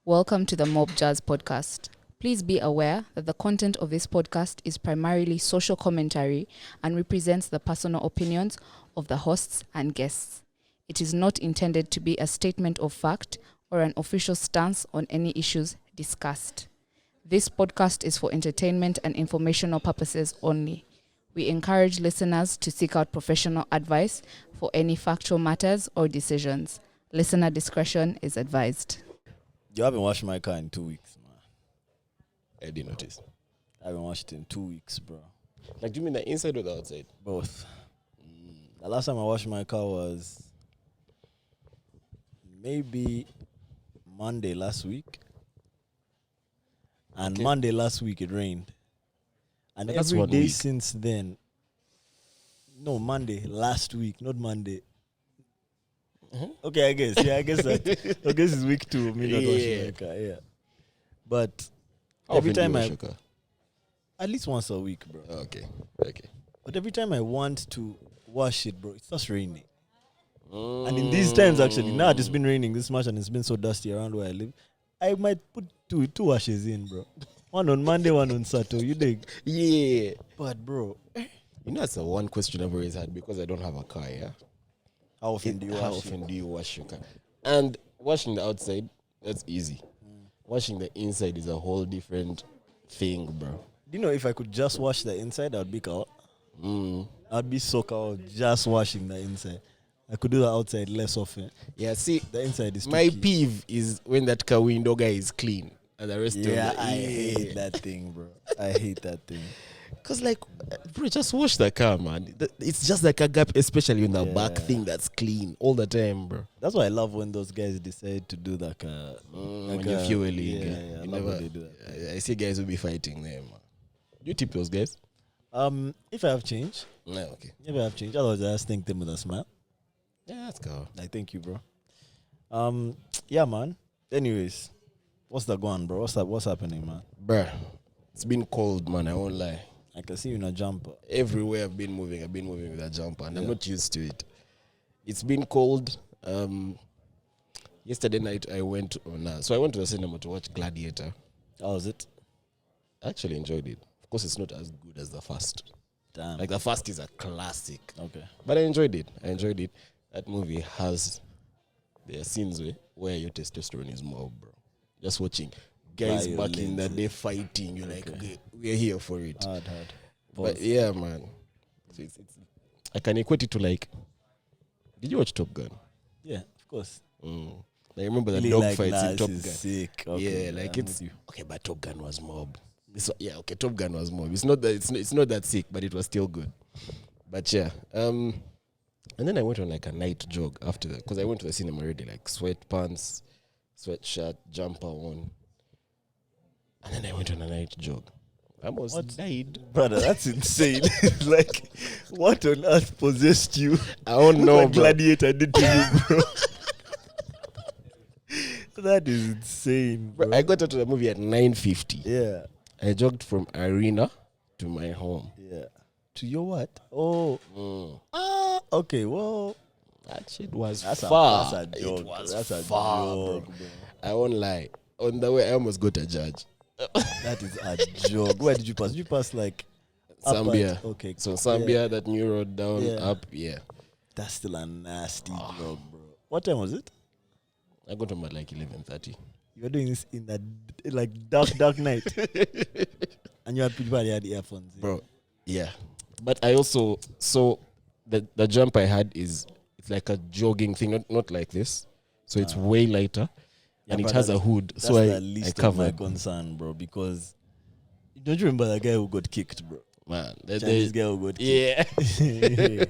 Welcome to the Mob Jazz podcast. Please be aware that the content of this podcast is primarily social commentary and represents the personal opinions of the hosts and guests. It is not intended to be a statement of fact or an official stance on any issues discussed. This podcast is for entertainment and informational purposes only. We encourage listeners to seek out professional advice for any factual matters or decisions. Listener discretion is advised. You haven't washed my car in 2 weeks, man. I didn't notice. I haven't washed it in 2 weeks, bro. Like, do you mean the inside or the outside? Both. The last time I washed my car was maybe Monday last week. And Monday last week it rained. And That's every one day week. since then. No, Monday last week, not Monday. Okay, I guess that. I guess it's week 2 of me not washing my car. Yeah, but every time at least once a week, bro. Okay. But every time I want to wash it, bro, it starts raining. And in these times, actually, now it's been raining this much and it's been so dusty around where I live, I might put two washes in, bro. One on Monday, one on Saturday. You dig? Yeah. But, bro, You know, that's the one question I've always had because I don't have a car, yeah? how often do you How wash often it? do you wash your car? And washing the outside, that's easy. Washing the inside is a whole different thing, bro. Do you know if I could just wash the inside, I'd be cow. I'd be so cow just washing the inside. I could do the outside less often. Yeah, see, The inside is too my key. peeve is when that car window guy is clean and the rest Yeah, of I hate that thing, bro. I hate that thing. Because, like, bro, just wash the car, man. It's just like a gap, especially in the back Yeah. thing that's clean all the time, bro. That's why I love when those guys decide to do that. When you're fueling, yeah, you I love never. when they do that. I see guys will be fighting them. Man. You tip those guys? If I have change, No, okay. if I have change, otherwise I just thank them with a smile. Yeah, let's go. Like, thank you, bro. Yeah, man. Anyways, what's that going, bro? What's happening, man? Bruh, it's been cold, man. I won't lie. I can see you in a jumper. Everywhere I've been moving with a jumper, and I'm not used to it. It's been cold. Yesterday night I went so I went to the cinema to watch Gladiator. How was it? I actually enjoyed it. Of course, it's not as good as the first. Damn. Like, the first is a classic. Okay. But I enjoyed it. That movie has there are scenes where your testosterone is more, bro. Just watching guys back in the day fighting, you're like, okay, we're here for it. Hard. But yeah, man. So it's I can equate it to, like, did you watch Top Gun? Yeah, of course. I remember the Really dog like, fights nah, in Top this Gun. is sick. Okay, Yeah, like, I'm it's with you. okay, but Top Gun was mob. Top Gun was mob. It's not that sick, but it was still good. But yeah, and then I went on like a night jog after that because I went to the cinema already, like sweatpants, sweatshirt, jumper on, and then I went on a night jog. I almost died. Brother, that's insane. Like, what on earth possessed you? I don't Look know, what bro. Gladiator did to you, bro. That is insane, bro. I got out of the movie at 9:50. Yeah. I jogged from Arena to my home. Yeah. To your what? Oh. Okay, well. That shit was That's far. a joke. It was That's a far, joke, bro. bro. I won't lie. On the way, I almost got a judge. That is a joke. Where did you pass? Did you pass like up Zambia. and- okay. So Zambia, Yeah. that new road down, Yeah. up, yeah. That's still a nasty joke, bro. What time was it? I got home at like 11:30. You were doing this in that like dark night. And you had people that had earphones. in. Bro, yeah. But I also, so the jump I had it's like a jogging thing, not like this. So it's way lighter. Yeah, and it but has a that's- hood. That's So the I least of my covered. concern, bro, because don't you remember the guy who got kicked, bro? Man, Chinese guy who got kicked. yeah.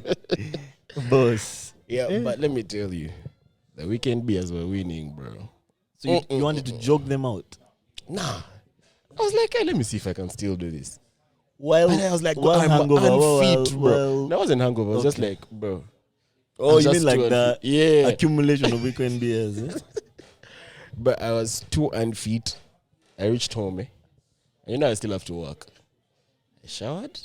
Boss. Yeah, but let me tell you, the weekend beers were winning, bro. So you wanted to jog them out? Nah. I was like, hey, let me see if I can still do this. While And I was like, while I'm hangover, unfit, bro. well, That wasn't hangover. I was just okay. like, bro. oh, I'm you mean just like too the unfit. Yeah. accumulation of weekend beers? Eh? But I was too unfit. I reached home, and you know I still have to work. I showered,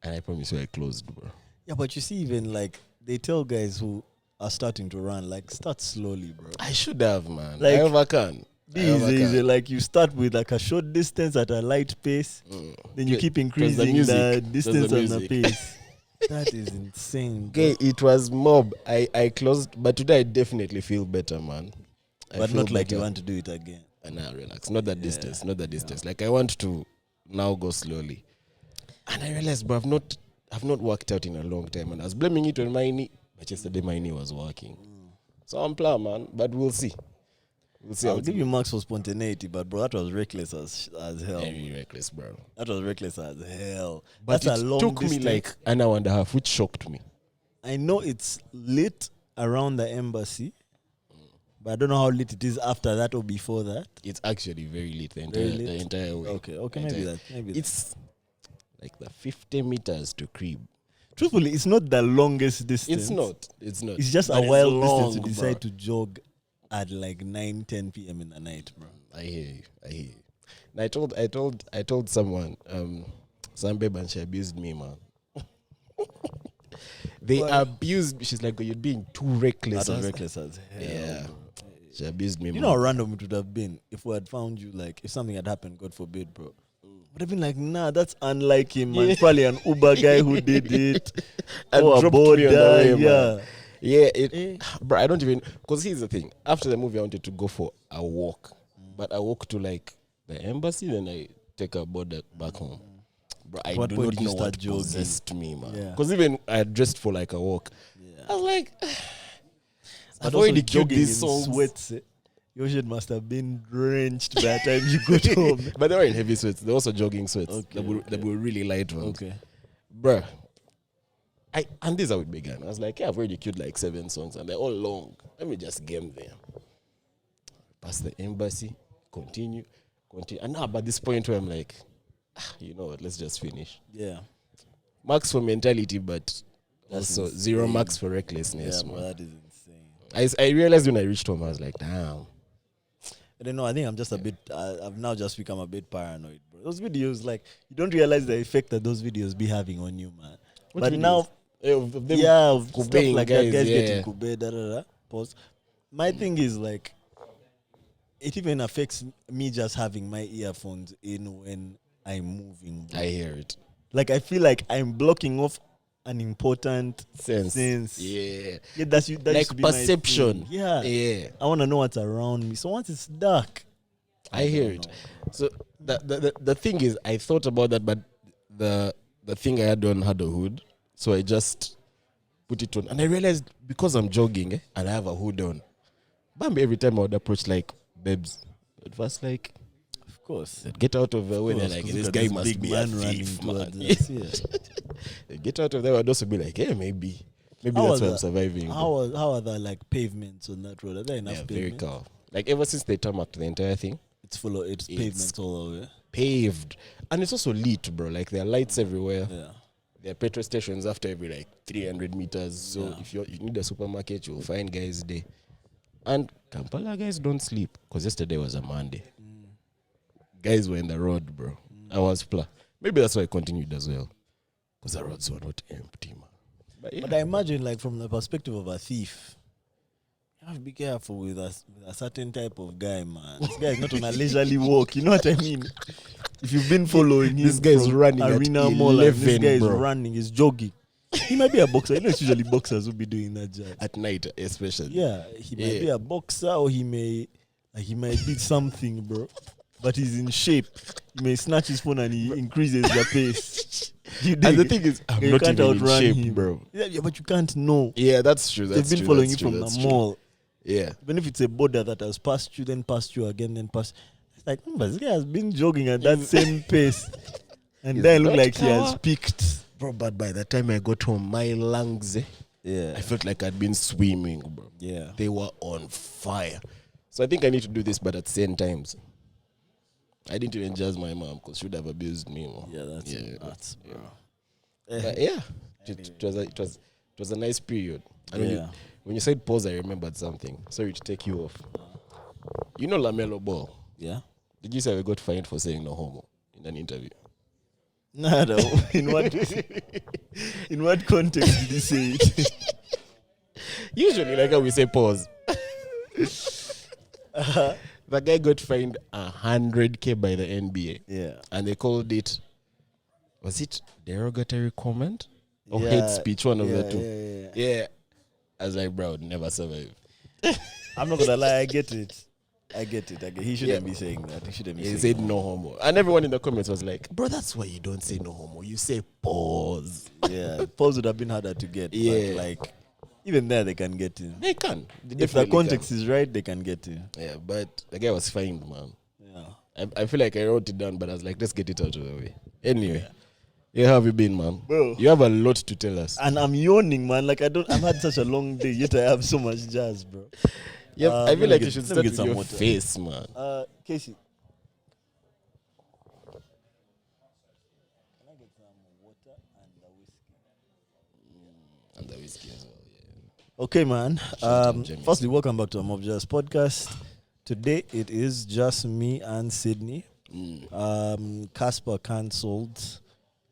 and I promise you I closed, bro. Yeah, but you see, even like they tell guys who are starting to run, like start slowly, bro. I should have, man. Like- I never can. Easy. Like you start with like a short distance at a light pace, then you keep increasing the distance on the pace. That is insane. Okay, it was mob. I closed, but today I definitely feel better, man. But not like you want to do it again. Nah, relax. Not that distance. Not that distance. Like I want to now go slowly. And I realized, bro, I've not worked out in a long time, and I was blaming it on my knee. But yesterday my knee was working, so I'm plan, man. But we'll see. We'll see. I'll give you marks for spontaneity, but bro, that was reckless as hell. Very reckless, bro. That was reckless as hell. But that's it a long took distance. me like an hour and a half, which shocked me. I know it's lit around the embassy, but I don't know how lit it is after that or before that. It's actually very lit the entire way. Okay, maybe it's like the 50 meters to crib. Truthfully, it's not the longest distance. It's not. It's just a wild distance to decide to jog at like 9-10 p.m. in the night, bro. I hear you. And I told someone, some babe, and she abused me, man. They abused me. She's like, you're being too reckless. That was reckless as hell. Yeah. Bro. She abused me, You man. know how random it would have been if we had found you, like, if something had happened, God forbid, bro. Would have been like, nah, that's unlike him, man. Probably an Uber guy who did it. And or a dropped board me on the guy, way, yeah. man. Yeah, bro, I don't even, because here's the thing. After the movie, I wanted to go for a walk. But I walk to, like, the embassy, then I take a board back home. Bro, I What do point not did you know start what jogging? possessed me, man. Yeah. Because even I had dressed for, like, a walk. Yeah. I was like, But I've already also killed jogging these in songs. sweats. Your shit must have been drenched by the time you got home. But they were in heavy sweats. They're also jogging sweats. Okay, That were really light ones. Okay. Bruh. And this is how it began. I was like, I've already queued like 7 songs and they're all long. Let me just game them. Pass the embassy, continue. And now, by this point where I'm like, you know what, let's just finish. Yeah. Marks for mentality, but That's also insane. 0 marks for recklessness. Yeah, man. bro, that is insane. I realized when I reached home, I was like, damn. I don't know. I think I'm just a bit. I've now just become a bit paranoid, bro. Those videos, like, you don't realize the effect that those videos be having on you, man. What but videos? now, Of them stuff Kubeing like guys, that, guys yeah. getting kube, da da da. Pause. My thing is like, it even affects me just having my earphones in when I'm moving. Bro. I hear it. Like, I feel like I'm blocking off an important Sense. Yeah, Yeah. that Like used to be my perception. thing. Yeah. Yeah. I want to know what's around me. So once it's dark, I hear it. So the thing is, I thought about that, but the thing I had on had a hood, so I just put it on, and I realized because I'm jogging and I have a hood on, Bambi every time I would approach like babes, at first like, of course. they'd get out of the way. They're like, this guy must big be man a running thief, towards man. us. Yeah. They'd get out of there. I'd also be like, yeah, maybe How that's was why I'm that? surviving. How are the like pavements on that road? Are there enough Yeah, very pavements? calm. Like ever since they tarmacked the entire thing, It's pavements all over. paved, and it's also lit, bro. Like there are lights everywhere. Yeah. There are petrol stations after every like 300 meters. So Yeah. if you need a supermarket, you'll find guys there. And Kampala guys don't sleep because yesterday was a Monday. Guys were in the road, bro. I was maybe that's why I continued as well, because the roads were not empty, man. But, yeah. But I imagine, like, from the perspective of a thief, you have to be careful with a certain type of guy, man. This guy is not on a leisurely walk. You know what I mean? If you've been following him, This guy is from running at Arena Mall, and this 11, guy is bro. running, he's jogging. He might be a boxer. You know, it's usually boxers who be doing that job. At night, especially. Yeah, he might be a boxer, or he might be something, bro. But he's in shape. He may snatch his phone and he increases the pace. And the thing is, I'm you not can't even in outrun shape, him, bro. Yeah, but you can't know. Yeah, that's true. They've been following you from the mall. Yeah. Even if it's a border that has passed you, then passed you again, then passed. It's like, but this guy has been jogging at that same pace. And then look like he has peaked. Bro, but by the time I got home, my lungs, Yeah. I felt like I'd been swimming, bro. Yeah. They were on fire. So I think I need to do this, but at the same times. I didn't even judge my mom because she would have abused me more. Yeah, that's nuts, bro. Yeah. But yeah, it was a nice period. And when you said pause, I remembered something. Sorry to take you off. You know LaMelo Ball? Yeah. Did you say we got fined for saying no homo in an interview? No. In what context did he say it? Usually, like how we say pause. The guy got fined 100K by the NBA. Yeah. And they called it, was it derogatory comment? Or Yeah, hate speech, one of the two. Yeah. I was like, bro, I would never survive. I'm not gonna lie, I get it. He shouldn't be saying that. He said no homo. And everyone in the comments was like, bro, that's why you don't say no homo. You say pause. Yeah, pause would have been harder to get. Yeah. But like, even there they can get in. They can. They If the definitely context is right, they can get in. Yeah, but the guy was fined, man. Yeah. I feel like I wrote it down, but I was like, let's get it out of the way. Anyway, yeah, how have you been, man? Bro. You have a lot to tell us. And I'm yawning, man. Like I've had such a long day, yet I have so much jazz, bro. Yeah, I feel like you should let me start get with some your water. face, man. Casey. Can I get some water and the whiskey? And the whiskey as well, yeah. Okay, man. out Jamie. Firstly, welcome back to a Mob Jazz podcast. Today it is just me and Sydney. Casper cancelled.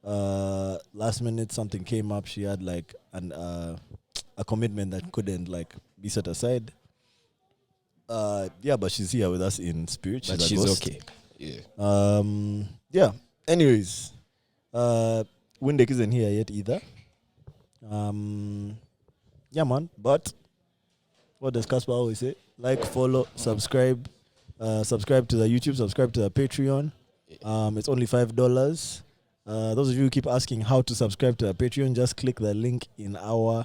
Last minute something came up. She had like a commitment that couldn't like be set aside. Yeah, but she's here with us in spirit. But a she's ghost. okay. Yeah. Yeah. Anyways, Windek isn't here yet either. Yeah, man. But what does Casper always say? Like, follow, subscribe. Subscribe to the YouTube. Subscribe to the Patreon. It's only $5. Those of you who keep asking how to subscribe to the Patreon, just click the link in our.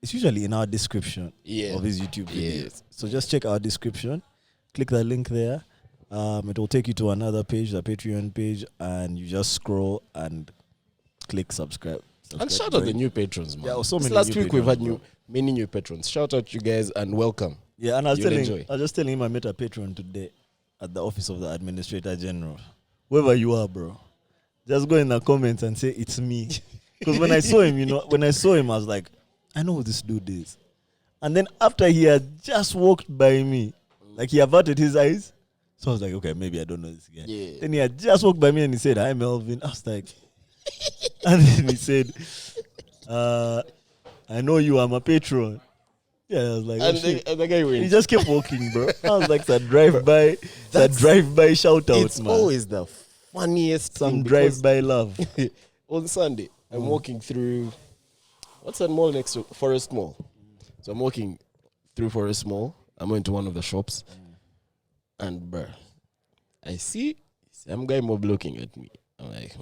It's usually in our description of his YouTube videos. Yes. So just check our description. Click the link there. It will take you to another page, the Patreon page, and you just scroll and click subscribe. And shout out the new patrons, man. Yeah, so This many last new week we've patrons, had many new patrons. Shout out you guys and welcome. Yeah, and I was You'll just telling him I met a patron today at the office of the Administrator General. Whoever you are, bro, just go in the comments and say it's me. Because when I saw him, I was like, I know who this dude is. And then after he had just walked by me, like he averted his eyes. So I was like, okay, maybe I don't know this guy. Yeah. Then he had just walked by me and he said, hi, Melvin. I was like, and then he said, I know you, I'm a patron. Yeah, I was like, And oh, shit. the guy went. He just kept walking, bro. I was like, it's a drive-by shout out, It's man. always the funniest Some thing because drive-by love. on Sunday, I'm walking through, what's that mall next to Forest Mall? So I'm walking through Forest Mall. I'm going to one of the shops. And, bruh, I see some guy mob looking at me. I'm like,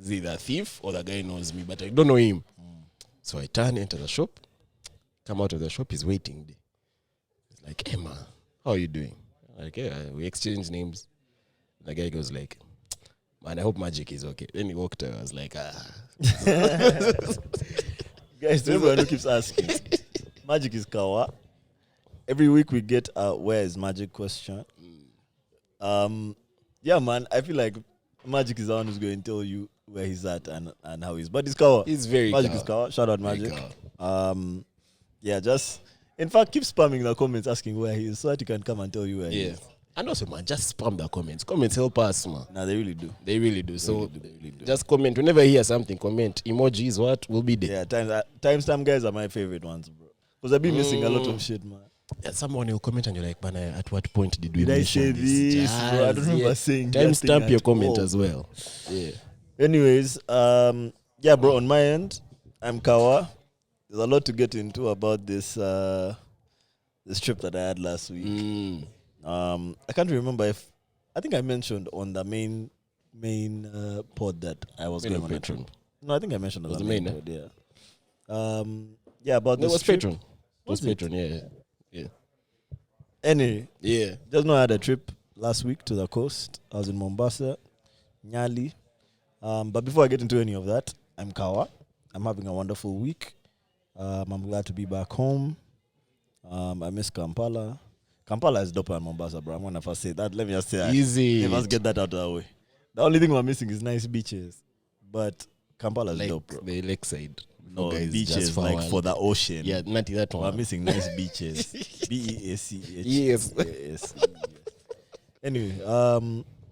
is he the thief or the guy knows me? But I don't know him. So I turn into the shop. Come out of the shop, he's waiting there. He's like, hey, man, how are you doing? I'm like, yeah, we exchange names. The guy goes like, man, I hope Magic is okay. Then he walked out. I was like, Guys, to everyone who keeps asking, Magic is Kawa. Every week we get a where is Magic question. Yeah, man, I feel like Magic is the one who's going to tell you where he's at and how he's. But it's Kawa. he's very Magic Kawa. is Kawa. Shout out Very Magic. Kawa. Yeah, just in fact keep spamming the comments asking where he is so that he can come and tell you where he Yeah. is. And also, man, just spam the comments. Comments help us, man. Nah, they really do. They really do. So They really do. just comment. Whenever you hear something, comment. Emojis, what? Will be there. Yeah, timestamp guys are my favorite ones, bro. Because I've been missing a lot of shit, man. Yeah, someone will comment and you're like, man, at what point did we Did I mention say this, bro? I don't remember saying that thing Timestamp your at comment all. as well. Yeah. Anyways, yeah, bro, on my end, I'm Kawa. There's a lot to get into about this this trip that I had last week. I can't remember if I think I mentioned on the main pod that I was Main going or on a Patreon? trip. No, I think I mentioned on Was the the main main, pod, yeah. Yeah, about No, it this was trip. Patreon. It was Was it? Patreon, yeah. Anyway, Yeah. just know I had a trip last week to the coast. I was in Mombasa, Nyali. But before I get into any of that, I'm Kawa. I'm having a wonderful week. I'm glad to be back home. I miss Kampala. Kampala is doper than Mombasa, bro. I'm gonna first say that. Let me just say that. Easy. Let us get that out of the way. The only thing we're missing is nice beaches. But Kampala is Like dope, bro. the lakeside. No, guys, beaches just like forward. for the ocean. Yeah, not that We're one. missing nice beaches. BEACH. Yes. Yes. Anyway,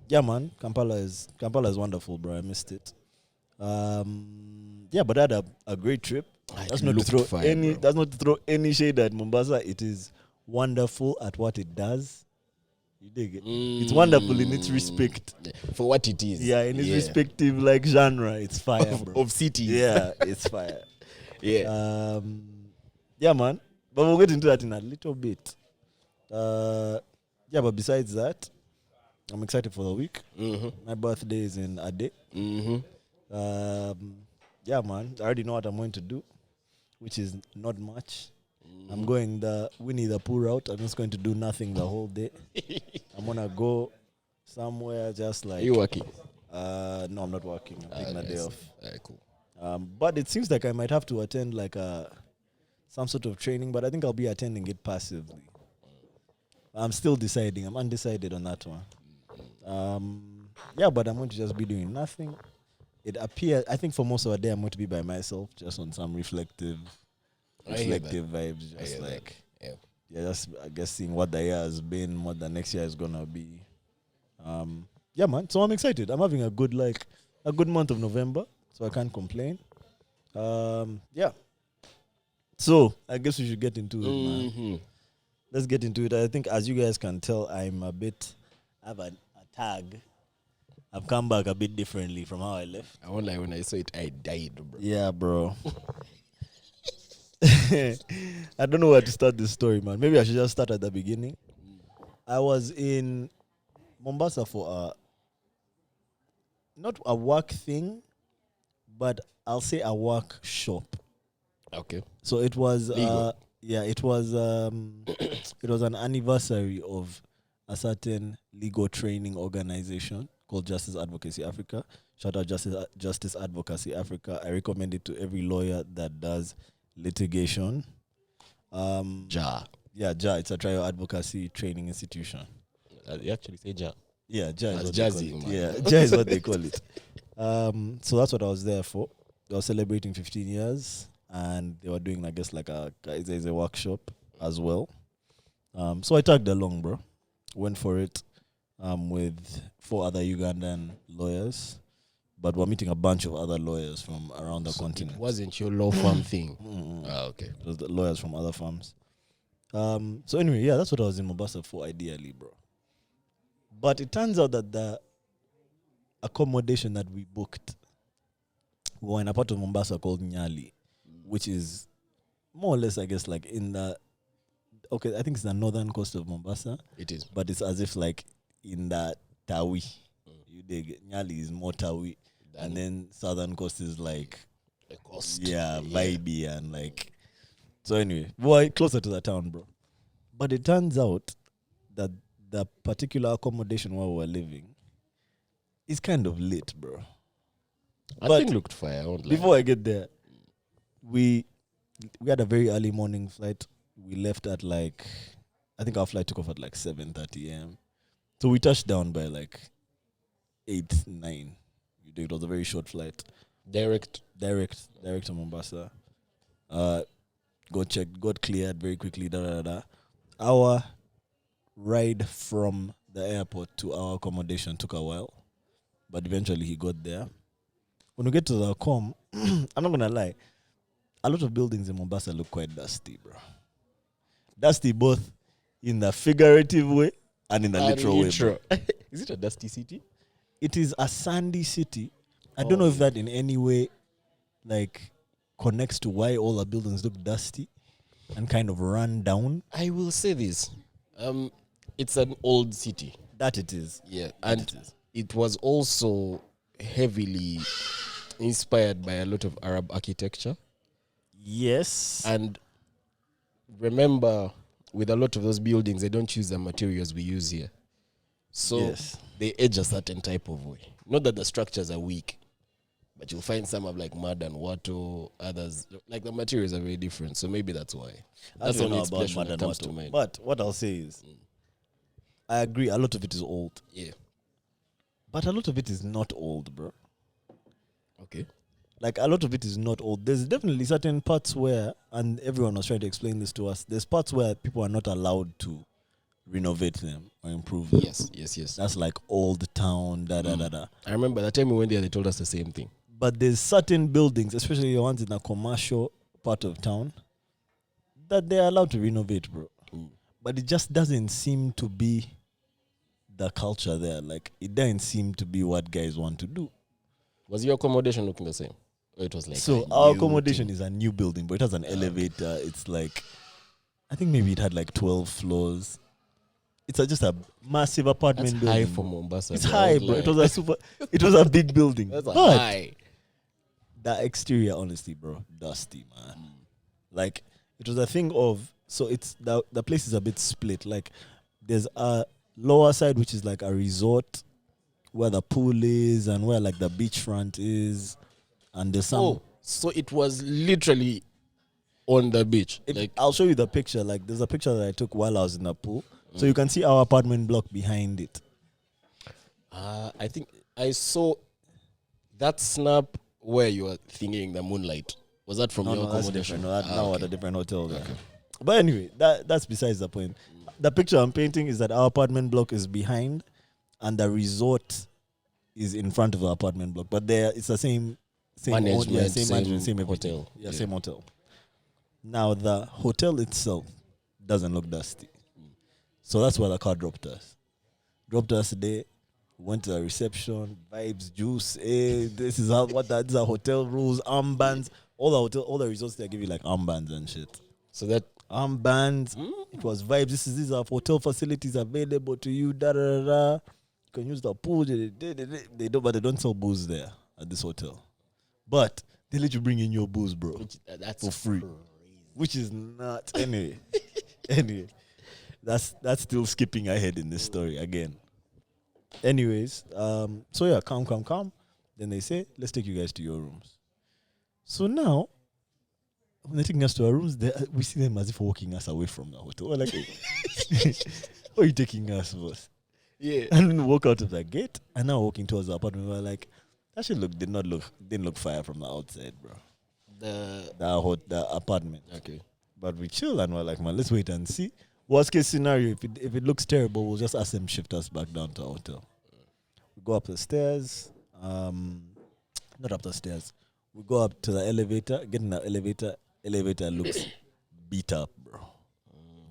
yeah, man, Kampala is wonderful, bro. I missed it. Yeah, but I had a great trip. It That's not to looked throw fire, bro. that's not to throw any shade at Mombasa. It is wonderful at what it does. You dig it? It's wonderful in its respect. For what it is. Yeah, in its respective like genre, it's fire, bro. Of cities. Yeah, it's fire. Yeah. Yeah, man. But we'll get into that in a little bit. Yeah, but besides that, I'm excited for the week. My birthday is in a day. Yeah, man. I already know what I'm going to do, which is not much. I'm going the Winnie the Pooh route. I'm just going to do nothing the whole day. I'm gonna go somewhere just like. Are you working? No, I'm not working. I'm taking a day off. Cool. But it seems like I might have to attend like some sort of training, but I think I'll be attending it passively. I'm still deciding. I'm undecided on that one. Yeah, but I'm going to just be doing nothing. It appears, I think for most of the day, I'm going to be by myself, just on some reflective vibes. Just like, just I guess seeing what the year has been, what the next year is going to be. Yeah, man. So I'm excited. I'm having a good month of November, so I can't complain. Yeah. So I guess we should get into it, man. Let's get into it. I think, as you guys can tell, I have a tag. I've come back a bit differently from how I left. I won't lie, when I saw it, I died, bro. Yeah, bro. I don't know where to start this story, man. Maybe I should just start at the beginning. I was in Mombasa for not a work thing, but I'll say a workshop. Okay. So it was it was an anniversary of a certain legal training organization called Justice Advocacy Africa. Shout out Justice Advocacy Africa. I recommend it to every lawyer that does litigation. JA. Yeah, JA. It's a trial advocacy training institution. You actually say JA. Yeah, JA is That's what jazzy, they call it. man. Yeah, JA is what they call it. So that's what I was there for. They were celebrating 15 years, and they were doing, I guess, like a workshop as well. So I tagged along, bro. Went for it with 4 other Ugandan lawyers, but we're meeting a bunch of other lawyers from around the continent. It wasn't your law firm thing. Okay. It was the lawyers from other firms. So anyway, yeah, that's what I was in Mombasa for, ideally, bro. But it turns out that the accommodation that we booked, we were in a part of Mombasa called Nyali, which is more or less, I guess, like in the, I think it's the northern coast of Mombasa. It is. But it's as if like in the Tawi. You dig? Nyali is more Tawi. And then southern coast is like the coast. Yeah, vibey and like. So anyway, we're closer to the town, bro. But it turns out that the particular accommodation where we were living is kind of lit, bro. I think it looked fire. I won't lie. Before I get there, we had a very early morning flight. We left at like, I think our flight took off at like 7:30 a.m. So we touched down by like 8, 9. It was a very short flight. Direct to Mombasa. Got cleared very quickly. Our ride from the airport to our accommodation took a while, but eventually he got there. When we get to the com, I'm not gonna lie, a lot of buildings in Mombasa look quite dusty, bro. Dusty both in the figurative way and in the literal way, bro. Is it a dusty city? It is a sandy city. I don't know if that in any way like connects to why all the buildings look dusty and kind of run down. I will say this. It's an old city. That it is. Yeah. And it was also heavily inspired by a lot of Arab architecture. Yes. And remember, with a lot of those buildings, they don't use the materials we use here. So they age a certain type of way. Not that the structures are weak, but you'll find some have like mud and water, others, like the materials are very different. So maybe that's why. That's the only expression that comes to mind. But what I'll say is, I agree, a lot of it is old. Yeah. But a lot of it is not old, bro. Okay. Like, a lot of it is not old. There's definitely certain parts where, and everyone was trying to explain this to us, there's parts where people are not allowed to renovate them or improve them. Yes. That's like old town, I remember the time we went there, they told us the same thing. But there's certain buildings, especially the ones in a commercial part of town, that they're allowed to renovate, bro. but it just doesn't seem to be the culture there. Like, it doesn't seem to be what guys want to do. Was your accommodation looking the same? Or it was like So our accommodation is a new building, but it has an elevator. It's like, I think maybe it had like 12 floors. It's just a massive apartment That's building. high for Mombasa. It's high, bro. It was a big building. That's but high. the exterior, honestly, bro, dusty, man. Like, it was a thing of, so it's the place is a bit split. Like, there's a lower side which is like a resort where the pool is and where like the beachfront is, and there's some. So it was literally on the beach. I'll show you the picture. Like, there's a picture that I took while I was in the pool, so you can see our apartment block behind it. I think I saw that snap where you were thinking the moonlight. Was that from your accommodation? No, at a different hotel. Okay. But anyway, that's besides the point. The picture I'm painting is that our apartment block is behind, and the resort is in front of the apartment block. But it's the same management, same hotel. Yeah, same hotel. Now the hotel itself doesn't look dusty, so that's why the car dropped us. Today. Went to the reception, vibes, juice. This is these are hotel rules, armbands. All the resorts they give you like armbands and shit. So that armbands, it was vibes. These are hotel facilities available to you. Da da da da. You can use the pool. They don't, but they don't sell booze there at this hotel. But they let you bring in your booze, bro. That's for free, crazy. Which is not anyway. Anyway, that's still skipping ahead in this story again. Anyways, so yeah, come. Then they say, let's take you guys to your rooms. So now, when they're taking us to our rooms, we see them as if walking us away from the hotel. We're like, hey, where are you taking us, boss? Yeah. And then we walk out of the gate, and now walking towards the apartment, we're like, that shit didn't look fire from the outside, bro. The apartment. Okay. But we chill and we're like, man, let's wait and see. Worst case scenario, if it looks terrible, we'll just ask them shift us back down to our hotel. We go up the stairs. Not up the stairs. We go up to the elevator. Get in the elevator. Elevator looks beat up, bro.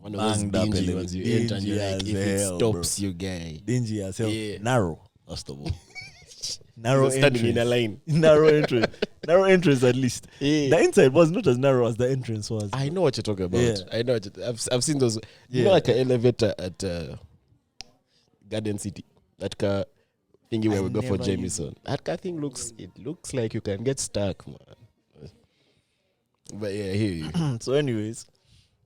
One of those dingy ones you enter and you're like, if it stops bro. you, guy. Dingy as hell. Yeah. Narrow, first of all. Narrow entrance. Standing in a line. Narrow entrance. Narrow entrance at least. Yeah. The inside was not as narrow as the entrance was. I know what you're talking about. Yeah. I know. I've seen those. Yeah. You know, like an elevator at Garden City. That car thingy where we go for Jameson. That car thing looks like you can get stuck, man. But yeah, I hear you. So, anyways,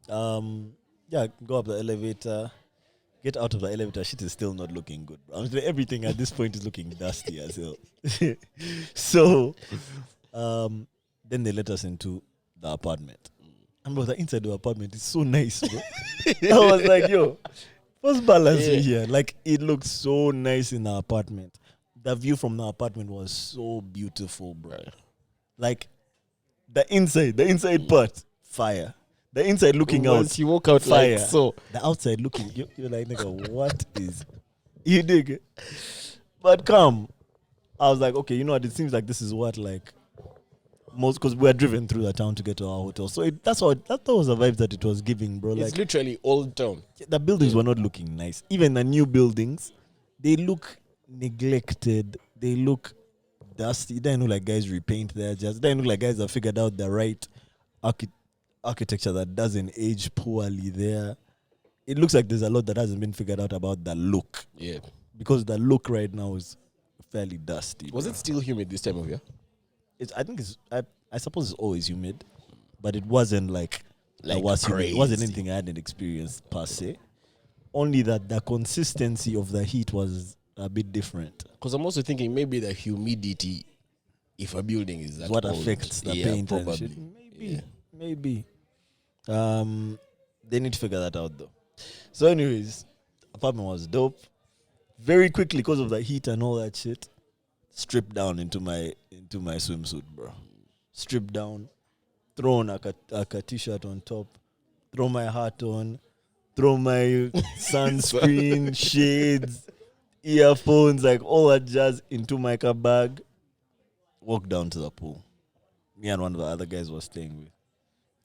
yeah, go up the elevator. Get out of the elevator. Shit is still not looking good, bro. Everything at this point is looking dusty as hell. So, then they let us into the apartment. And bro, the inside of the apartment is so nice, bro. I was like, yo, what's balance here? Like, it looked so nice in the apartment. The view from the apartment was so beautiful, bro. Like, the inside part, fire. The inside looking out. Once you walk out fire. like so. The outside looking, you're like, nigga, what is... You dig? But come. I was like, okay, you know what? It seems like this is what, like, most... Because we were driven through the town to get to our hotel. So that was the vibe that it was giving, bro. It's like, literally old town. The buildings were not looking nice. Even the new buildings, they look neglected. They look dusty. It doesn't look like guys repaint there. It doesn't look like guys have figured out the right architecture that doesn't age poorly there. It looks like there's a lot that hasn't been figured out about the look. Yeah. Because the look right now is fairly dusty. Was it still humid this time of year? I suppose it's always humid, but it wasn't like it was humid. It wasn't anything I hadn't experienced per se. Only that the consistency of the heat was a bit different. Because I'm also thinking maybe the humidity, if a building is that what old, affects the paint probably. and shit. Maybe. They need to figure that out though. So anyways, apartment was dope. Very quickly, because of the heat and all that shit, stripped down into my swimsuit, bro. Stripped down, throw on a t-shirt on top, throw my hat on, throw my sunscreen, shades, earphones, like all that jazz into my car bag. Walk down to the pool. Me and one of the other guys was staying with.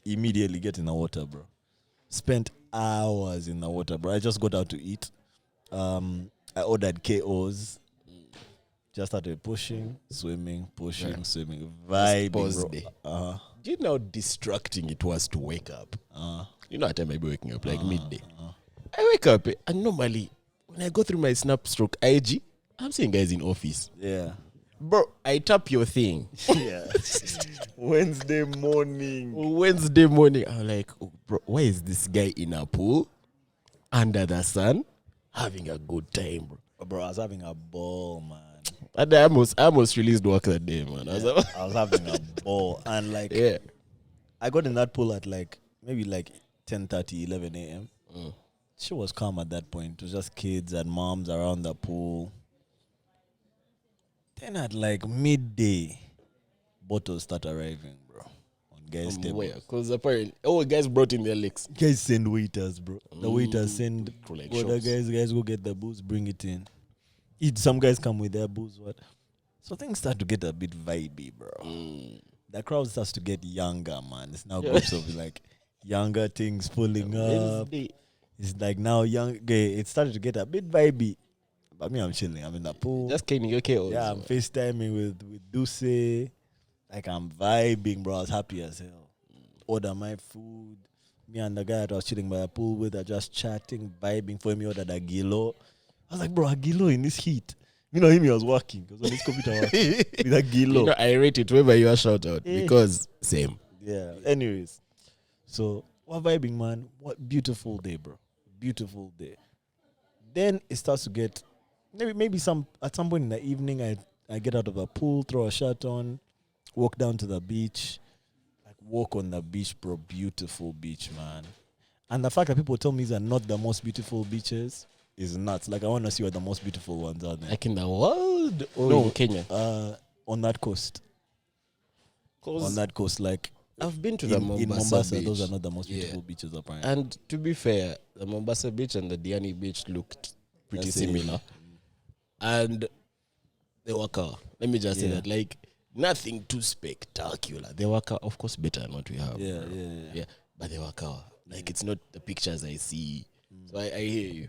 Immediately get in the water, bro. Spent hours in the water, bro. I just got out to eat. I ordered KOs. Just started pushing, swimming, swimming, vibing, Pause bro. there. Do you know how distracting it was to wake up? You know what time I be waking up, like midday. I wake up and normally when I go through my snap stroke IG, I'm seeing guys in office. Yeah. Bro, I tap your thing. Yeah. Wednesday morning. I'm like, oh, bro, why is this guy in a pool under the sun having a good time, bro? Bro, I was having a ball, man. And I almost released work that day, man. I was having a ball. And like, I got in that pool at like, maybe like 10:30, 11 a.m. She was calm at that point. It was just kids and moms around the pool. Then at like midday, bottles start arriving, bro. On guys' tables. Because apparently, guys brought in their legs. Guys send waiters, bro. The waiters send, like the guys go get the booze, bring it in. Some guys come with their booze, what? So things start to get a bit vibey, bro. The crowd starts to get younger, man. It's now groups of like younger things pulling up. It's like now it started to get a bit vibey. But me, I'm chilling. I'm in the pool. Just cleaning, okay? Yeah, I'm FaceTiming with Duce. Like I'm vibing, bro. I was happy as hell. Order my food. Me and the guy that I was chilling by the pool with are just chatting, vibing. For me, ordered a gilo. I was like, bro, a gilo in this heat. You know him, he was working. Because on his computer working. With a gilo. You know, I rate it wherever you are shout out. Because same. Yeah. Anyways. So, what vibing, man. What beautiful day, bro. Beautiful day. Then it starts to get, maybe at some point in the evening, I get out of the pool, throw a shirt on, walk down to the beach. Like, walk on the beach, bro. Beautiful beach, man. And the fact that people tell me these are not the most beautiful beaches is nuts. Like, I want to see what the most beautiful ones are there. Like in the world or in Kenya? On that coast. On that coast, like, I've been to the Mombasa, in Mombasa beach. Those are not the most beautiful beaches, apparently. And to be fair, the Mombasa beach and the Diani beach looked pretty similar. And they were car. Let me just say that, like, nothing too spectacular. They were car, of course, better than what we have. Yeah. But they were car. Like, it's not the pictures I see. So I hear you.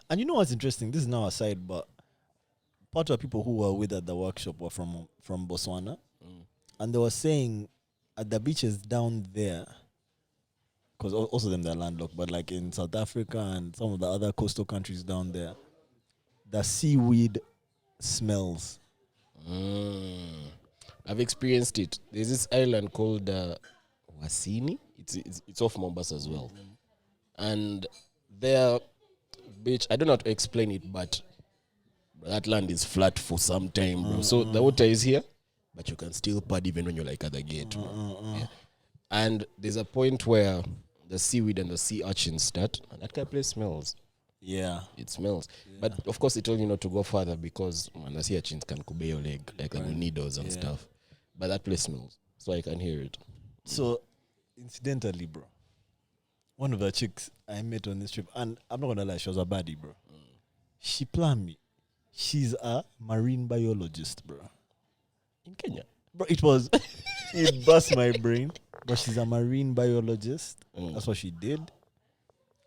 And you know what's interesting? This is now aside, but part of the people who were with at the workshop were from Botswana. And they were saying at the beaches down there, because also them they're landlocked, but like in South Africa and some of the other coastal countries down there, the seaweed smells. I've experienced it. There's this island called Wasini. It's off Mombasa as well. And their beach, I don't know how to explain it, but that land is flat for some time, bro. So the water is here, but you can still pad even when you're like at the gate. Yeah. And there's a point where the seaweed and the sea urchins start, and that kind of place smells. Yeah. It smells. Yeah. But of course, it told you not to go further because the sea urchins can kube your leg, like the needles and stuff. But that place smells, so I can hear it. So, incidentally, bro, one of the chicks I met on this trip, and I'm not gonna lie, she was a baddie, bro. She planned me. She's a marine biologist, bro. In Kenya? Bro, it bust my brain. But she's a marine biologist. That's what she did.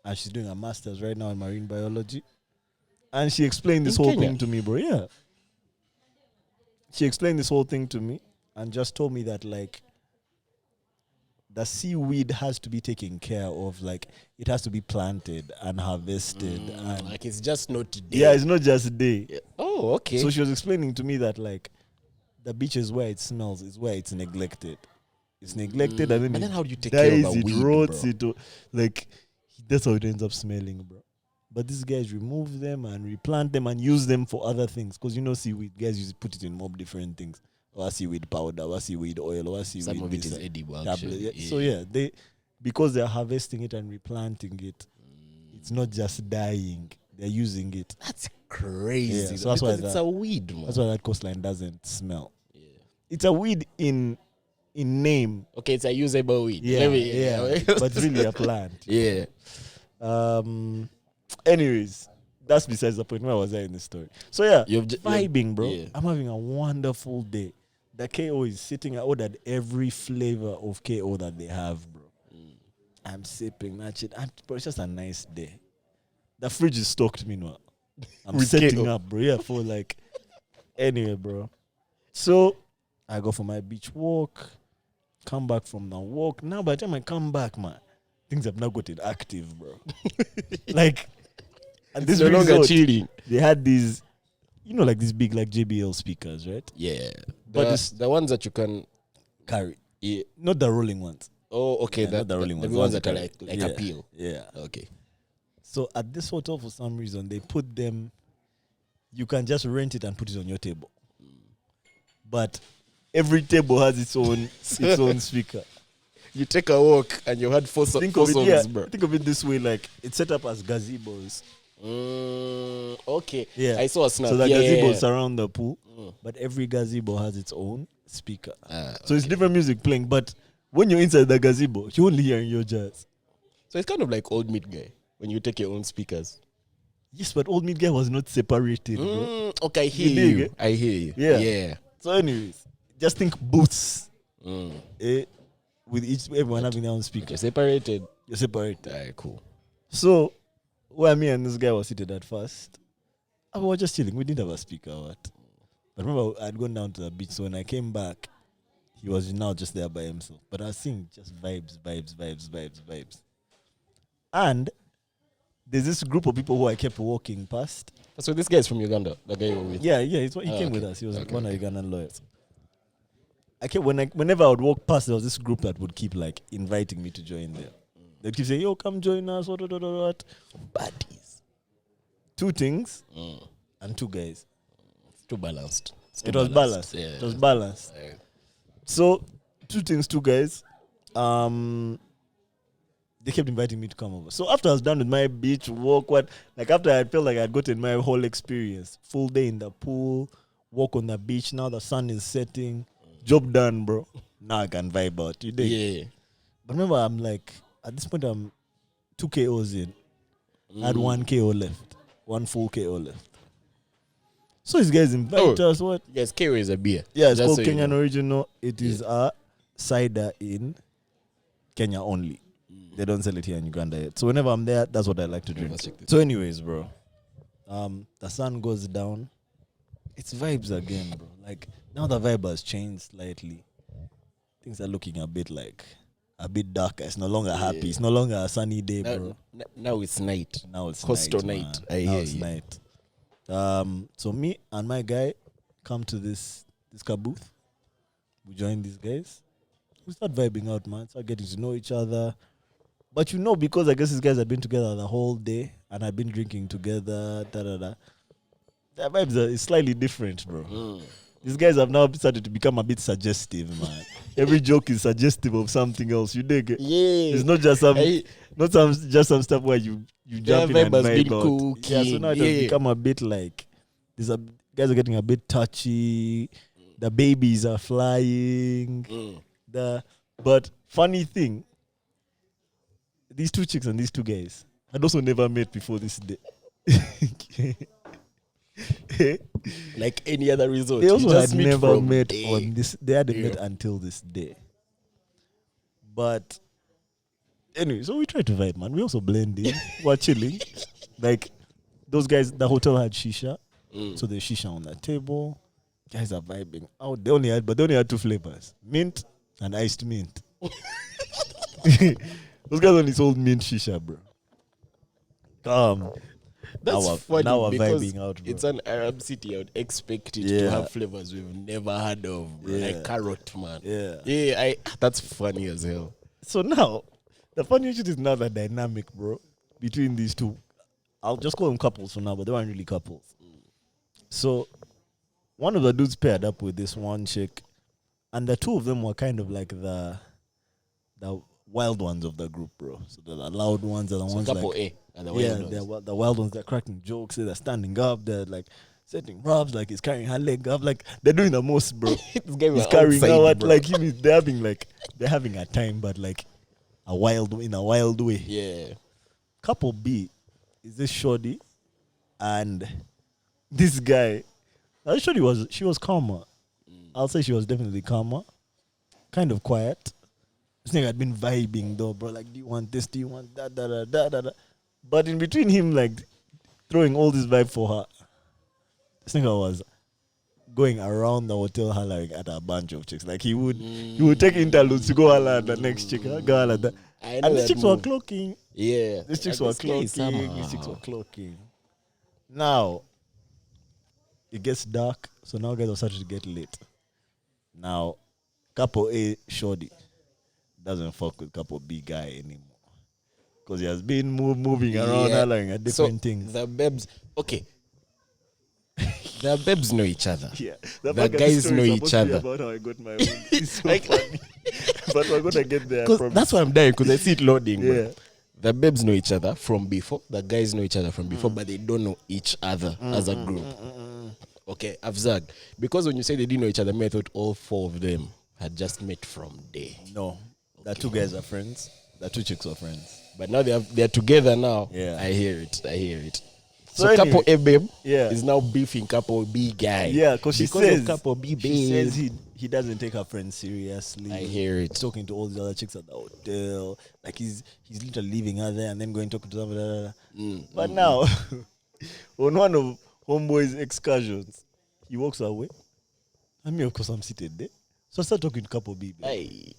And she's doing a master's right now in marine biology. And she explained this whole thing to me, bro. Yeah. She explained this whole thing to me and just told me that, like, the seaweed has to be taken care of. Like, it has to be planted and harvested. And like, it's just not day. Yeah, it's not just day. Yeah. Oh, okay. So she was explaining to me that, like, the beaches where it smells is where it's neglected. It's neglected, and then how do you take care of a weed, it rots, bro? Like, that's how it ends up smelling, bro. But these guys remove them and replant them and use them for other things. Because you know, seaweed, guys put it in more different things. Or seaweed powder, or seaweed oil, or seaweed. Some of it is edible, actually. Yeah. So because they're harvesting it and replanting it, it's not just dying. They're using it. That's crazy. Yeah, so that's why it's a weed, man. That's why that coastline doesn't smell. Yeah. It's a weed in name. Okay, it's a usable weed. Yeah. But really a plant. Yeah. Anyways, that's besides the point. Where was I in the story? So yeah, vibing, bro. Yeah. I'm having a wonderful day. The KO is sitting. I ordered every flavor of KO that they have, bro. I'm sipping that shit. Bro, it's just a nice day. The fridge is stocked, meanwhile. I'm With setting KO. up, bro. Yeah, for like anyway, bro. So I go for my beach walk, come back from the walk. Now by the time I come back, man, things have now gotten active, bro. Like at It's this no longer resort, chilling. they had these, like these big like JBL speakers, right? Yeah. But The ones that you can carry, yeah. not the rolling ones. Oh, okay. Yeah, not the rolling the ones. ones The that are carry. like Yeah, a peel. Yeah. Okay. So at this hotel, for some reason, they put them. You can just rent it and put it on your table, but every table has its own speaker. You take a walk and you had four Think songs, bro. think of it this way: like it's set up as gazebos. Okay. Yeah, I saw a snap. so the yeah, gazebos yeah, yeah. surround the pool, but every gazebo has its own speaker. So it's Okay. different music playing. But when you're inside the gazebo, you only hearing your jazz. So it's kind of like old meat guy when you take your own speakers. Yes, but Old Meat Guy was not separated, bro. Okay, I You hear dig, you. eh? I hear you. Yeah. Yeah. So, anyways, just think booths, Mm. with everyone having their own speaker. You're separated. You're separated. Alright, cool. So, where me and this guy was seated at first, we were just chilling. We didn't have a speaker or what. But remember, I'd gone down to the beach. So when I came back, he was now just there by himself. But I was seeing just vibes. And there's this group of people who I kept walking past. So this guy is from Uganda, the guy you're with. Yeah, he came okay. with us. He was Okay, one of okay. the Ugandan lawyers. Whenever I would walk past, there was this group that would keep like inviting me to join there. They'd keep saying, "Yo, come join us." What? Baddies. 2 things and 2 guys. It's too balanced. It was balanced. Yeah. It was balanced. Yeah. So 2 things, 2 guys. They kept inviting me to come over. So after I was done with my beach walk, after I felt like I had gotten my whole experience, full day in the pool, walk on the beach. Now the sun is setting, job done, bro. Now I can vibe out. You dig? Yeah. But remember, I'm like, at this point, I'm 2 KOs in. I had 1 KO left, 1 full KO left. So these guys invite us. What? Yes, KO is a beer. Yeah, it's Just called so you Kenyan know. Original. It is a cider in Kenya only. They don't sell it here in Uganda yet. So whenever I'm there, that's what I like to drink. Let's check this. So anyways, bro, the sun goes down. It's vibes again, bro. Like now the vibe has changed slightly. Things are looking a bit darker. It's no longer happy. It's no longer a sunny day, bro. Now it's night. Now it's Coastal night. night. Man. I Now hear it's you. night. So me and my guy come to this car booth. We join these guys. We start vibing out, man. Start getting to know each other. But because I guess these guys have been together the whole day and I've been drinking together, the vibes are slightly different, bro. These guys have now started to become a bit suggestive, man. Every joke is suggestive of something else. You dig it? Yeah. It's not just some stuff where you jump in and vibe has vibe been out. cooking. Yeah, so now it has become a bit like guys are getting a bit touchy. The babies are flying. But funny thing, these 2 chicks and these 2 guys had also never met before this day. Like any other resort. They also You just had meet never from met day. on this. They hadn't Yeah. met until this day. But anyway, so we tried to vibe, man. We also blend in. We're chilling. Like those guys, the hotel had shisha, so there's shisha on the table. Guys are vibing out. They only had 2 flavors: mint and iced mint. Those guys only sold mint shisha, bro. That's now funny now we're because vibing out, bro. it's an Arab city. I would expect it to Yeah. have flavors we've never heard of, bro. Yeah. Like carrot, man. Yeah. That's funny as hell. So now, the funny shit is now the dynamic, bro, between these 2. I'll just call them couples for now, but they weren't really couples. So one of the dudes paired up with this one chick, and the 2 of them were kind of like the wild ones of the group, bro. So the loud ones are the So ones couple like, A and the yeah, wild ones. they're the wild ones. They're cracking jokes. They're standing up. They're like setting rubs. Like he's carrying her leg up. Like they're doing the most, bro. This guy was He's carrying outside, her out. bro. Like they're having a time, but like in a wild way. Yeah. Couple B is this shorty, and this guy. That shorty she was calmer. I'll say she was definitely calmer, kind of quiet. This nigga had been vibing though, bro. Like, do you want this? Do you want that? Da, da, da, da, da. But in between him, like, throwing all this vibe for her, this nigga was going around the hotel hollering at a bunch of chicks. Like, he would take interludes to go holler at the next chick. Go holler at that. And these chicks were clocking. Yeah. These chicks were clocking. These chicks were clocking. Now, it gets dark, so now guys are starting to get late. Now, couple A shorty doesn't fuck with couple B guy anymore. Because he has been moving around hollering at different things. The babes, okay. The babes know each other. Yeah. The guys know each other. About how I got my own. It's so funny. But we're going to get there. That's why I'm dying, because I see it loading. Yeah. Bro. The babes know each other from before. The guys know each other from before, but they don't know each other as a group. Okay, Afzag. Because when you say they didn't know each other, I thought all four of them had just met from day. No. The two guys are friends. The two chicks are friends. But now they're together now. Yeah. I hear it. So So anyway, couple A babe yeah. is now beefing couple B guy. Yeah, because she says couple B babe. she says he doesn't take her friends seriously. I hear it. He's talking to all the other chicks at the hotel. Like he's literally leaving her there and then going talking to them. But now, on one of Homeboy's excursions, he walks away. And me, of course, I'm seated there. So I start talking to couple B. Babe. Hey.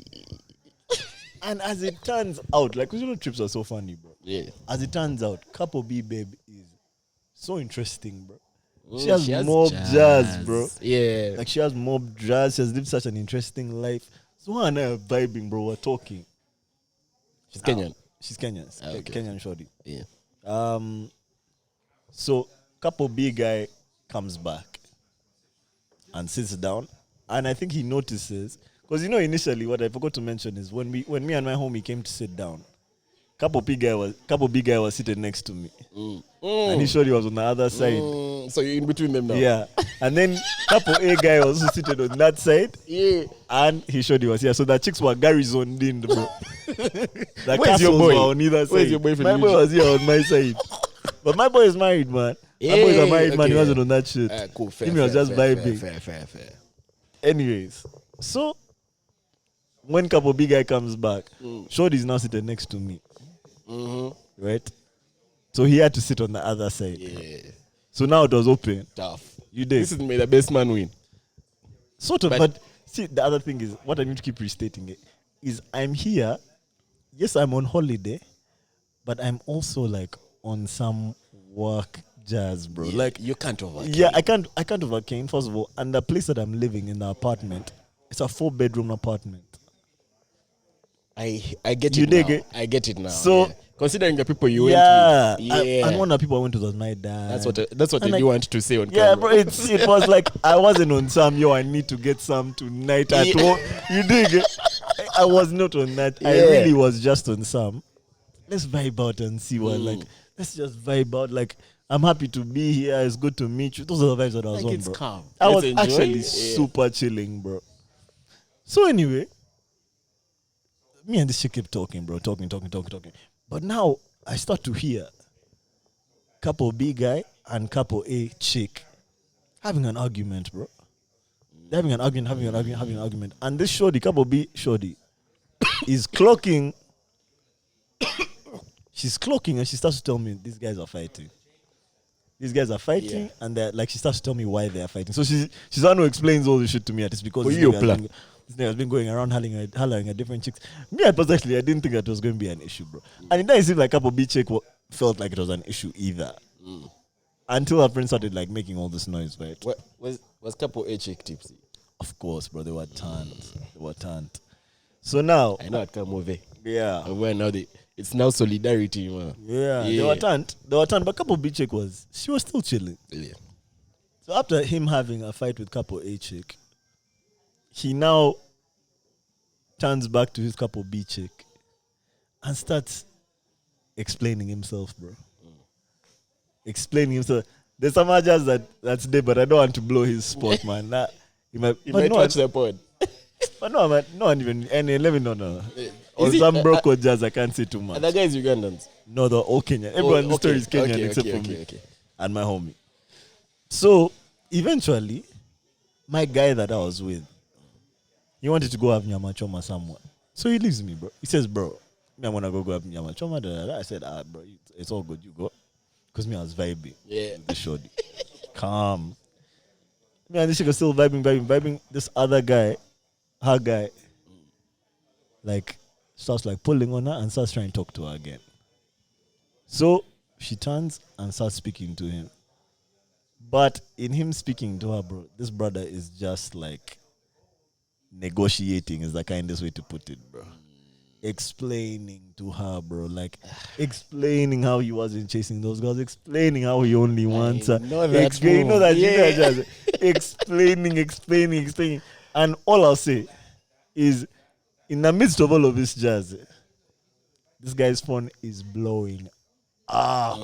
And as it turns out, like, trips are so funny, bro. Yeah. As it turns out, couple B babe is so interesting, bro. She has mob jazz, bro. Yeah. Like, she has mob jazz. She has lived such an interesting life. So her and I are vibing, bro. We're talking. She's Kenyan. She's Kenyan. Okay. Kenyan shorty. Yeah. So couple B guy comes back and sits down, and I think he notices, because initially what I forgot to mention is when me and my homie came to sit down, couple B guy was seated next to me, and he showed he was on the other side. So you're in between them now. Yeah, and then couple A guy was also seated on that side. Yeah. And he showed he was here. So the chicks were garrisoned in, bro. The Where's your castles boy? were on either side. Where's your boyfriend? My boy was here on my side. But my boy is married, man. My boy is a married man. He wasn't on that shit. Cool. Fair. Him was just vibing. Fair. Anyways, so when couple big guy comes back, Shorty's now sitting next to me. Right? So he had to sit on the other side. Yeah. So now it was open. Tough. You did. This is made the best man win. Sort of, but see, the other thing is, what I need to keep restating it, is I'm here, yes, I'm on holiday, but I'm also like on some work jazz, bro. Yeah, like you can't overcame. Yeah, I can't overcame, first of all. And the place that I'm living in, the apartment, it's a 4-bedroom apartment. I get You it dig now. it? I get it now. So- yeah. Considering the people you Yeah, went with. and one of the people I went to was my dad. That's what And I like, want to say on yeah, camera. bro, it was like I wasn't on some, I need to get some tonight at home. You dig it? I was not on that. I Yeah. really was just on some. Let's vibe out and see what, like, let's just vibe out. Like, I'm happy to be here. It's good to meet you. Those are the vibes that I was Like, on, it's bro. calm. I Let's was enjoy actually it. Yeah. super chilling, bro. So anyway, me and this chick kept talking, bro. Talking. But now I start to hear couple B guy and couple A chick having an argument, bro. They're having an argument. And this shorty, couple B shorty, is clocking. She's clocking and she starts to tell me these guys are fighting. Yeah. And they're like, she starts to tell me why they are fighting. So she's the one who explains all this shit to me. At least because For this you, nigga plan. this nigga has been going around hollering at different chicks. Me, I didn't think that was going to be an issue, bro. And it doesn't seem like couple B chick felt like it was an issue either. Until her friend started like making all this noise, right? What was couple A chick tipsy? Of course, bro. They were turned. So now, I know I'd come over. yeah. And where now it's now solidarity, man. Yeah, they were turned. But couple B chick she was still chilling. Yeah. So after him having a fight with couple A chick, he now turns back to his couple B chick and starts explaining himself, bro. Explaining himself. There's some jazz that's there, but I don't want to blow his spot, man. He might touch the pod. But no, man, no one even N11, no. Or Is it- some broco jazz, I can't say too much. And that guy is Ugandans. No, they're all Kenyan. Everyone in the story is Kenyan except for me and my homie. So eventually, my guy that I was with, he wanted to go have nyama choma somewhere. So he leaves me, bro. He says, bro, me, I want to go grab Nyama Choma. I said, bro, it's all good. You go. Because me, I was vibing. Yeah. With the shorty. Calm. Me and this nigga still vibing. This other guy, her guy, like, starts like pulling on her and starts trying to talk to her again. So she turns and starts speaking to him. But in him speaking to her, bro, this brother is just like negotiating is the kindest way to put it, bro. Explaining to her, bro, like explaining how he wasn't chasing those girls, explaining how he only wants her. Know that You know that, move. you know that, explaining. And all I'll say is, in the midst of all of this jazz, this guy's phone is blowing up.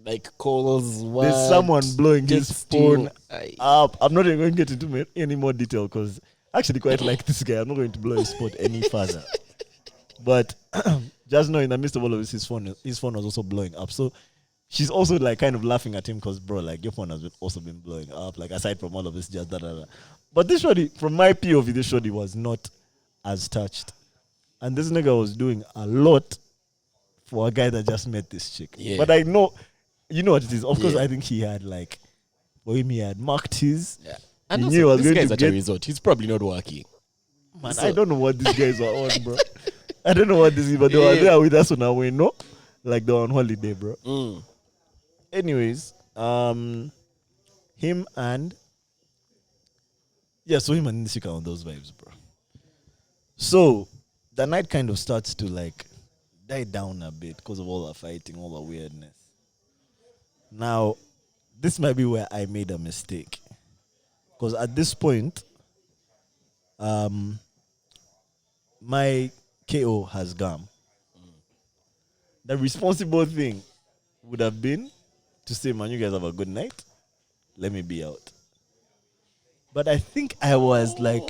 Like calls. What? There's someone blowing his phone Aye. up. I'm not even going to get into any more detail because I actually quite like this guy. I'm not going to blow his spot any further. But just know in the midst of all of this, his phone was also blowing up. So she's also like kind of laughing at him because, bro, like your phone has also been blowing up. Like aside from all of this, just da da da. But this shorty, from my POV, this shorty was not as touched. And this nigga was doing a lot for a guy that just met this chick. Yeah. But I know, you know what it is. Of course, Yeah. I think he had like, for him, he had marked his. Yeah. And He also, knew he was this going guy's to at get- a resort. He's probably not working. Man, So- I don't know what these guys were on, bro. I don't know what this is, but they were Yeah. there with us on our way, no? Like they were on holiday, bro. Mm. Anyways, him and him and Nishika on those vibes, bro. So the night kind of starts to like die down a bit because of all the fighting, all the weirdness. Now, this might be where I made a mistake. Because at this point, my KO has gone. The responsible thing would have been to say, man, you guys have a good night. Let me be out. But I think I was like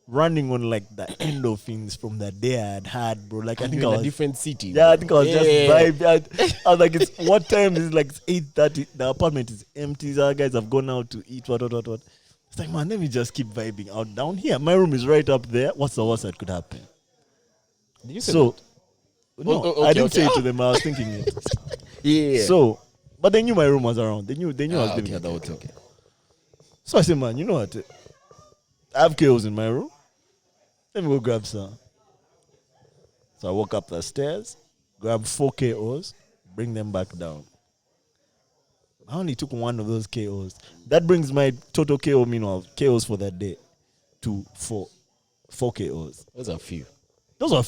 running on like the endorphins from the day I had, bro. Like I And think you're I in was a different city. yeah, I think I was just Yeah. vibing. I was like, it's what time is it? Like it's 8:30. The apartment is empty. The other guys have gone out to eat. What. It's like, man, let me just keep vibing out down here. My room is right up there. What's the worst that could happen? Did you say So, that? no, okay, I didn't okay. say it to them. I was thinking it. Yeah. So, but they knew my room was around. They knew I was living okay, at that the was hotel. okay. So I said, man, you know what? I have KOs in my room. Let me go grab some. So I walk up the stairs, grab 4 KOs, bring them back down. I only took one of those KOs. That brings my total KO, meanwhile, KOs for that day to 4 KOs. Those are few. Those are,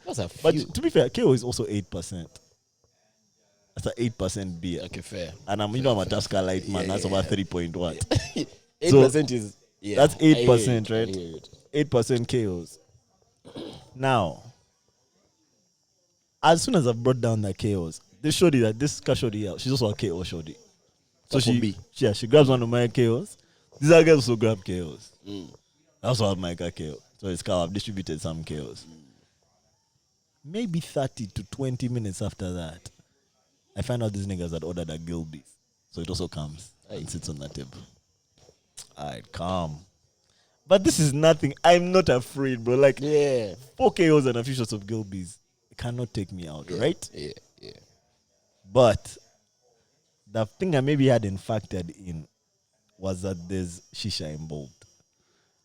Those are but few. to be fair, KO is also 8%. That's an 8% beer. Okay, fair. And I'm a Mataska light man. That's about 3.1. 8% is yeah. That's I hear 8%, it, I right? hear it. 8% KOs. Now, as soon as I brought down the KOs, this Kashodi, she's also a KO shorty. So That's for me. she grabs one of my KOs. These other guys also grab KOs. Mm. I also have my KO. So it's kind of distributed some KOs. Maybe 30 to 20 minutes after that, I find out these niggas had ordered a Gilby's. So it also comes and sits on the table. Alright, calm. But this is nothing. I'm not afraid, bro. Like, Yeah. 4 KOs and a few shots of Gilby's cannot take me out, right? Yeah. But the thing I maybe hadn't factored in was that there's shisha involved.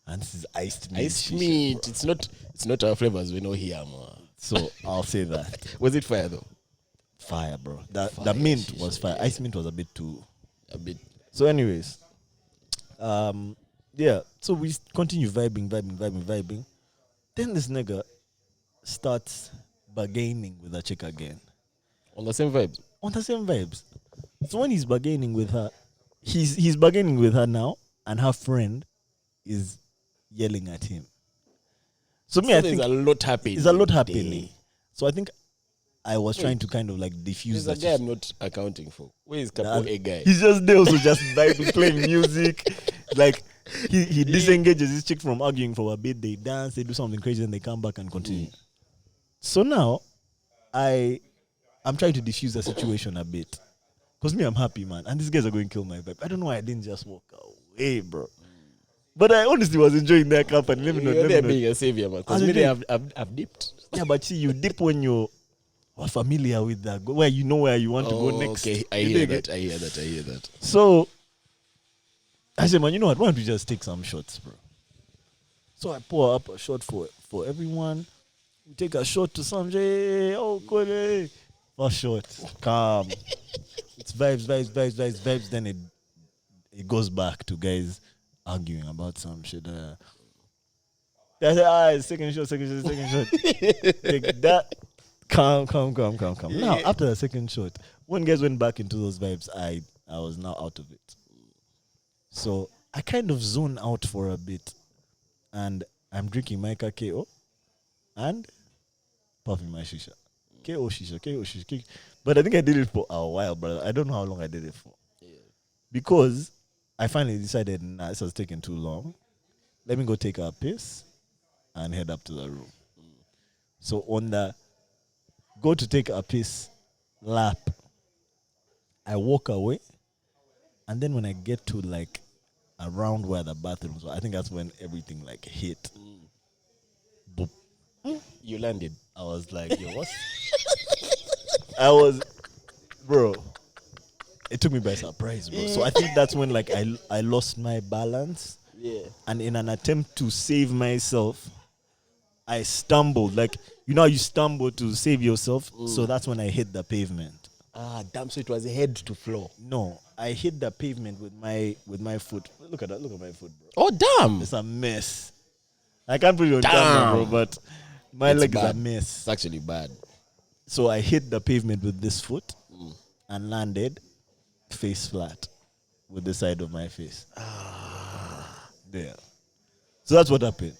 And this is iced meat. Ice shisha, meat. bro. It's not our flavors we know here, man. So I'll say that. Was it fire though? Fire, bro. The Fire mint shisha, was fire. yeah. Ice mint was a bit too. A bit. So, anyways, yeah. So we continue vibing. Then this nigga starts bargaining with a chick again On the same vibes. on the same vibes. So when he's bargaining with her, he's bargaining with her now, and her friend is yelling at him. So me, I there's think a lot happening. there's a lot happening. So I think I was trying to kind of like diffuse There's a that. guy I'm not accounting for. Where is Capo A guy? He's just there, also just vibing, playing music. Like he disengages this chick from arguing for a bit. They dance, they do something crazy, and they come back and continue. So now, I'm trying to diffuse the situation a bit, cause me, I'm happy, man, and these guys are going to kill my vibe. I don't know why I didn't just walk away, bro. But I honestly was enjoying their company. Let me know. You're Let there me know. being a savior, man. I was Because me, enjoying- I've dipped. Yeah, but see, you dip when you're familiar with that. Where you know where you want to go next. Okay, I You hear dig it? that. I hear that. I hear that. So I said, man, you know what? Why don't we just take some shots, bro? So I pour up a shot for everyone. We take a shot to Sanjay. Oh, cool. First shot. Calm. It's vibes. Then it goes back to guys arguing about some shit. That's second shot. Take that. Calm. Now, after the second shot, when guys went back into those vibes, I was now out of it. So I kind of zone out for a bit. And I'm drinking my KO and puffing my shisha. KO shisha. But I think I did it for a while, brother. I don't know how long I did it for. Yeah. Because I finally decided, nah, this was taking too long. Let me go take a piss and head up to the room. So on the go to take a piss lap, I walk away. And then when I get to like around where the bathrooms were, I think that's when everything like hit. Boop. You landed. I was like, yo, what? Bro, it took me by surprise, bro. So I think that's when like I lost my balance. Yeah. And in an attempt to save myself, I stumbled. Like, you know how you stumble to save yourself? So that's when I hit the pavement. Ah, damn. So it was head to floor. No, I hit the pavement with my foot. Look at that. Look at my foot, bro. Oh, damn. It's a mess. I can't put it on camera, bro, but my leg is a mess. It's actually bad. So I hit the pavement with this foot and landed face flat with the side of my face. There. So that's what happened.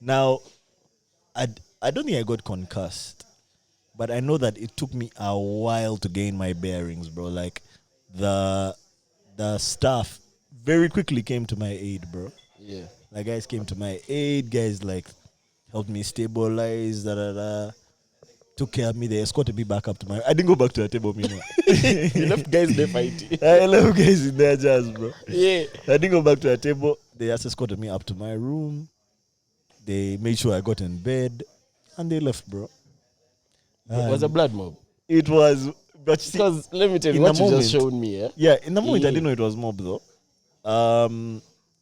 Now, I don't think I got concussed, but I know that it took me a while to gain my bearings, bro. Like, the staff very quickly came to my aid, bro. Yeah. Like, guys came to my aid. Guys, like, helped me stabilize, took care of me. They escorted me back up to my... I didn't go back to the table, meanwhile. You left guys there fighting. I left guys in their jazz, bro. Yeah. I didn't go back to the table. They just escorted me up to my room. They made sure I got in bed. And they left, bro. It was a blood mob. It was... But see, Because let me tell you in what the you moment- just showed me, yeah? yeah, in the moment, I Yeah. didn't know it was mob, though.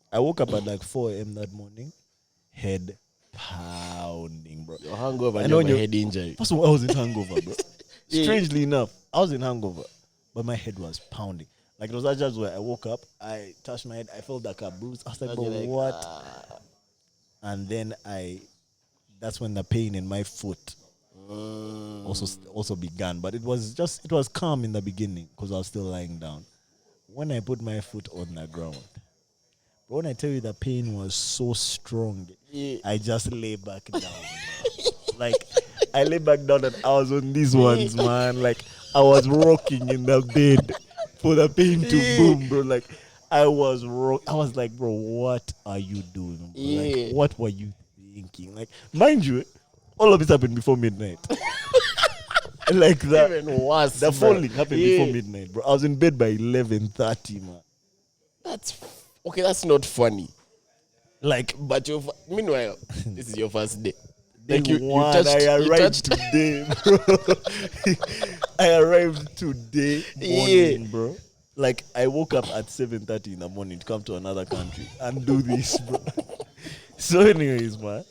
I woke up at like 4 a.m. that morning. Head pounding, bro. Your hangover I and know your you- head injury. First of all, I was in hangover, bro. Yeah. Strangely enough, I was in hangover, but my head was pounding. Like, it was that just where I woke up, I touched my head, I felt like a bruise. I was like, And bro, you're like, what? And then that's when the pain in my foot also began. But it was calm in the beginning because I was still lying down. When I put my foot on the ground, bro, when I tell you the pain was so strong, Yeah. I just lay back down. Bro. Like, I lay back down and I was on these ones, man. Like, I was rocking in the bed for the pain to boom, bro. Like, I was like, bro, what are you doing, bro? Yeah. Like, what were you thinking? Like, mind you, all of this happened before midnight. Like that. Even worse. The bro. falling happened Yeah. before midnight, bro. I was in bed by 11:30, man. That's okay. That's not funny. Like, But meanwhile, this is your first day. day Like you one, touched. I You arrived touched. today, bro. I arrived today morning, Yeah. bro. Like, I woke up at 7:30 in the morning to come to another country and do this, bro. So, anyways, man,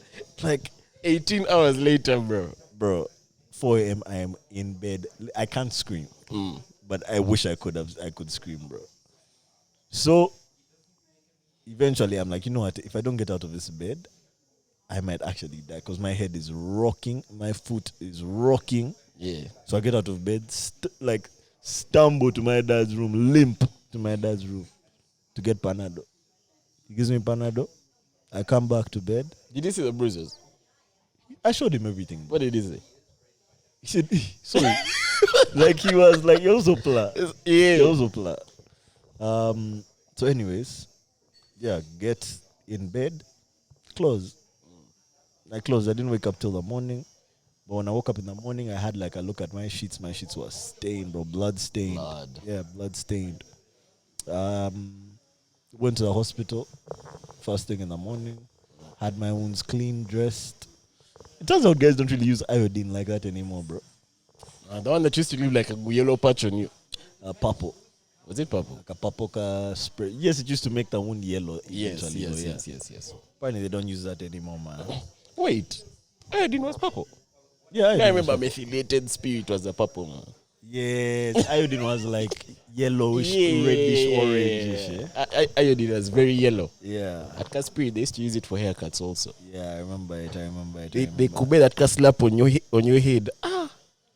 like, 18 hours later, bro. 4 a.m. I am in bed. I can't scream, but I wish I could scream, bro. So eventually, I'm like, you know what? If I don't get out of this bed, I might actually die because my head is rocking, my foot is rocking. Yeah. So I get out of bed, stumble to my dad's room, limp to my dad's room to get Panado. He gives me Panado. I come back to bed. Did you see the bruises? I showed him everything. What did he say? He said, sorry. Like, he was like, you're so pla. Yeah. You're so pla. So anyways, yeah, get in bed, close. I closed. I didn't wake up till the morning. But when I woke up in the morning, I had like a look at my sheets. My sheets were stained, bro. Blood stained. Blood. Yeah, blood stained. Went to the hospital. first thing in the morning. Had my wounds clean, dressed. It turns out guys don't really use iodine like that anymore, bro. The one that used to leave like a yellow patch on you. Purple. Was it purple? Like a purple spray. Yes, it used to make the wound yellow. Yes. Yes. Apparently they don't use that anymore, man. Wait. Iodine was purple. Yeah, I remember methylated spirit was the purple, man. Yes, iodine was like yellowish, reddish, orange. Iodine was very yellow. Yeah. At Caspirit, they used to use it for haircuts also. Yeah, I remember it. They could make that slap on your head.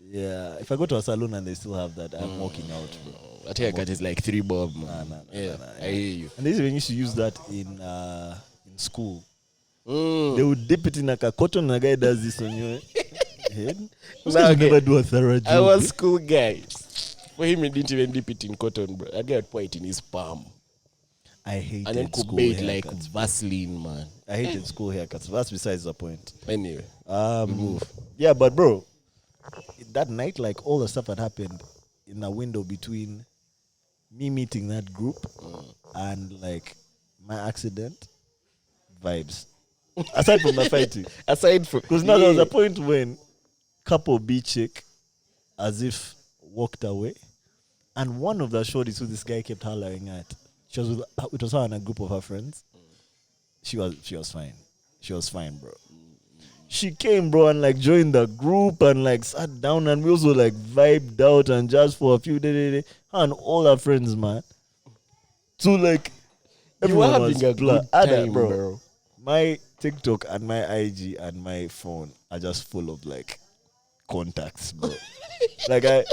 Yeah, if I go to a salon and they still have that, I'm walking out, bro. That haircut is like 3 bob, man. Nah, I hear you. And they even used to use that in school. They would dip it in like a cotton, and a guy does this on your head. Never do a thorough job. I was school guy. For him, he didn't even dip it in cotton, bro. That guy would pour it in his palm. I hated and then could school bathe haircuts, like bro. Vaseline, man. I hated school haircuts. That's besides the point. Anyway, yeah, but bro, that night, like all the stuff that happened in the window between me meeting that group and like my accident, vibes. Aside from the fighting, because now there was a point when couple B chick, as if walked away, and one of the shorties who this guy kept hollering at, she was with, it was her and a group of her friends. She was fine. She was fine, bro. She came, bro, and like joined the group and like sat down, and we also like vibed out and just for a few days, her and all her friends, man. So like everyone having was a good time, bro. My TikTok and my IG and my phone are just full of like contacts, bro. Like I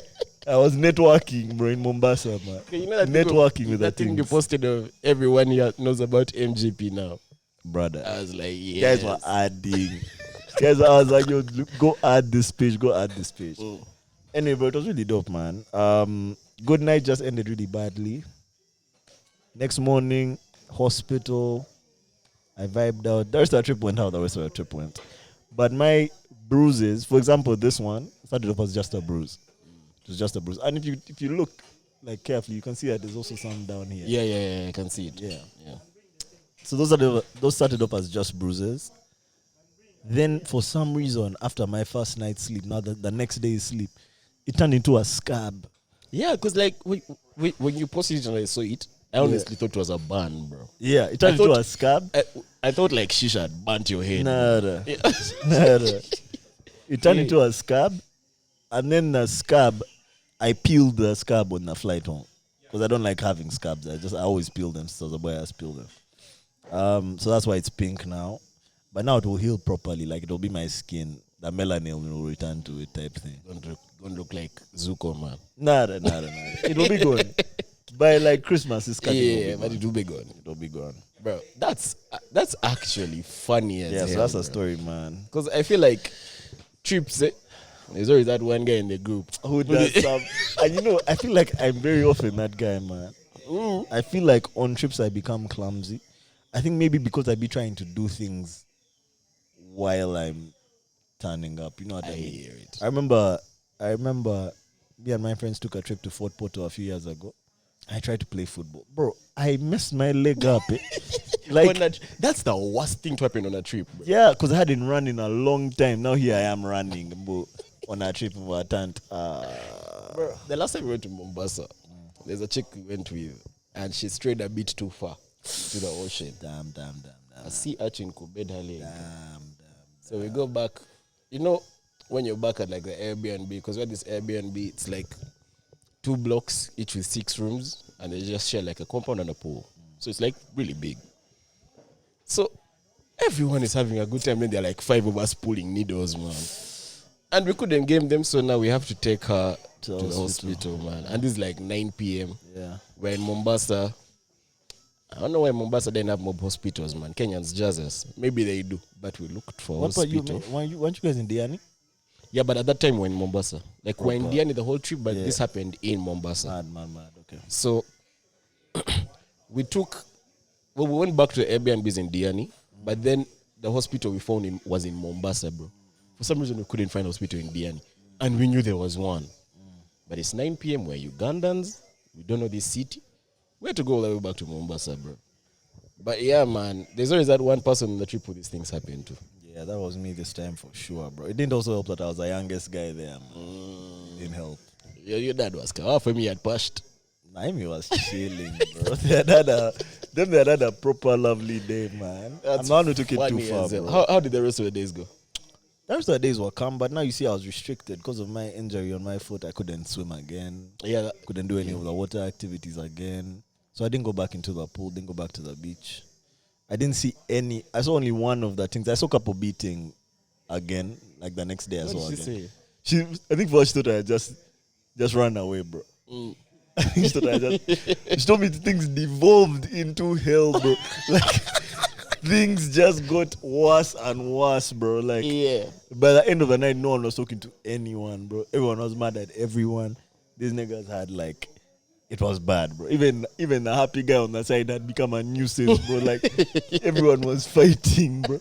was networking, bro, in Mombasa, man. Okay, you know that networking with that the thing you things. posted of everyone here knows about MJP now. Brother. I was like, yeah. Guys were adding. Guys, I was like, yo, go add this page. Anyway, bro, it was really dope, man. Good night just ended really badly. Next morning, hospital. I vibed out. The rest of the trip went how the rest of the trip went. But my bruises, for example, this one started off as just a bruise. It was just a bruise. And if you look like carefully, you can see that there's also some down here. Yeah, I can see it. Yeah. So those started off as just bruises. Then for some reason, after my first night's sleep, now the next day's sleep, it turned into a scab. Yeah, because like when you posted it and I saw it, I honestly thought it was a burn, bro. Yeah, it turned into a scab. I thought like shisha had burnt your head. Nada. Yeah. Nada. It turned into a scab, and then the scab, I peeled the scab on the flight home because I don't like having scabs. I always peel them. So the boy has peeled them. So that's why it's pink now. But now it will heal properly. Like it will be my skin. The melanin will return to it type thing. Don't look like Zuko, man. Nada. It will be gone. By like Christmas, it's cutting. Yeah, but it will be gone. It will be gone. Bro, that's actually funny as hell. So that's bro. a story, man. Because I feel like trips, there's always that one guy in the group Who does some. And I feel like I'm very often that guy, man. I feel like on trips I become clumsy. I think maybe because I be trying to do things while I'm turning up. You know what I mean? hear it. I remember me and my friends took a trip to Fort Porto a few years ago. I tried to play football. Bro, I messed my leg up. Like that's the worst thing to happen on a trip, bro. yeah, because I hadn't run in a long time. Now here I am running, bro, on a trip of a tent. Bro, the last time we went to Mombasa, there's a chick we went with, and she strayed a bit too far to the ocean. Damn. A sea urchin could bed her leg. Damn. So we go back. When you're back at like the Airbnb, because we had this Airbnb, it's like 2 blocks, each with 6 rooms, and they just share like a compound and a pool. So it's like really big. So everyone is having a good time, and there are like 5 of us pulling needles, man. And we couldn't game them, so now we have to take her to the hospital, man. And this is like 9 p.m. Yeah. We're in Mombasa. I don't know why Mombasa didn't have mob hospitals, man. Kenyans jazz us. Maybe they do, but we looked for What about you? hospital. Weren't you guys in Diani? Yeah, but at that time we're in Mombasa. Like we're in Proper. Diani the whole trip, but this happened in Mombasa. Mad. Okay. So we went back to the Airbnbs in Diani, but then the hospital we found was in Mombasa, bro. For some reason we couldn't find a hospital in Diani, and we knew there was one. But it's 9 p.m. We're Ugandans. We don't know this city. We had to go all the way back to Mombasa, bro. But yeah, man, there's always that one person on the trip who these things happen to. Yeah, that was me this time for sure, bro. It didn't also help that I was the youngest guy there, man. It didn't help. Your dad was car for me had pushed. Naimi was chilling, bro. They had a proper lovely day, man. I'm not who took it too far, bro. How did the rest of the days go? The rest of the days were calm, but now you see I was restricted because of my injury on my foot. I couldn't swim again. Yeah. Couldn't do any of the water activities again. So I didn't go back into the pool, didn't go back to the beach. I didn't see any. I saw only one of the things. I saw couple beating again, like the next day I saw again. I think first she thought I just ran away, bro. She told me things devolved into hell, bro. Like things just got worse and worse, bro. Like by the end of the night, no one was talking to anyone, bro. Everyone was mad at everyone. These niggas had like, it was bad, bro. Even the happy guy on the side had become a nuisance, bro. Like everyone was fighting, bro.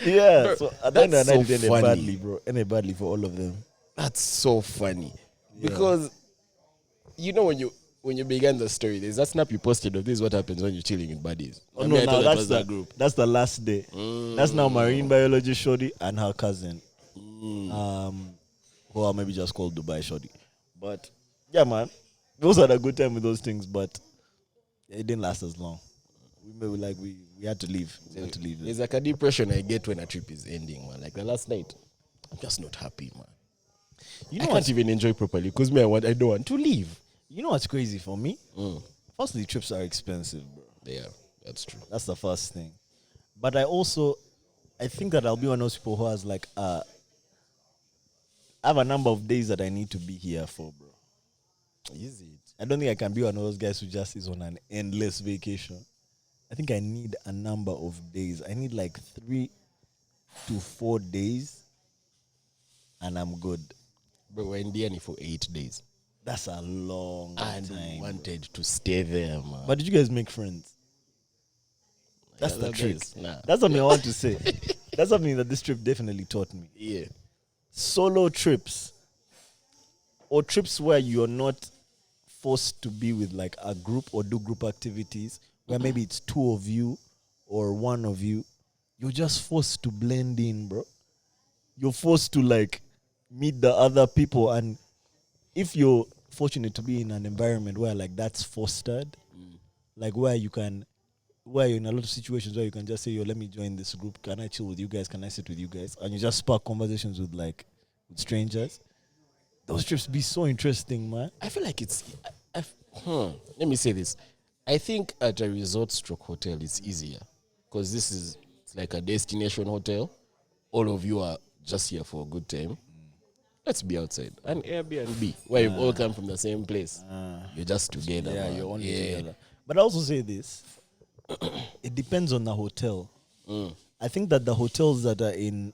Yeah, bro, so at the end of the night, it ended badly, bro. Ended badly for all of them. That's so funny because you know when you began the story, there's that snap you posted of this is what happens when you're chilling in buddies. Oh no, now that's the last day. That's now marine biology shorty and her cousin, who are maybe just called Dubai shorty. But yeah, man, those had a good time with those things, but it didn't last as long. We had to leave. There's like a depression I get when a trip is ending, man. Like the last night, I'm just not happy, man. I can't even enjoy properly because I don't want to leave. You know what's crazy for me? Firstly, trips are expensive, bro. Yeah, that's true. That's the first thing. But I think that I'll be one of those people who has like I have a number of days that I need to be here for, bro. Is it? I don't think I can be one of those guys who just is on an endless vacation. I think I need a number of days. I need like 3 to 4 days and I'm good. But we're in Diani for 8 days. That's a long time. And wanted to stay there, man. But did you guys make friends? That's the trick. Nah. That's something I want to say. That's something that this trip definitely taught me. Yeah. Solo trips or trips where you're not forced to be with like a group or do group activities where maybe it's 2 of you or 1 of you. You're just forced to blend in, bro. You're forced to like meet the other people, and if you're fortunate to be in an environment where like that's fostered, like where you're in a lot of situations where you can just say, yo, let me join this group. Can I chill with you guys? Can I sit with you guys? And you just spark conversations with strangers. Those trips be so interesting, man. I feel like let me say this. I think at a resort / hotel it's easier because it's like a destination hotel. All of you are just here for a good time. Let's be outside. An Airbnb where you all come from the same place. You're just together. Yeah, man. you're only together. But I also say this. It depends on the hotel. I think that the hotels that are in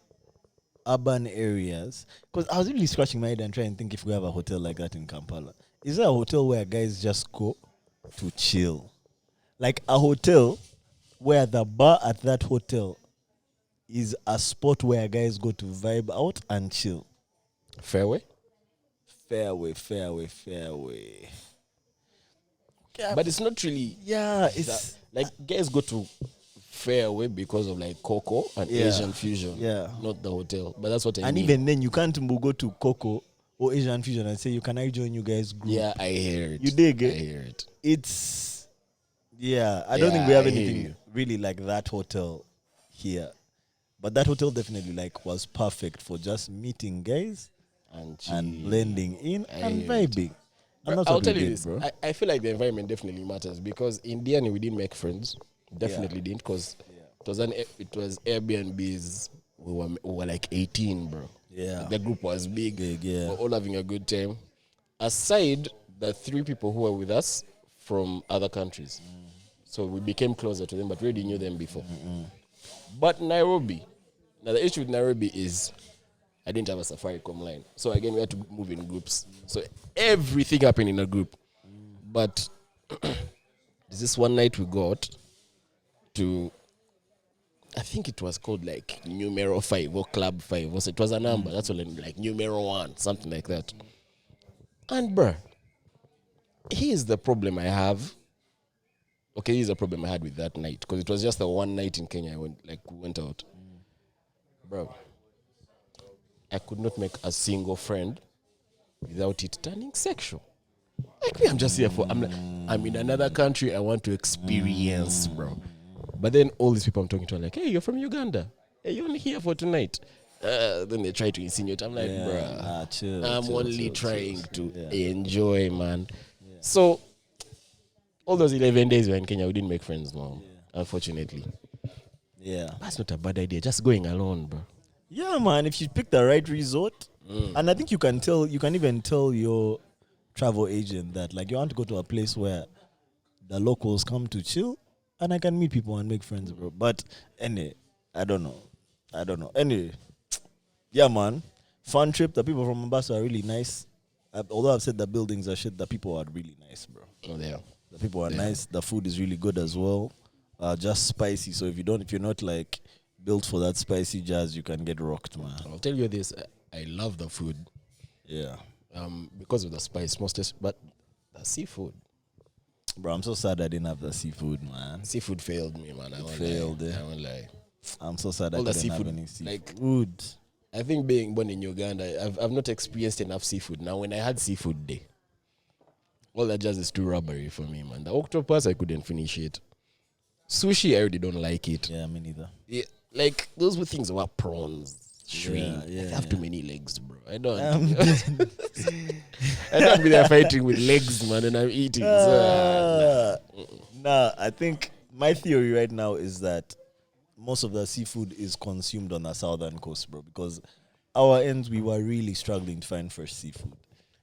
urban areas, because I was really scratching my head and trying to think if we have a hotel like that in Kampala. Is there a hotel where guys just go to chill? Like a hotel where the bar at that hotel is a spot where guys go to vibe out and chill. Fairway. Yeah, but it's not really. Yeah, it's like guys go to Fairway because of like Coco and Asian Fusion. Yeah, not the hotel. But that's what I mean. And even then, you can't go to Coco or Asian Fusion and say, can I join you guys group? Yeah, I hear it. You dig it? I hear it. It's I don't think we have anything really like that hotel here. But that hotel definitely like was perfect for just meeting guys and blending in and vibing. Bro, I'll tell you this, bro. I feel like the environment definitely matters because in Diani we didn't make friends. Definitely didn't because it was Airbnbs. We were like 18, bro. Yeah, the group was big. Yeah, we're all having a good time. Aside the 3 people who were with us from other countries, so we became closer to them, but we already knew them before. But Nairobi, now the issue with Nairobi is I didn't have a Safaricom line. So again, we had to move in groups. So everything happened in a group. But there's this one night we got to, I think it was called like numero 5 or club 5. Or so it was a number. That's all, like numero 1, something like that. And bruh, here's the problem I have. Okay, okay, here's a problem I had with that night because it was just the one night in Kenya we went out. Bro, I could not make a single friend without it turning sexual. Like me, I'm just here for. I'm in another country. I want to experience, bro. But then all these people I'm talking to are like, "Hey, you're from Uganda. Hey, you're only here for tonight." Then they try to insinuate. I'm like, bro, I'm only trying to enjoy, man. Yeah. So all those 11 days we were in Kenya, we didn't make friends, man. Yeah. Unfortunately. Yeah, that's not a bad idea. Just going alone, bro. Yeah, man. If you pick the right resort, and I think you can even tell your travel agent that like you want to go to a place where the locals come to chill, and I can meet people and make friends, bro. But anyway, I don't know. Anyway, yeah, man. Fun trip. The people from Mombasa are really nice. Although I've said the buildings are shit, the people are really nice, bro. Oh, they are. The people are nice. The food is really good as well. Just spicy. So if you're not like built for that spicy jazz, you can get rocked, man. I'll tell you this. I love the food. Yeah. Because of the spice, but the seafood. Bro, I'm so sad I didn't have the seafood, man. Seafood failed me, man. I won't lie. I'm so sad I didn't have any seafood. Like, I think being born in Uganda, I've not experienced enough seafood. Now, when I had seafood day, all that jazz is too rubbery for me, man. The octopus, I couldn't finish it. Sushi, I really don't like it. Yeah, me neither. Yeah, like, those were things about prawns, shrimp. They have too many legs, bro. I don't. I don't be there fighting with legs, man, and I'm eating. I think my theory right now is that most of the seafood is consumed on the southern coast, bro, because our ends, we were really struggling to find fresh seafood.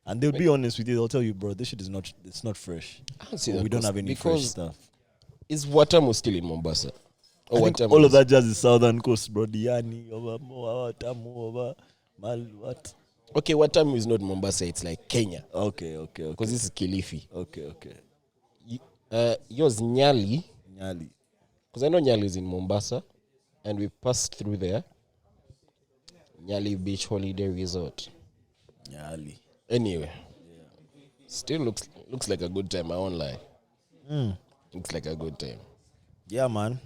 And they'll be honest with you, they'll tell you, bro, this shit is not fresh. We don't have any fresh stuff. Is Watamu still in Mombasa? I think all of that jazz is southern coast, bro. Diani, Watamu, what? Okay, Watamu is not Mombasa, it's like Kenya. Okay. Because this is Kilifi. Okay. Yours Nyali. Because I know Nyali is in Mombasa, and we passed through there. Nyali Beach Holiday Resort. Nyali. Anyway, still looks like a good time. I won't lie. Looks like a good time. Yeah, man.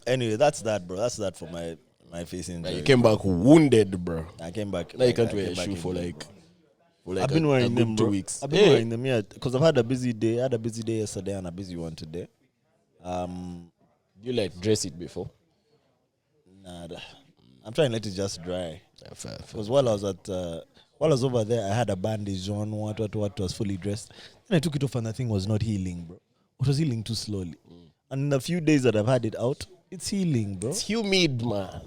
Anyway, that's that, bro. That's that for my face injury. You came back wounded, bro. I came back. Now you can't wear a shoe for I've been wearing them, bro. 2 weeks. I've been wearing them, yeah, because I've had a busy day. I had a busy day yesterday and a busy one today. You like dress it before? Nah, I'm trying to let it just dry. Fair. Because while I was over there, I had a bandage on. What was fully dressed. Then I took it off and the thing was not healing, bro. It was healing too slowly. And in the few days that I've had it out, it's healing, bro. It's humid, man.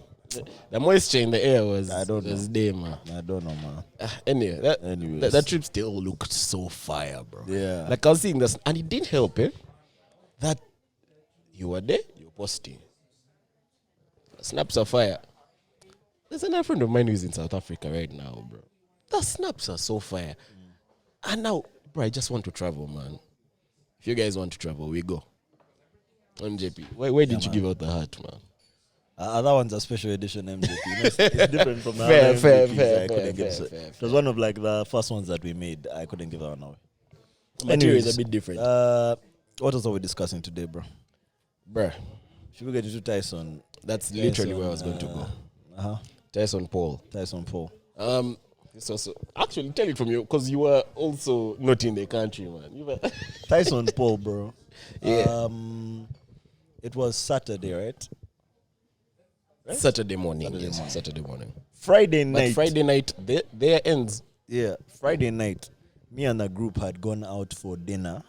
The moisture in the air was there, man. I don't know, man. Anyway, that trip still looked so fire, bro. Yeah. Like I was seeing this, and it didn't help, that you were there, you were posting. Snaps are fire. There's another friend of mine who's in South Africa right now, bro. The snaps are so fire. And now, bro, I just want to travel, man. If you guys want to travel, we go. MJP. Why did you give out the hat, man? That one's a special edition MJP. It's different from the other MJPs. It was one of like the first ones that we made. I couldn't give that one away. Material is a bit different. What else are we discussing today, bro? Bruh. Should we get into Tyson? That's literally where I was going to go. Tyson Paul. This also actually tell it from you because you were also not in the country, man. You were Tyson Paul, bro. Yeah. It was Saturday, right? Saturday morning. Saturday morning. Friday night. But Friday night, there ends. Yeah, Friday night, me and the group had gone out for dinner,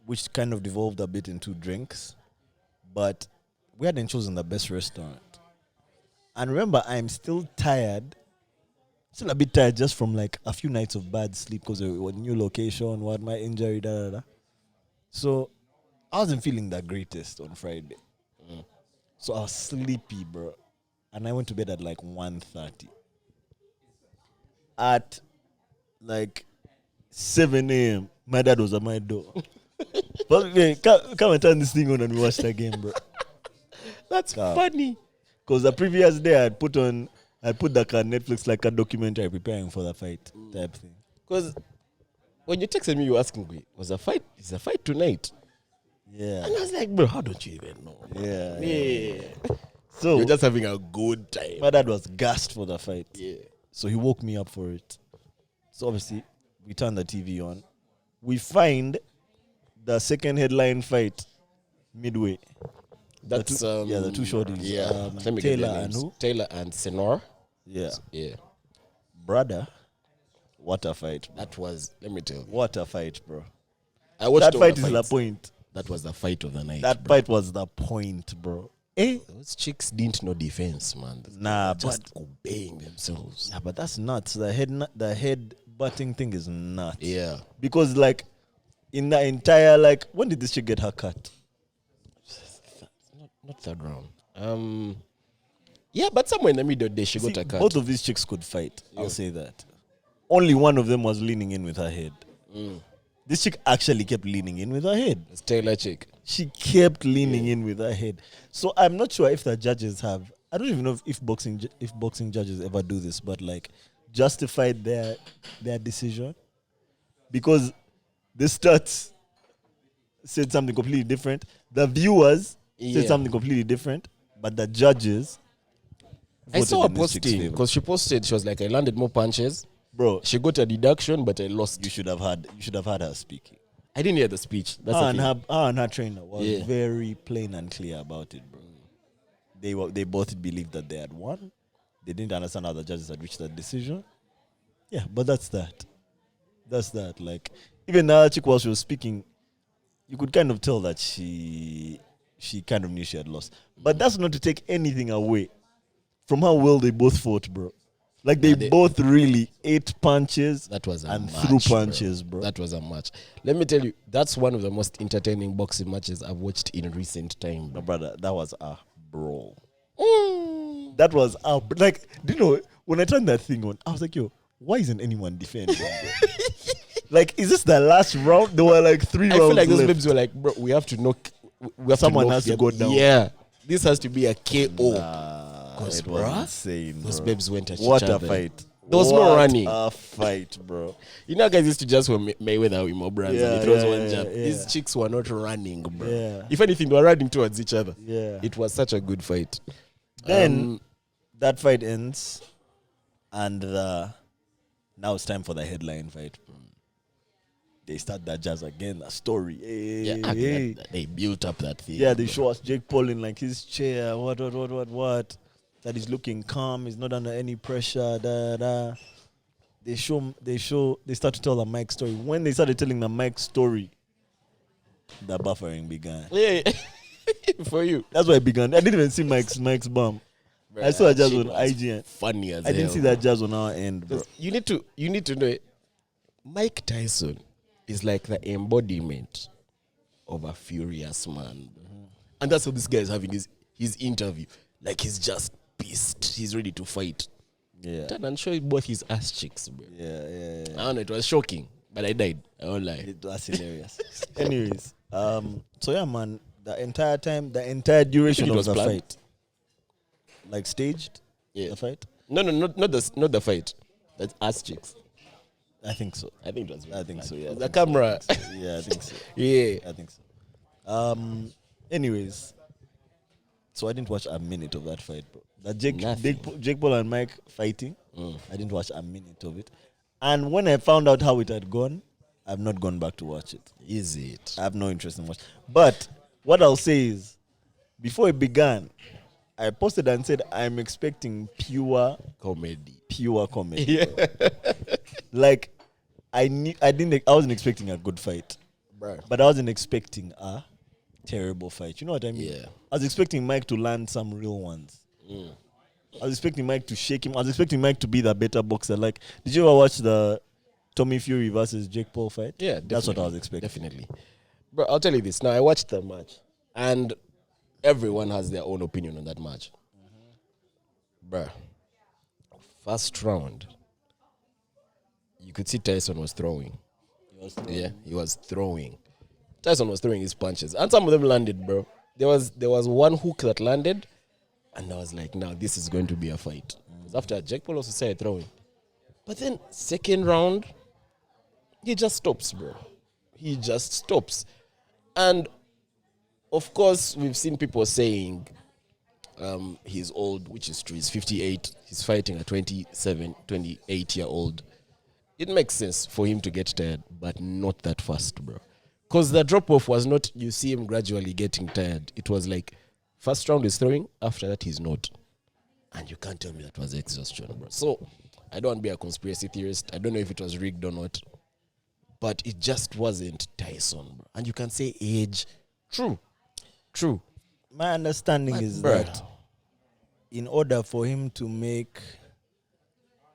which kind of devolved a bit into drinks, but we hadn't chosen the best restaurant. And remember, I'm still tired. Still a bit tired just from like a few nights of bad sleep because of a new location, what my injury, So I wasn't feeling the greatest on Friday. So I was sleepy, bro. And I went to bed at like 1:30. At like 7 a.m., my dad was at my door. But hey, come and turn this thing on and we watch the game, bro. That's funny. Because the previous day I put the Netflix like a documentary preparing for the fight type thing. Because when you texted me, you were asking me, is a fight tonight? Yeah. And I was like, bro, how don't you even know? Yeah. Yeah. So You're just having a good time. my dad was gassed for the fight. Yeah. So he woke me up for it. So obviously, we turn the TV on. We find the second headline fight midway. That's the two shorties. Yeah. Let me Taylor get their and names. who? Taylor and Senor. Yeah. Yeah. Brother, what a fight. Bro. That was, let me tell you. What a fight, bro. I watched That all fight the is the fights. point. That was the fight of the night. That bro. fight was the point, bro. Eh? Those chicks didn't know defense, man. Nah, Just obeying themselves. Yeah, but that's nuts. The head butting thing is nuts. Yeah. Because like in the entire when did this chick get her cut? Not third round. Yeah, but somewhere in the middle there she See, got a cut. both of these chicks could fight. Yeah. I'll say that. Only one of them was leaning in with her head. This chick actually kept leaning in with her head. It's Taylor chick. She kept leaning in with her head. So I'm not sure if the judges have. I don't even know if boxing judges ever do this, but justified their decision because the stats said something completely different. The viewers said something completely different, but the judges. I saw her voted in this chick's posting favor. because she posted she was like, I landed more punches. Bro, She got a deduction, but I lost. you should have had her speaking. I didn't hear the speech. That's Her okay. and her trainer was Yeah. very plain and clear about it, bro. They both believed that they had won. They didn't understand how the judges had reached that decision. Yeah, but that's that. That's that. Even the other chick while she was speaking, you could kind of tell that she kind of knew she had lost. But that's not to take anything away from how well they both fought, bro. They both really ate punches That was a and match, threw punches, bro. That was a match. Let me tell you, that's one of the most entertaining boxing matches I've watched in recent time. No, brother, that was a brawl. Mm. That was a do you know when I turned that thing on, I was like, yo, why isn't anyone defending? Bro? Is this the last round? There were 3 I rounds feel like those left. babes were like, bro, we have to knock. Someone has to go down. Yeah, this has to be a KO. It was bruh, insane. Those bro. babes went at What each a other. fight! There was no running. What a fight, bro. You know, guys used to just when Mayweather with more brands and he throws one jab. yeah. These chicks were not running, bro. Yeah. If anything, they were running towards each other. Yeah. It was such a good fight. Then that fight ends, and now it's time for the headline fight. They start that jazz again. The story. Yeah, Hey. they built up that thing. Yeah, they bro. show us Jake Paul in his chair. What? That he's looking calm. He's not under any pressure. They start to tell the Mike story. When they started telling the Mike story, the buffering began. Yeah, for you. That's why it began. I didn't even see Mike's bum. Bro, I saw a that jazz shit on was IGN. Funny as I didn't hell, see bro. that jazz on our end, bro. You need to know it. Mike Tyson is like the embodiment of a furious man. And that's how this guy is having his interview. He's just pissed. He's ready to fight. Yeah. Turn and show you both his ass cheeks, bro. Yeah. I don't know, it was shocking. But I died. I won't lie. It was hilarious. Anyways, so yeah, man, the entire duration it of was the planned? fight, staged, Yeah. the fight. No, not the fight. That's ass cheeks. I think so. I think it was. I think so. Yeah. The camera. Yeah, I think so. Yeah. I think so. Anyways, so I didn't watch a minute of that fight, bro. That Jake Paul and Mike fighting, I didn't watch a minute of it. And when I found out how it had gone, I've not gone back to watch it. Is it? I have no interest in watching. But what I'll say is, before it began, I posted and said I'm expecting pure Comedy. comedy. Yeah. I wasn't expecting a good fight, Bro. but I wasn't expecting a terrible fight. You know what I mean? Yeah. I was expecting Mike to land some real ones. I was expecting Mike to shake him. I was expecting Mike to be the better boxer. Did you ever watch the Tommy Fury versus Jake Paul fight? Yeah, definitely. That's what I was expecting. Definitely. Bro, I'll tell you this. Now, I watched the match, and everyone has their own opinion on that match. Bro, first round, you could see Tyson was throwing. Yeah, he was throwing. Tyson was throwing his punches, and some of them landed, bro. There was one hook that landed, and I was like, now this is going to be a fight. Because after Jake Paul also started throwing. But then second round, he just stops, bro. He just stops. And of course, we've seen people saying he's old, which is true. He's 58. He's fighting a 27, 28-year-old. It makes sense for him to get tired, but not that fast, bro. Because the drop-off was not, you see him gradually getting tired. It was like, first round is throwing, after that he's not. And you can't tell me that was exhaustion, bro. So, I don't want to be a conspiracy theorist. I don't know if it was rigged or not. But it just wasn't Tyson, bro. And you can say age. True. My understanding is that in order for him to make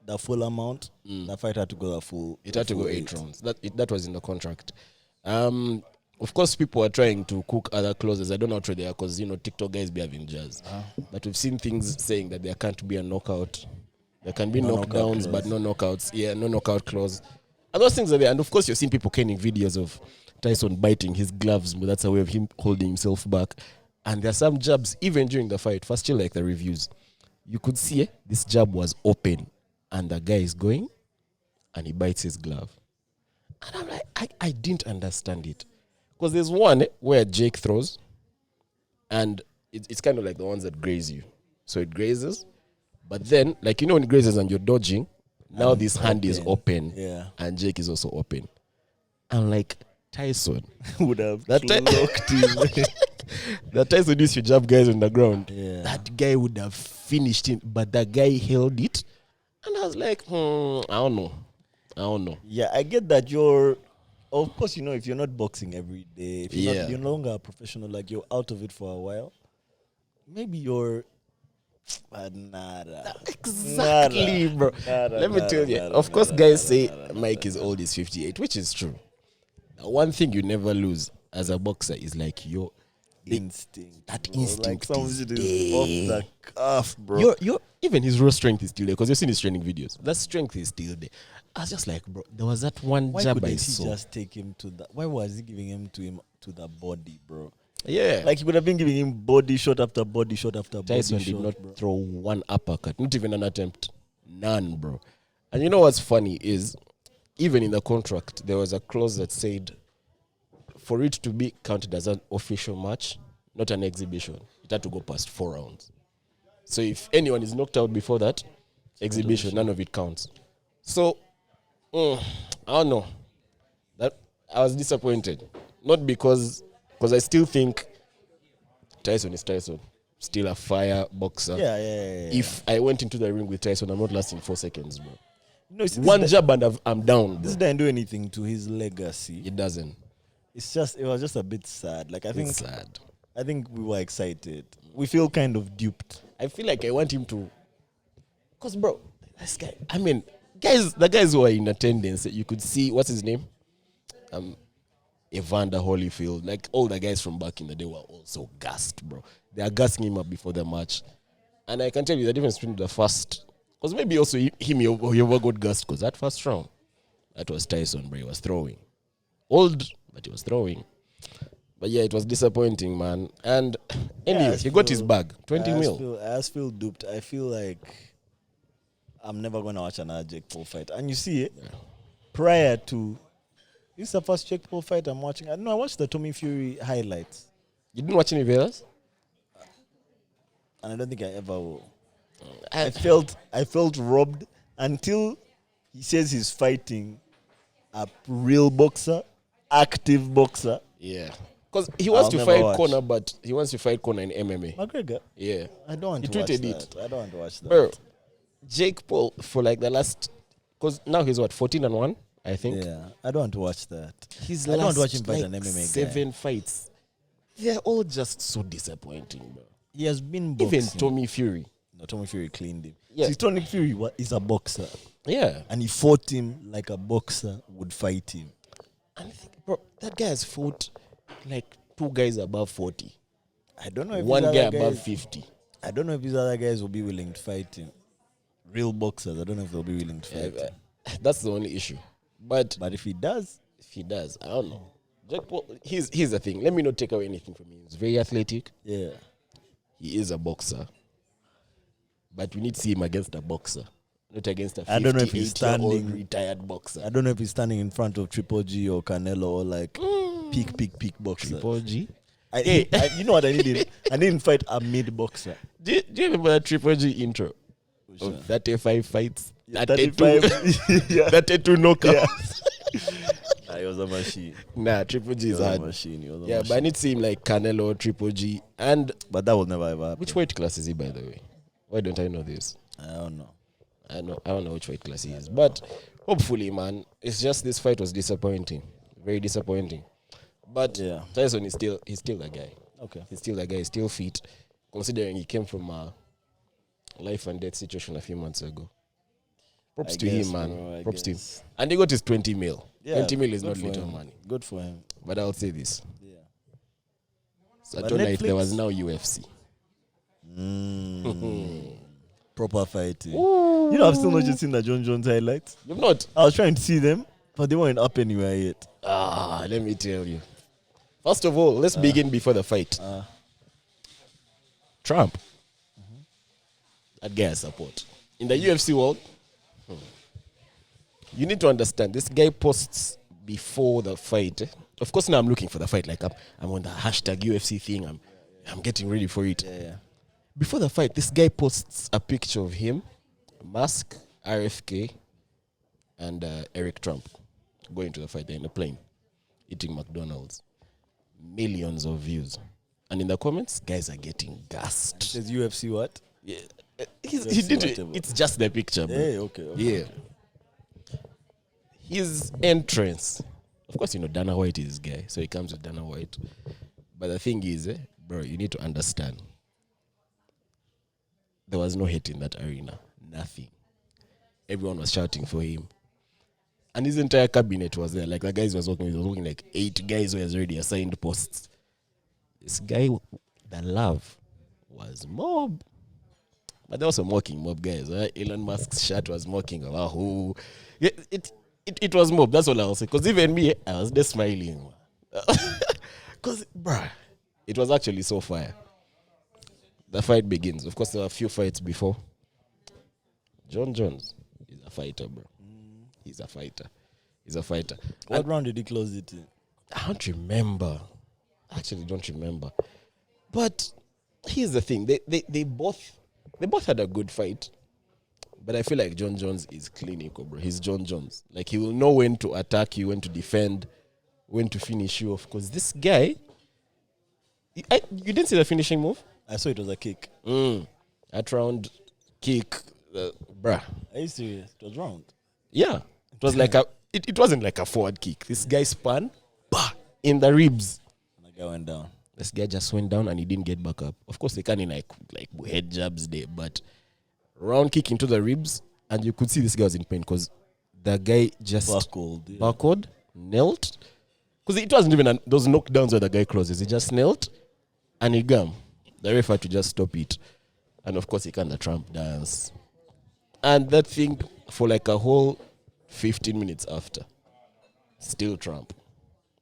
the full amount, the fight had to go the full. It had to go 8 rounds. That was in the contract. Of course, people are trying to cook other clauses. I don't know how true they are because, TikTok guys be having jazz. But we've seen things saying that there can't be a knockout. There can be knockdowns, but no knockouts. Yeah, no knockout clause. And those things are there. And of course, you're seeing people canning videos of Tyson biting his gloves, but that's a way of him holding himself back. And there are some jabs, even during the fight, first chill like the reviews. You could see this jab was open, and the guy is going, and he bites his glove. And I'm like, I didn't understand it. Because there's one where Jake throws, and it's kind of like the ones that graze you. So it grazes, but then, like, when it grazes and you're dodging, now this hand is open, and Jake is also open. I'm like, Tyson would have locked him. That Tyson used to jab guys on the ground. Yeah. That guy would have finished him, but that guy held it, and I was like, I don't know. Yeah, I get that you're. Of course, if you're not boxing every day, if you're no longer a professional, like you're out of it for a while, maybe you're. But nada. Exactly, bro. Let me tell you. Of course, guys say Mike is old, is 58, which is true. One thing you never lose as a boxer is like your instinct. That bro. instinct like is off the cuff, bro. Even his raw strength is still there because you've seen his training videos. That strength is still there. I was just like, bro, there was that one jab I saw. Why just take him to the? Why was he giving him to the body, bro? Yeah, like he could have been giving him body shot after body shot after body Tyson shot. did not bro. throw one uppercut, not even an attempt, none, bro. And you know what's funny is, even in the contract, there was a clause that said, for it to be counted as an official match, not an exhibition, it had to go past 4 rounds. So if anyone is knocked out before that exhibition, none of it counts. So I don't know. That I was disappointed, not because I still think Tyson is Tyson, still a fire boxer. Yeah. If I went into the ring with Tyson, I'm not lasting 4 seconds, bro. No, one jab and I'm down, bro. This doesn't do anything to his legacy. It doesn't. It was just a bit sad. Like It's sad. I think we were excited. We feel kind of duped. I feel like I want him to, cause bro, this guy. I mean, the guys who are in attendance, you could see what's his name, Evander Holyfield. Like all the guys from back in the day were also gassed, bro. They are gassing him up before the match, and I can tell you the difference between the first, cause maybe also he over got gassed, cause that first round, that was Tyson, bro. He was throwing, old, but he was throwing. But yeah, it was disappointing, man. And anyway, he got his bag, 20 mil. I just feel duped. I feel like I'm never going to watch another Jake Paul fight. And you see it, prior to, this is the first Jake Paul fight I'm watching. I watched the Tommy Fury highlights. You didn't watch any videos? And I don't think I ever will. I felt robbed until he says he's fighting a real boxer, active boxer. Yeah. Because he wants to fight Conor, but he wants to fight Conor in MMA. McGregor? Yeah. I don't want to watch that. I don't want to watch that. Bro, Jake Paul, for like the last, because now he's what, 14-1, I think? Yeah. I don't want to watch that. I don't want to watch him fight an MMA 7 guy. fights. They're all just so disappointing, bro. He has been boxing. Even Tommy Fury. No, Tommy Fury cleaned him. Yeah. See, Tommy Fury is a boxer. Yeah. And he fought him like a boxer would fight him. And I think, bro, that guy has fought like 2 guys above 40. I don't know if one guy above 50. I don't know if these other guys will be willing to fight him. Real boxers, I don't know if they'll be willing to fight him. That's the only issue. But if he does, I don't know. Jake Paul, here's the thing. Let me not take away anything from him. He's very athletic. Yeah. He is a boxer. But we need to see him against a boxer. Not against a 58-year-old retired boxer. I don't know if he's standing in front of Triple G or Canelo or like peak boxer. Triple G? You know what I needed? I didn't fight a mid boxer. Do you remember that Triple G intro? Of 35 fights. 35. 32 knockouts. Yeah. He was a machine. Nah, Triple G He is was a hard. machine. He was a Yeah, machine. but I need to see him like Canelo, Triple G, But that will never ever happen. which weight class is he, by the way? Why don't I know this? I don't know. I don't know which weight class he is, but hopefully, man, it's just this fight was disappointing, very disappointing. But Yeah. Tyson is still the guy. Okay. He's still the guy. He's still fit, considering he came from a life and death situation a few months ago. Props I to guess, him, man. bro, I Props to him. guess. And he got his 20 mil. Yeah, 20 mil is good not for little him. money. Good for him. But I'll say this. Yeah. So I But don't know if there Netflix- was now UFC. Proper fighting. You know, I've still not just seen the John Jones highlights. You've not? I was trying to see them, but they weren't up anywhere yet. Let me tell you. First of all, let's begin before the fight. Trump. That guy I support. In the UFC world, you need to understand, this guy posts before the fight. Of course, now I'm looking for the fight. Like, I'm on the hashtag UFC thing. I'm getting ready for it. Yeah. Before the fight, this guy posts a picture of him, Musk, RFK, and Eric Trump going to the fight. They're in a plane, eating McDonald's. Millions of views. And in the comments, guys are getting gassed. Says UFC what? Yeah. UFC He did it. whatever. It's just the picture, bro. Hey, okay. Yeah. His entrance. Of course, Dana White is his guy, so he comes with Dana White. But the thing is, bro, you need to understand. There was no hate in that arena. Nothing. Everyone was shouting for him. And his entire cabinet was there. Like, the guys was working with, was working like 8 guys who has already assigned posts. This guy, the love was mob. But there was some mocking mob guys. Elon Musk's shirt was mocking. Who? Yeah, it was mob. That's all I'll say. Because even me, I was just smiling. Because, bruh, it was actually so fire. The fight begins. Of course, there were a few fights before. John Jones is a fighter, bro. He's a fighter. What round did he close it in? I don't remember. Actually, don't remember. But here's the thing. They both had a good fight. But I feel like John Jones is clinical, bro. He's John Jones. Like, he will know when to attack you, when to defend, when to finish you off. Because this guy, you didn't see the finishing move? I saw it was a kick. That round kick, bruh. Are you serious? It was round. Yeah. It was like it wasn't like a forward kick. This guy spun, in the ribs. And the guy went down. This guy just went down and he didn't get back up. Of course, they can't in like head jabs there, but round kick into the ribs, and you could see this guy was in pain because the guy just backward, knelt. Because it wasn't even those knockdowns where the guy closes. He just knelt and he gum. The ref had to just stop it. And of course, he can the Trump dance. And that thing for like a whole 15 minutes after, still Trump.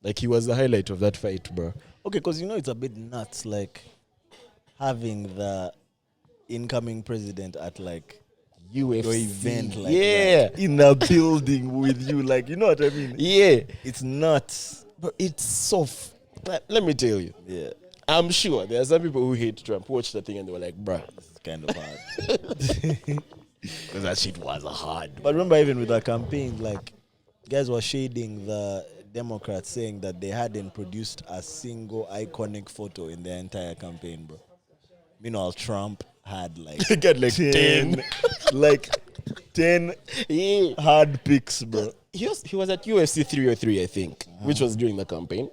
Like, he was the highlight of that fight, bro. Okay, because it's a bit nuts, like, having the incoming president at, like, UFC. your event, like, that, in a building with you, like, you know what I mean? Yeah. It's nuts. But it's so... Let me tell you. Yeah. I'm sure there are some people who hate Trump, who watched the thing and they were like, bruh. It's kind of hard. Because that shit was hard. But remember, even with the campaign, like, guys were shading the Democrats, saying that they hadn't produced a single iconic photo in their entire campaign, bro. Meanwhile, Trump had like He got like 10. like 10 hard picks, bro. He was at UFC 303, I think, which was during the campaign.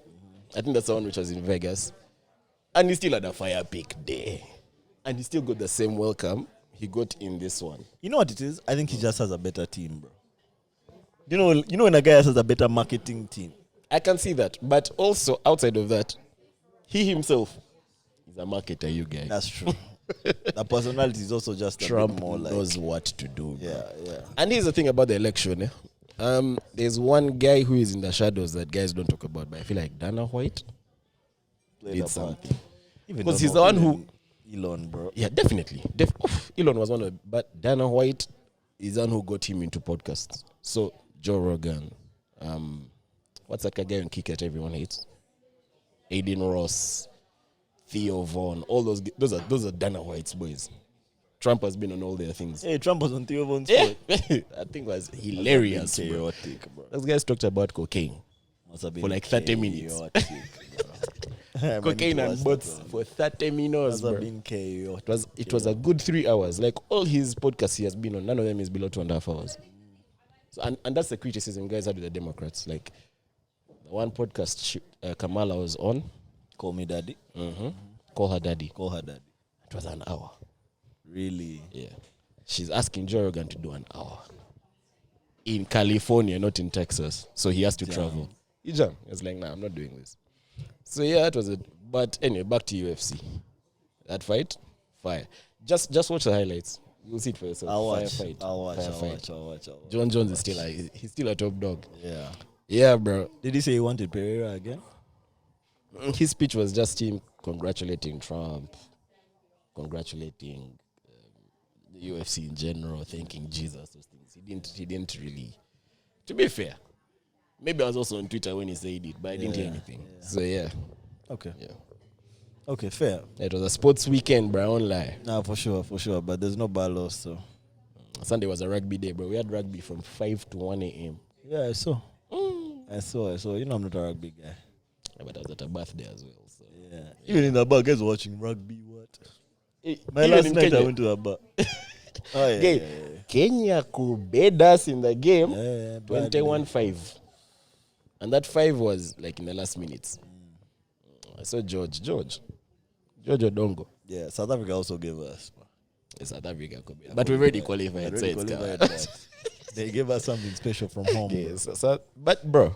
I think that's the one which was in Vegas. And he still had a fire pick there. And he still got the same welcome he got in this one. You know what it is? I think he just has a better team, bro. You know when a guy has a better marketing team. I can see that. But also, outside of that, he himself is a marketer, you guys. That's true. The personality is also just Trump a bit more like... knows what to do. Bro. Yeah. And here's the thing about the election. There's one guy who is in the shadows that guys don't talk about, but I feel like Dana White did something. Because he's the one who... Elon, bro. Yeah, definitely. Elon was one of... But Dana White is the one who got him into podcasts. So, Joe Rogan. What's that guy on Kick that everyone hates? Aiden Ross. Theo Vaughn, all those are Dana White's boys. Trump has been on all their things. Hey, Trump was on Theo Vaughn's Yeah. spot. I think it was hilarious, bro. Chaotic, bro. Those guys talked about cocaine Must have been for like 30 minutes. chaotic, bro. Cocaine and bots for 30 minutes, Must have bro. been chaotic. It was a good 3 hours. Like all his podcasts he has been on, none of them is below 2.5 hours. So, and that's the criticism guys had with the Democrats. Like the one podcast Kamala was on, Call me daddy. Call Her Daddy. Call her daddy. It was an hour. Really? Yeah. She's asking Joe Rogan to do an hour. In California, not in Texas. So he has to travel. He jumped. He was like, nah, I'm not doing this. So yeah, that was it. But anyway, back to UFC. That fight, fire. Just watch the highlights. You'll see it for yourself. I'll watch. Fire fight. I'll watch. Fire I'll fight. watch. I'll watch. I'll watch. John Jones is still he's still a top dog. Yeah. Yeah, bro. Did he say he wanted Pereira again? His speech was just him congratulating Trump, congratulating the UFC in general, thanking Jesus, those things. He didn't really. To be fair, maybe I was also on Twitter when he said it, but I didn't hear anything. Yeah. So yeah. Okay. Yeah. Okay, fair. It was a sports weekend, bro. I won't lie. Nah, for sure. But there's no ballos, so. Sunday was a rugby day, bro. We had rugby from 5 to 1 a.m. Yeah, I saw. I saw. You know I'm not a rugby guy. Yeah, but I was at a birthday as well. So. Yeah. Even in the bar, guys watching rugby. What? My Even last in night Kenya. I went to a bar. Oh yeah. Okay, Kenya could beat us in the game. Yeah, 21-5. And that 5 was like in the last minutes. I saw George Odongo. Yeah, South Africa also gave us. South Africa could be. But we've already qualified. So it's Qualified. They gave us something special from home. okay, but bro,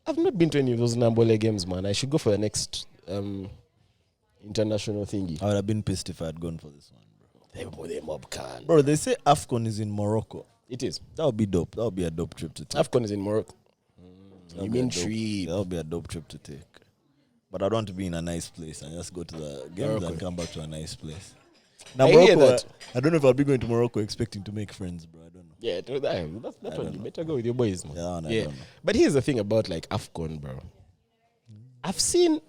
I've not been to any of those Nambole games, man. I should go for the next international thingy. I would have been pissed if I had gone for this one, bro. They mob can. Bro, they say Afcon is in Morocco. It is. That would be dope. That would be a dope trip to take. Afcon is in Morocco. You mean trip? trip? That would be a dope trip to take. But I don't want to be in a nice place and just go to the games and come back to a nice place. Now, I hear Morocco, that. I don't know if I'll be going to Morocco expecting to make friends, bro. I don't know. Yeah, that's one. You better go with your boys, man. Yeah, I don't know. But here's the thing about like Afcon, bro. I've seen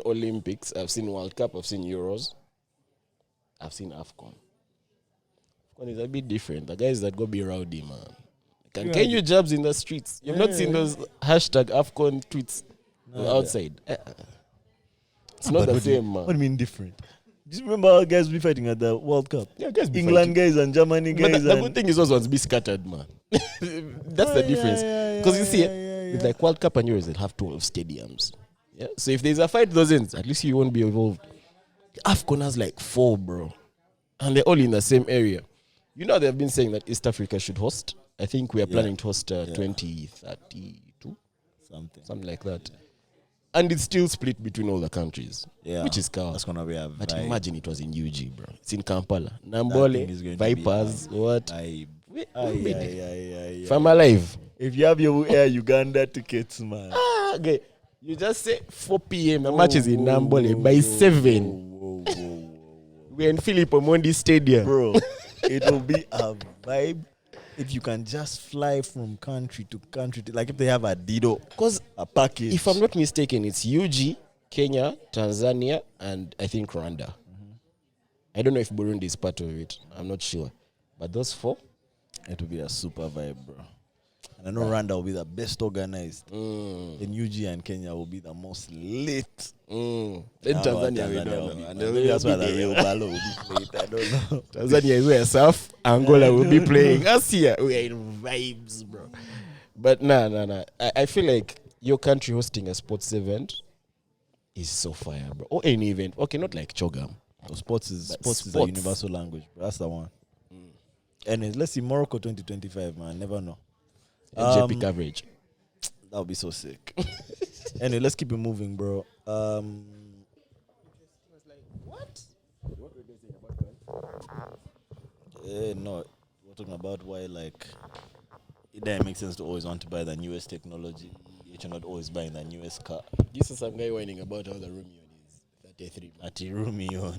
Olympics, I've seen World Cup, I've seen Euros, I've seen Afcon. Afcon is a bit different. The guys that go be rowdy, man. Can you jabs in the streets? You've not seen those hashtag Afcon tweets outside. It's not the same, man. What do you mean different? Do you remember how guys be fighting at the World Cup? Yeah, guys be England fighting. guys and Germany But guys. the good thing is those ones be scattered, man. That's the difference. Because you see, with like World Cup and Euros, they have 12 stadiums. Yeah. So if there's a fight those ends, at least you won't be involved. Afcon has like 4, bro. And they're all in the same area. You know, they've been saying that East Africa should host. I think we are planning to host 2032. Something like that. And it's still split between all the countries. Yeah. Which is chaos. That's going to be a vibe. But imagine it was in UG, bro. It's in Kampala. Thing Nambole, is going to Vipers, be what? If If I'm alive. you have your Air Uganda tickets, man. Okay. You just say 4 p.m. The match is in Nambole. By 7, we're in Philip Omondi Stadium. Bro, it will be a vibe if you can just fly from country to country. Like if they have a Dido, a package. If I'm not mistaken, it's UG, Kenya, Tanzania, and I think Rwanda. I don't know if Burundi is part of it. I'm not sure. But those 4, it will be a super vibe, bro. And I know Rwanda will be the best organized. Then UG and Kenya will be the most lit. Then Tanzania, we don't know. And maybe that's why the real Balo will be played. I don't know. Tanzania is where South Angola will be playing. Us here, we are in vibes, bro. But nah. I feel like your country hosting a sports event is so fire, bro. Or any event. Okay, not like Chogam. Sports is a universal language, bro. That's the one. Anyways, let's see Morocco 2025, man. Never know. MJP coverage. That would be so sick. Anyway, let's keep it moving, bro. What were they saying about that? No, we're talking about why, like, it doesn't make sense to always want to buy the newest technology. You're not always buying the newest car. This is some guy whining about how the Romeo is 33. Ati Romeo.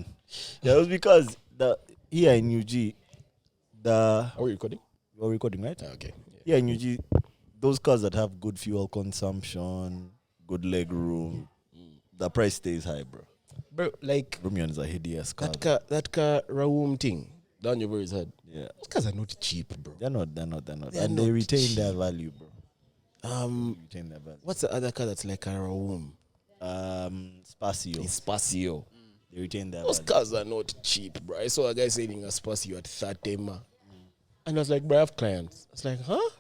Yeah, it was because here in UG, Are we recording? we're recording, right? Okay. Yeah, in UG, those cars that have good fuel consumption, good leg room, the price stays high, bro. Bro, like Rumian is a hideous car. that car Raum thing down your his head. Yeah. Those cars are not cheap, bro. They're not. They're And not they retain cheap. their value, bro. They retain their value. What's the other car that's like a Raum? Spacio. Espacio. They retain their Those value. cars are not cheap, bro. I saw a guy selling a Spacio at 30 ma. And I was like, bro, I have clients. I was like, huh?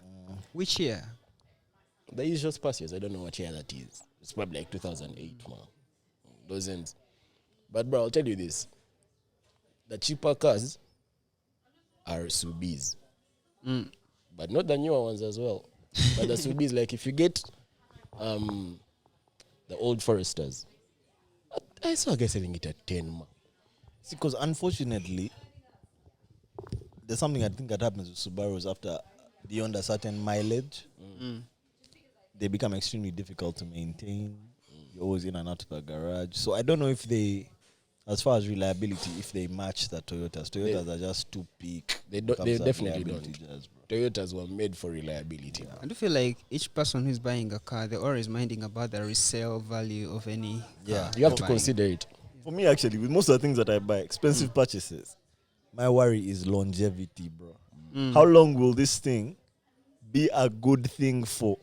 Which year? The usual Spacios, I don't know what year that is. It's probably like 2008, man. Those ends. But, bro, I'll tell you this. The cheaper cars are Subis. But not the newer ones as well. But the Subis, like, if you get the old Foresters, I saw a guy selling it at 10, man. See, because unfortunately, there's something I think that happens with Subarus after beyond a certain mileage. They become extremely difficult to maintain. You're always in and out of the garage. So I don't know if they, as far as reliability, if they match the Toyotas. Toyotas are just too peak. They when it comes to definitely reliability don't. jazz, bro. Toyotas were made for reliability. I do feel like each person who's buying a car, they're always minding about the resale value of any car. You have to they're buying. consider it. For me, actually, with most of the things that I buy, expensive purchases, my worry is longevity, bro. How long will this thing be a good thing for?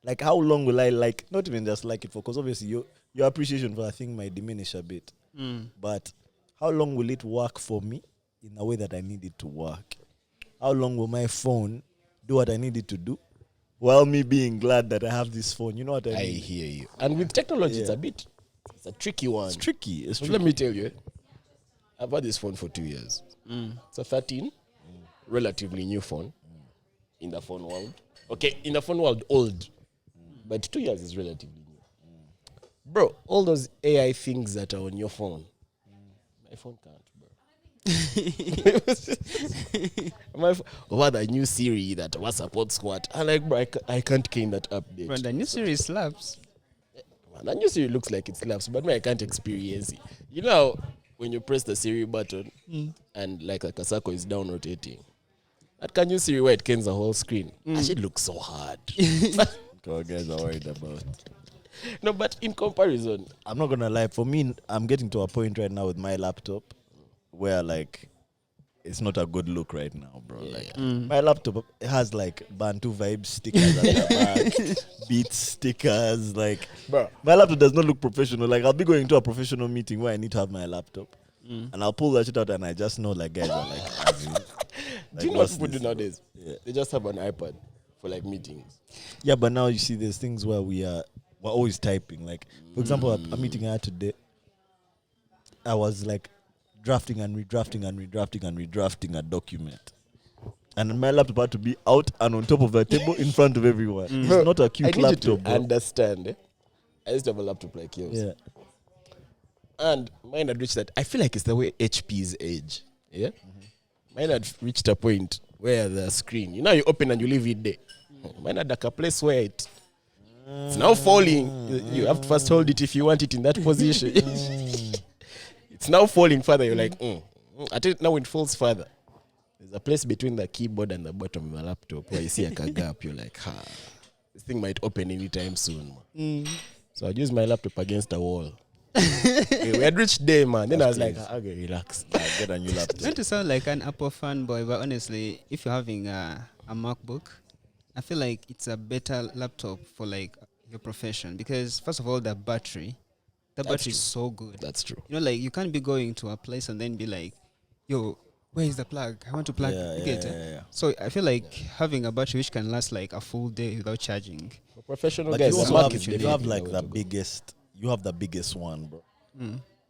Like, how long will I not even just like it for? Because obviously, your appreciation for a thing might diminish a bit. But how long will it work for me in a way that I need it to work? How long will my phone do what I need it to do while me being glad that I have this phone? You know what I mean? I hear you. And with technology, it's Yeah. it's a tricky one. It's tricky. It's So tricky. let me tell you, I've had this phone for 2 years. It's a 13, relatively new phone in the phone world. Okay, in the phone world, old. But 2 years is relatively new. Bro, all those AI things that are on your phone, my phone can't, bro. What the new Siri that was support squat. I'm like, bro, I can't key in that update. But the new series slaps. Man, the new Siri looks like it slaps, but me, I can't experience it. You know, when you press the Siri button and like a circle is down rotating, that can you Siri where it cans the whole screen? That shit looks so hard. What guys are worried about. No, but in comparison, I'm not gonna lie. For me, I'm getting to a point right now with my laptop where like it's not a good look right now, bro. Like my laptop has like Bantu Vibe stickers at the back, Beats stickers. Like, bro, my laptop does not look professional. Like, I'll be going to a professional meeting where I need to have my laptop, and I'll pull that shit out, and I just know like guys are like, do you know what what's people do this, nowadays? Yeah. They just have an iPad for like meetings. Yeah, but now you see there's things where we're always typing. Like, for example, a meeting I had today, I was like drafting and redrafting and redrafting and redrafting a document. And my laptop had to be out and on top of the table in front of everyone. It's not a I cute need laptop, you to bro. understand. I used to have a laptop like yours. Yeah. And mine had reached that. I feel like it's the way HP's age. Yeah? Mine had reached a point where the screen, you know, you open and you leave it there. Mine had like a place where it's now falling. You have to first hold it if you want it in that position. It's now falling further. You're like, I think now it falls further. There's a place between the keyboard and the bottom of the laptop where you see like a gap. You're like, this thing might open anytime soon. Man. So I'd use my laptop against the wall. We had reached there, man. Then I was like, okay, relax. Get a new laptop. Not to sound like an Apple fanboy, but honestly, if you're having a MacBook, I feel like it's a better laptop for like your profession because first of all, the battery is so good. That's true. You know, like you can't be going to a place and then be like, yo, where is the plug? I want to plug. Yeah. So I feel like having a battery which can last like a full day without charging. For professional But guys, you the also Mac have, is you definitely have like way the to go. biggest. You have the biggest one, bro.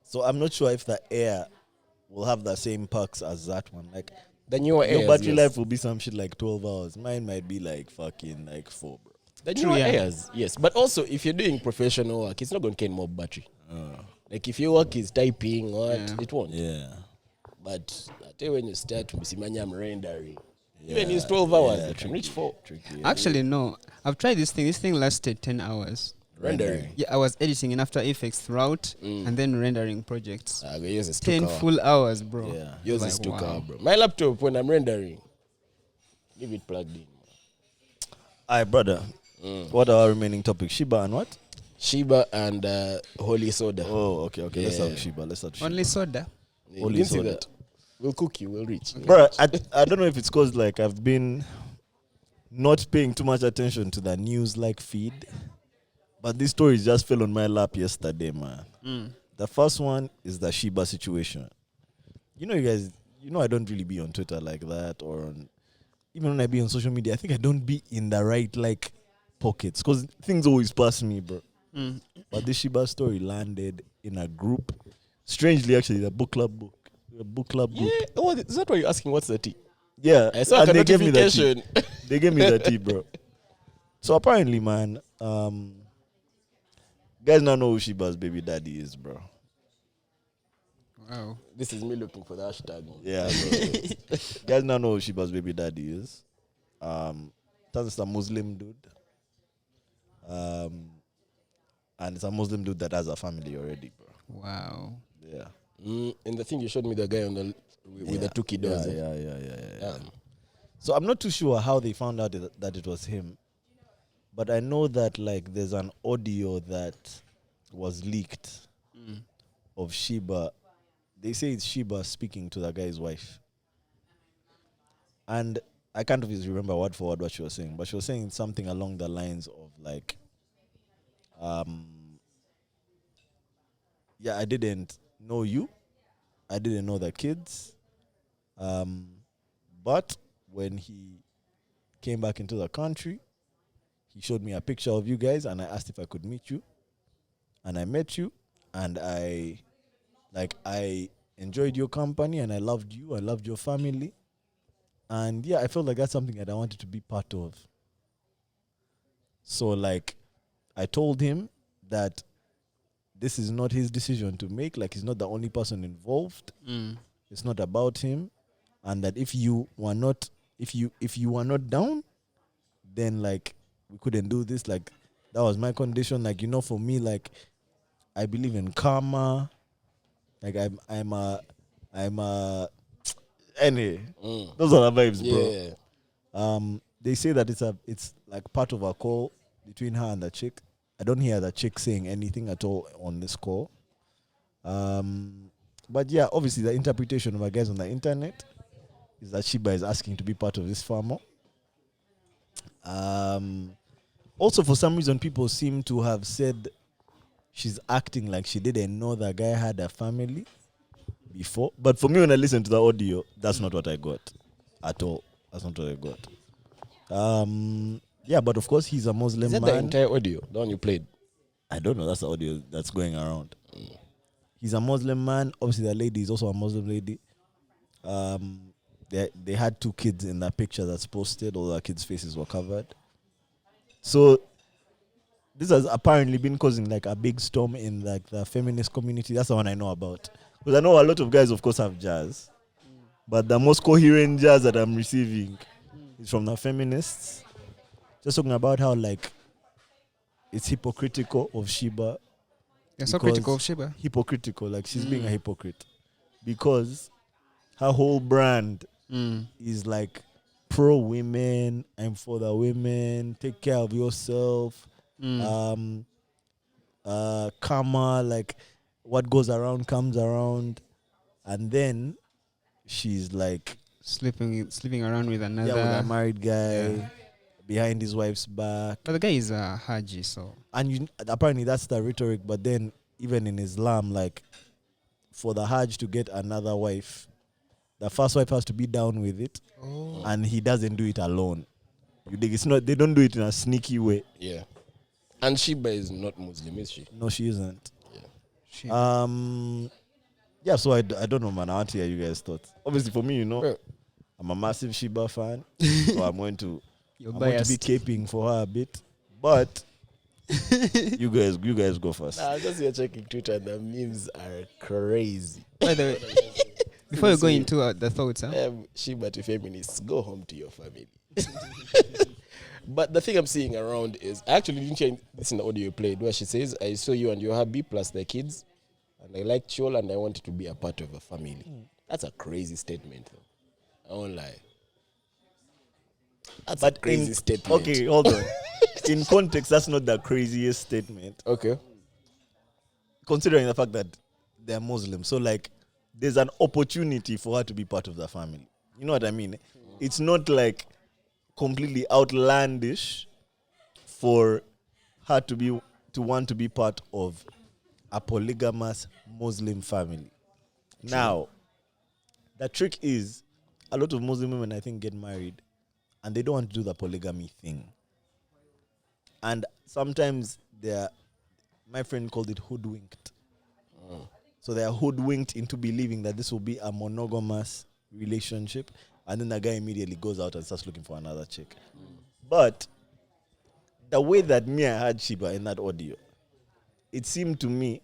So I'm not sure if the Air will have the same perks as that one. Like, The newer your Airs, battery yes. life will be some shit like 12 hours. Mine might be like fucking like 4, bro. The True, newer yeah. Airs, yes. But also, if you're doing professional work, it's not going to carry more battery. Like if your work is typing, it won't. Yeah. But I tell you when you start to be rendering, even it's 12 hours, it can reach 4. Tricky. Actually, no. I've tried this thing. This thing lasted 10 hours. Rendering. Yeah, I was editing in After Effects throughout and then rendering projects. Yours is 10 2 hours. full hours, bro. Yeah. Yours Like, is 2 wow. hours, bro. My laptop, when I'm rendering, leave it plugged in. Alright, brother. What are our remaining topics? Sheebah and what? Sheebah and Holy Soda. Oh, okay. Let's have Yeah. Sheebah. Let's have Sheebah. Only soda. You Holy didn't see Soda. that? We'll cook you. We'll reach. Bro, I don't know if it's because like I've been not paying too much attention to the news like feed, but this story just fell on my lap yesterday, man. The first one is the Sheebah situation. You know, you guys, I don't really be on Twitter like that, or even when I be on social media, I think I don't be in the right like pockets because things always pass me, bro. But this Sheebah story landed in a group. Strangely, actually, the book club group. Yeah. Oh, is that why you're asking? What's the tea? Yeah, I saw a and they gave me the tea. notification. They gave me the tea, bro. So apparently, man, guys now know who Sheebah's baby daddy is, bro. Wow. This is me looking for the hashtag. Yeah, bro. Guys now know who Sheebah's baby daddy is. That's a Muslim dude. And it's a Muslim dude that has a family already, bro. Wow. Yeah. And the thing you showed me, the guy on the with the two kiddos. Yeah. So I'm not too sure how they found out that it was him, but I know that like there's an audio that was leaked of Sheebah. They say it's Sheebah speaking to the guy's wife, and I can't always remember word for word what she was saying, but she was saying something along the lines of like, yeah, I didn't know you, I didn't know the kids, but when he came back into the country, he showed me a picture of you guys, and I asked if I could meet you, and I met you, and I enjoyed your company, and I loved you, I loved your family, and yeah, I felt like that's something that I wanted to be part of. So like, I told him that this is not his decision to make. Like, he's not the only person involved. It's not about him, and that if you were not down, then like we couldn't do this. Like, that was my condition. Like, for me, like, I believe in karma. Like, I'm a anyway. Those are the vibes, bro. Yeah. They say that it's like part of a call between her and the chick. I don't hear the chick saying anything at all on this call. But yeah, obviously the interpretation of our guys on the internet is that Sheebah is asking to be part of this farmer. Also, for some reason, people seem to have said she's acting like she didn't know the guy had a family before. But for me, when I listen to the audio, that's not what I got at all. That's not what I got. Yeah, but of course, he's a Muslim Is that man. the entire audio? The one you played? I don't know. That's the audio that's going around. He's a Muslim man. Obviously, the lady is also a Muslim lady. They had 2 kids in that picture that's posted. All the kids' faces were covered. So this has apparently been causing like a big storm in like the feminist community. That's the one I know about. Because I know a lot of guys, of course, have jazz. But the most coherent jazz that I'm receiving is from the feminists. Just talking about how like it's hypocritical of Sheebah. You're so critical of Sheebah. Hypocritical, like she's being a hypocrite. Because her whole brand is like pro women, I'm for the women, take care of yourself. Karma, like what goes around comes around. And then she's like Sleeping around with another. with a married guy. Yeah. Behind his wife's back. But the guy is a Haji, so. And apparently that's the rhetoric, but then even in Islam, like for the Hajj to get another wife, the first wife has to be down with it, and he doesn't do it alone. You dig? It's not. They don't do it in a sneaky way. Yeah. And Sheebah is not Muslim, is she? No, she isn't. Yeah. Yeah. So I don't know, man. I want to hear you guys' thoughts. Obviously, for me, I'm a massive Sheebah fan, so I'm going to be caping for her a bit, but you guys go first. Nah, just here checking Twitter. The memes are crazy. By the way, before you go into the thoughts, Sheebah to feminists, go home to your family. But the thing I'm seeing around is, I actually didn't hear this in the audio you played, where she says, I saw you and your hubby plus the kids, and I liked you all, and I wanted to be a part of a family. That's a crazy statement, though. I won't lie. That's a crazy statement. Okay, hold on. in context, that's not the craziest statement, Okay. considering the fact that they're Muslim. So, like, there's an opportunity for her to be part of the family. You know what I mean? It's not like completely outlandish for her to want to be part of a polygamous Muslim family. Now, the trick is a lot of Muslim women, I think, get married and they don't want to do the polygamy thing. And sometimes my friend called it hoodwinked. So they are hoodwinked into believing that this will be a monogamous relationship, and then the guy immediately goes out and starts looking for another chick. But the way that Mia had Sheebah in that audio, it seemed to me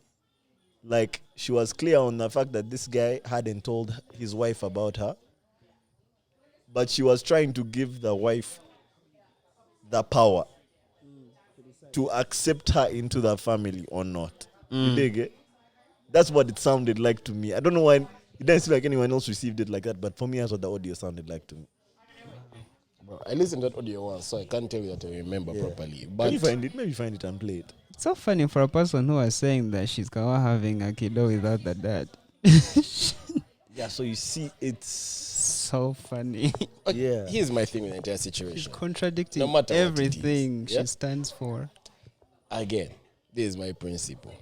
like she was clear on the fact that this guy hadn't told his wife about her, but she was trying to give the wife the power to accept her into the family or not. You dig it? That's what it sounded like to me. I don't know why it didn't seem like anyone else received it like that, but for me, that's what the audio sounded like to me. Bro, I listened to that audio once, so I can't tell you that I remember properly. But Can you find it? Maybe find it and play it. It's so funny for a person who was saying that she's having a kiddo without the dad. Yeah, so you see, it's So funny. yeah. here's my thing with the entire She's situation. contradicting No matter what it everything is, yeah? she stands for. Again, this is my principle.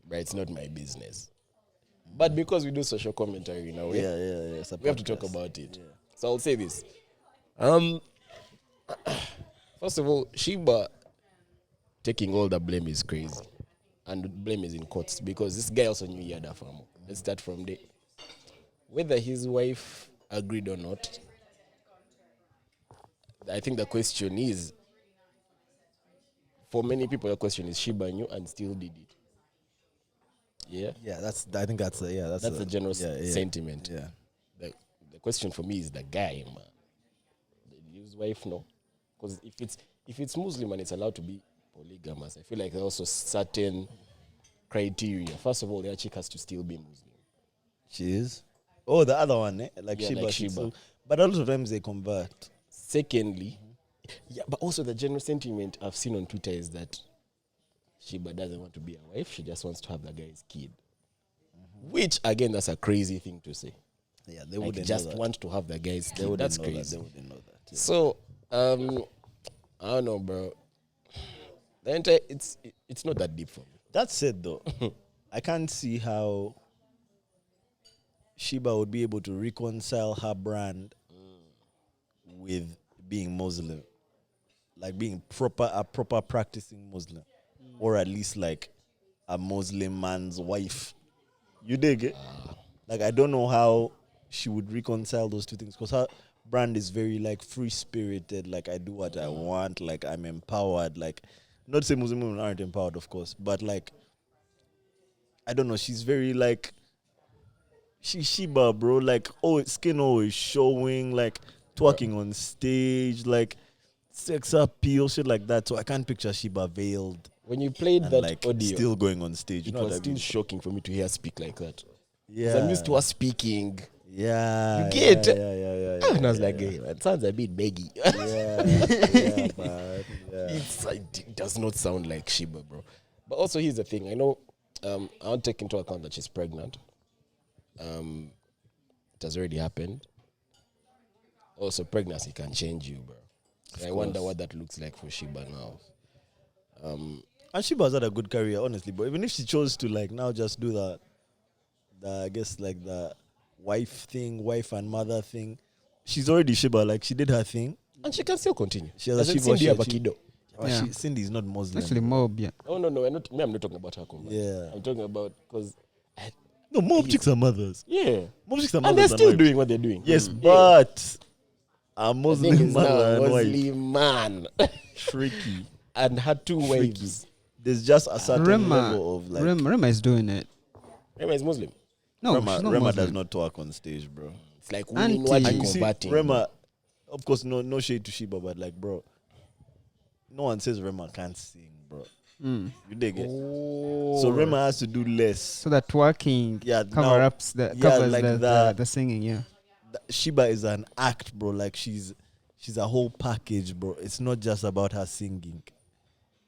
But it's not my business. But because we do social commentary in a way, Yeah. It's a we have to talk podcast. about it. So I'll say this. First of all, Sheebah taking all the blame is crazy. And blame is in quotes because this guy also knew he had a family. Let's start from there. Whether his wife agreed or not, I think the question is, for many people, the question is Sheebah knew and still did it. Yeah? Yeah, I think that's That's the general sentiment. Yeah. The question for me is the guy, man. His wife, no. Because if it's Muslim and it's allowed to be polygamous, I feel like there are also certain criteria. First of all, their chick has to still be Muslim. She is. Oh, the other one, like Yeah, Sheebah. like should Sheebah. still- But a lot of times they convert. Secondly, yeah, but also the general sentiment I've seen on Twitter is that Sheebah doesn't want to be a wife. She just wants to have the guy's kid. Which, again, that's a crazy thing to say. Yeah, they Like, wouldn't just know that. want to have the guy's They kid. wouldn't That's know that. crazy. They wouldn't know that. Yeah. So, I don't know, bro. The entire, it's not that deep for me. That said, though, I can't see how Sheebah would be able to reconcile her brand with being Muslim, like being a proper practicing Muslim, or at least like a Muslim man's wife. You dig it? Like, I don't know how she would reconcile those two things because her brand is very like free spirited. Like, I do what I want. Like, I'm empowered. Like, not saying Muslim women aren't empowered, of course, but like, I don't know. She's very like, she's Sheebah, bro. Like, skin always showing. Like, twerking on stage. Like, sex appeal, shit like that. So I can't picture Sheebah veiled When you played and that like audio, still going on stage. You it know was what I still mean? shocking for me to hear her speak like that. 'Cause Yeah, I'm used to her speaking. Yeah, You get? Yeah. And I was like, hey, it sounds a bit beggy. yeah, man. Yeah. It does not sound like Sheebah, bro. But also, here's the thing. I know I won't take into account that she's pregnant. It has already happened. Also, pregnancy can change you, bro. I wonder what that looks like for Sheebah now. And Sheebah's had a good career, honestly. But even if she chose to like now just do the I guess like the wife and mother thing, she's already Sheebah. Like, she did her thing. And she can still continue. She has a Doesn't Sheebah. Cindy She have a achieved- kiddo? Yeah. Cindy's not Muslim. Actually, Mob, yeah. Oh, no. I'm not talking about her. Yeah. I'm talking about because, No, mob chicks are mothers. yeah. Mob chicks are And mothers. they're still wives. doing what they're doing. Yes, Yeah. but a The thing Muslim is now, mother and wife. Muslim man. Tricky. And had two wives. There's just a certain level of like. Rema is doing it. Rema is Muslim. No, Rema, she's not Rema Muslim. does not talk on stage, bro. It's like Auntie. winning what And you You see, converting. Rema, of course, no shade to Sheebah, but like, bro, no one says Rema can't sing, bro. Mm. You dig it? Oh. So Rema has to do less. So that twerking Yeah, covers like the singing, yeah. Sheebah is an act, bro. Like, she's she's a whole package, bro. It's not just about her singing.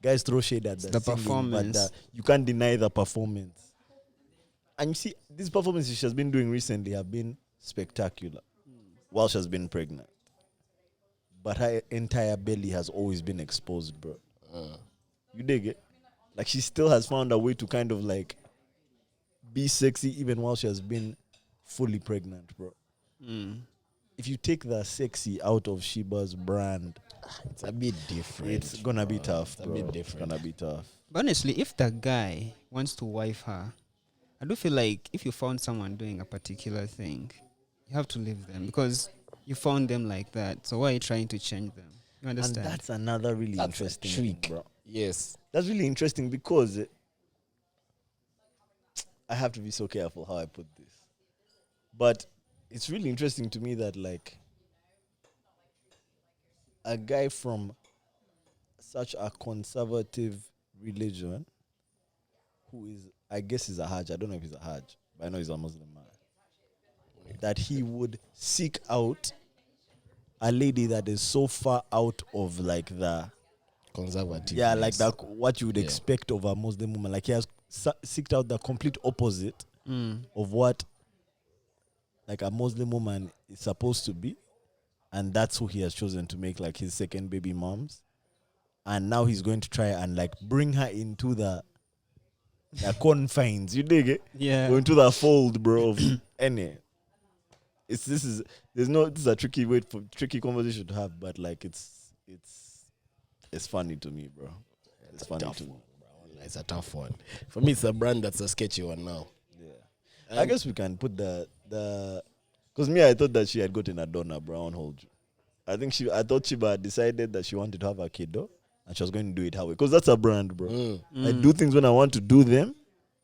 Guys throw shade at the singing, performance. but you can't deny the performance. And you see, these performances she has been doing recently have been spectacular while she has been pregnant. But her entire belly has always been exposed, bro. You dig it? Like, she still has found a way to kind of like be sexy even while she has been fully pregnant, bro. If you take the sexy out of Sheebah's brand, It's a bit different. it's gonna be tough, It's a bro. bit different. It's gonna be tough. But honestly, if the guy wants to wife her, I do feel like if you found someone doing a particular thing, you have to leave them because you found them like that. So why are you trying to change them? You understand? And that's another really That's a interesting trick. thing, bro. Yes. That's really interesting because I have to be so careful how I put this. But it's really interesting to me that, like, a guy from such a conservative religion who is, I guess, is a Hajj. I don't know if he's a Hajj, but I know he's a Muslim man. That he would seek out a lady that is so far out of, like, the Conservative. yeah, like that, what you would Yeah. expect of a Muslim woman. Like, he has seeked out the complete opposite of what, like, a Muslim woman is supposed to be, and that's who he has chosen to make, like, his second baby moms. And now he's going to try and, like, bring her into the confines. You dig it? yeah. Go into the fold, bro. Of any. This is a tricky conversation to have, but like it's funny to me, bro. It's funny tough to me. one, bro. It's a tough one. For me, it's a brand that's a sketchy one now. Yeah. I guess we can put the because me, I thought that she had gotten a donor, bro. I won't hold you. I thought Sheebah had decided that she wanted to have a kid, though, and she was going to do it her way. Because that's a brand, bro. I do things when I want to do them.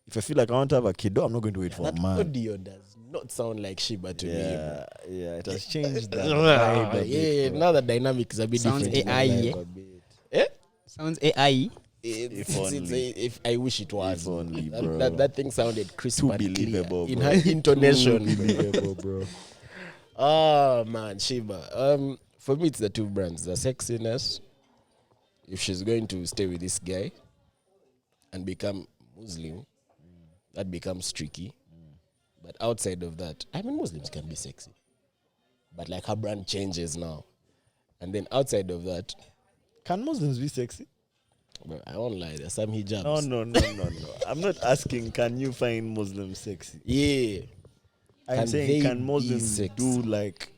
If I feel like I want to have a kid, though, I'm not going to wait for a That man. audio does not sound like Sheebah to me, bro. Yeah, it has changed the vibe a bit, bro. Now the dynamic is a bit Sounds different. in my AI, life yeah? a bit. Eh? Sounds AI. If I wish it was. If only, That- bro. That thing sounded crisp Too and clear believable, in bro. her intonation. Too believable, bro. Oh man, Sheebah. For me, it's the two brands: the sexiness. If she's going to stay with this guy and become Muslim, that becomes tricky. But outside of that, I mean, Muslims can be sexy, but like her brand changes now. And then outside of that, Can Muslims be sexy? bro, I won't lie, there's some hijabs. No. I'm not asking, can you find Muslims sexy? Yeah. I'm Can saying, they can be Muslims sexy? do, like,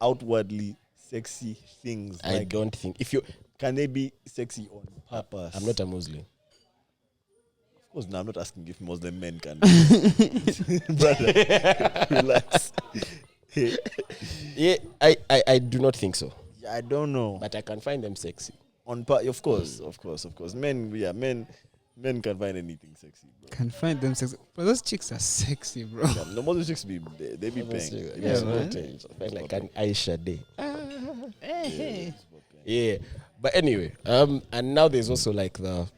outwardly sexy things? I Like, don't think if you. can they be sexy on purpose? I'm not a Muslim. Of course, no, I'm not asking if Muslim men can. Brother, relax. Yeah, I do not think so. Yeah, I don't know. But I can find them sexy. Of course. Men can find anything sexy, bro. Can find them sexy. But those chicks are sexy, bro. Yeah, the Muslim chicks they be paying. Yeah, man. man. Like an Aisha day. Hey. Yeah. But anyway, and now there's also like the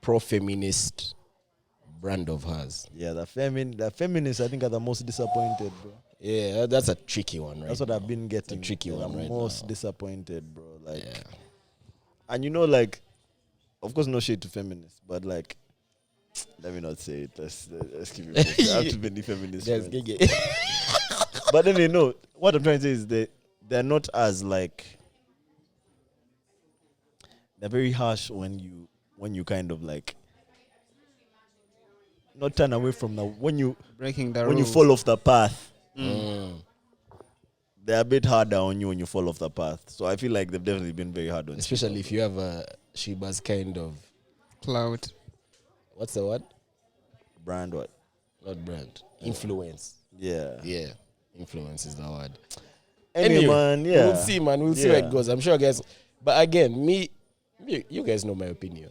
pro-feminist brand of hers. Yeah, the feminists I think are the most disappointed, bro. Yeah, that's a tricky one, right? That's what I've been getting. tricky They're one the right most now. disappointed, bro. Like, Yeah. and you know, like, of course, no shade to feminists, but like, let me not say it. Let's keep it. I have too many feminists. Yes, friends. Nege. But then what I'm trying to say is they're not as like they're very harsh when you kind of like not turn away from when you Breaking the when rules. you fall off the path. Mm. They're a bit harder on you when you fall off the path. So I feel like they've definitely been very hard on Especially Sheebah, if you have a Sheebah's kind of, Cloud. what's the word? brand. What? Not brand. Influence. Yeah. Yeah. Influence is the word. Anyway, man, yeah. We'll see, man. We'll see where Yeah. it goes. I'm sure, guys. But again, you guys know my opinion.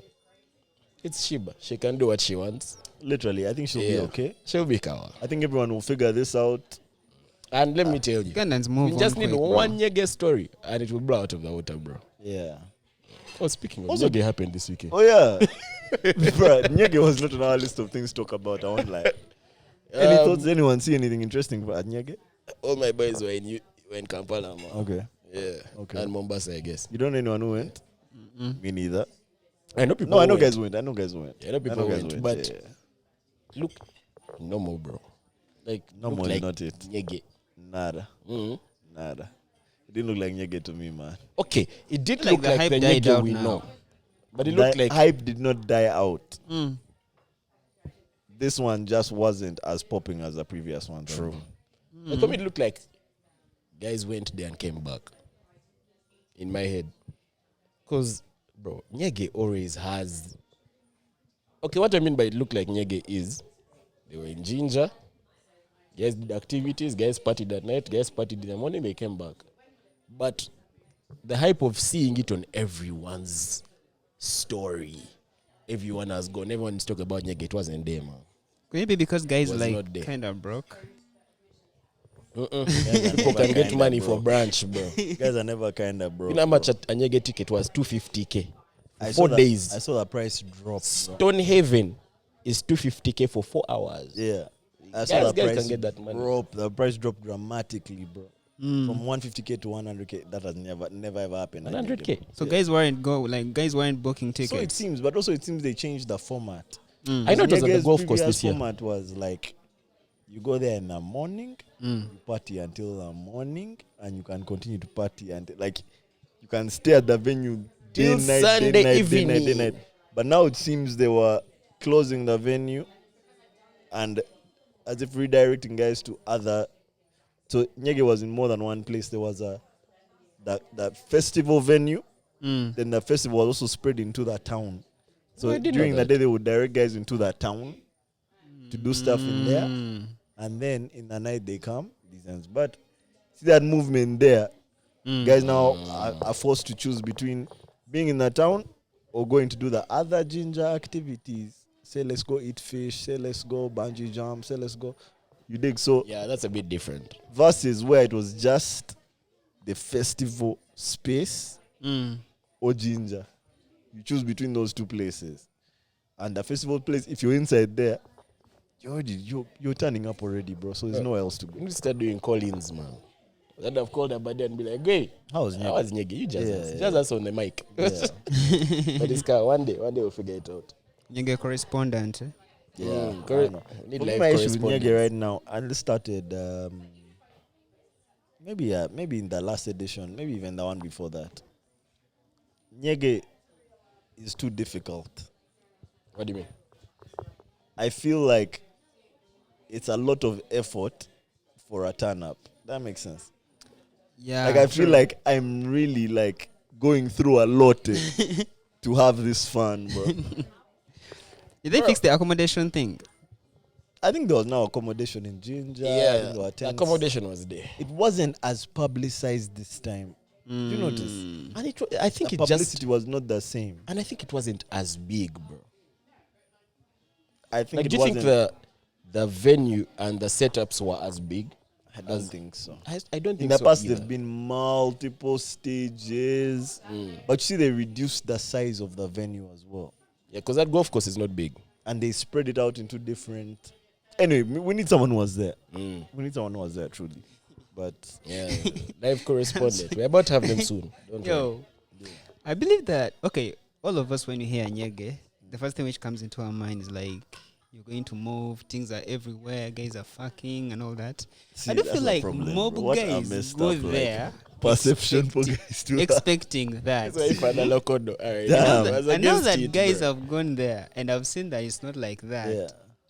It's Sheebah. She can do what she wants. Literally, I think she'll be okay. She'll be kawa. I think everyone will figure this out. And let me tell you, Ugandans move we on just need quick, bro. one Nyege story and it will blow out of the water, bro. Yeah. Oh, speaking of Also- Nyege happened this weekend. Oh yeah. Bro, Nyege was not on our list of things to talk about. I won't lie. Any thoughts? Anyone see anything interesting about Nyege? All my boys were Went Kampala, man. Okay. Yeah. Okay. And Mombasa, I guess. You don't know anyone who went? Me neither. I know people. No, I know who guys went. I know guys went. Yeah, I know people guys went, but yeah. look, no more, bro. Like No looked more is like not it. Nyege. Nada. Nada. It didn't look like Nyege to me, man. Okay, it did Like look the like hype the died Nyege out we now. know, but it looked The like hype did not die out. Mm. This one just wasn't as popping as the previous one. true. Like, for me, it looked like guys went there and came back. In my head, because bro, Nyege always has. Okay, what I mean by it looked like Nyege is they were in Ginger. Guys did activities. Guys partied at night. Guys partied in the morning. They came back, but the hype of seeing it on everyone's story, everyone has gone. Everyone's talking about Nyege. It wasn't there, man. Maybe because guys Was like not there. kind of broke. People can get money for branch, bro. Guys are never kind of broke. You know how much a Nyege ticket was? 250k. I 4 saw days. I saw the price drop. Bro. Stonehaven is 250k for 4 hours. Yeah. I Guys saw the price can get that money. drop. The price dropped dramatically, bro. From 150k to 100k. That has never ever happened. 100k. So guys weren't booking tickets. So it seems, but also it seems they changed the format. I know it was at the Nyege's golf course previous this year. format was like you go there in the morning, you party until the morning, and you can continue to party until like you can stay at the venue day, Till night, Sunday day, night, evening. day, night, day, night. But now it seems they were closing the venue and as if redirecting guys to other. So Nyege was in more than one place. There was the festival venue. Then the festival was also spread into the town. So I didn't during know the that. day, they would direct guys into the town to do stuff in there. And then in the night, they come. But see that movement there. Guys now are forced to choose between being in the town or going to do the other ginger activities. Say, let's go eat fish. Say, let's go bungee jump. Say, let's go. You dig? So Yeah, that's a bit different. versus where it was just the festival space or ginger. You choose between those two places. And the festival place, if you're inside there, you're turning up already, bro. So there's nowhere else to We go. need to start doing call-ins, man. Then I've called her buddy and be like, hey, How was how was Nyege? You just Yeah, us. yeah. Just us on the mic. Yeah. But this guy, one day we'll figure it out. Nyege correspondent. Yeah. Mm, I know. need For me, live my issue with correspondence. Nyege right now, and it started maybe in the last edition, maybe even the one before that. Nyege is too difficult. What do you mean? I feel like it's a lot of effort for a turn up. That makes sense. Yeah. Like I feel like I'm really like going through a lot to have this fun, bro. Did they fix the accommodation thing? I think there was now accommodation in Ginger. I think Yeah, there were the tents. accommodation was there. It wasn't as publicized this time. Do you notice? And I think The it publicity just, was not the same. and I think it wasn't as big, bro. I think Like, it do you think wasn't. the venue and the setups were as big? I don't think so. I don't think In the so past, either. there've been multiple stages, but you see, they reduced the size of the venue as well, Yeah, because that golf course is not big. and they spread it out into different. Anyway, we need someone who was there. Mm. We need someone who was there, truly. But Yeah, live correspondent. We're about to have them soon. Don't worry. Yo, I believe that, okay, all of us, when you hear Nyege, the first thing which comes into our mind is like, you're going to move, things are everywhere, guys are fucking and all that. see, I do that's feel the like problem, mob bro. What a guys messed go up, like, there perception for guys to expecting that. That's why if I'm a locodo, all right. Damn. I was I know against that it, guys bro. have gone there and I've seen that it's not like that. Yeah.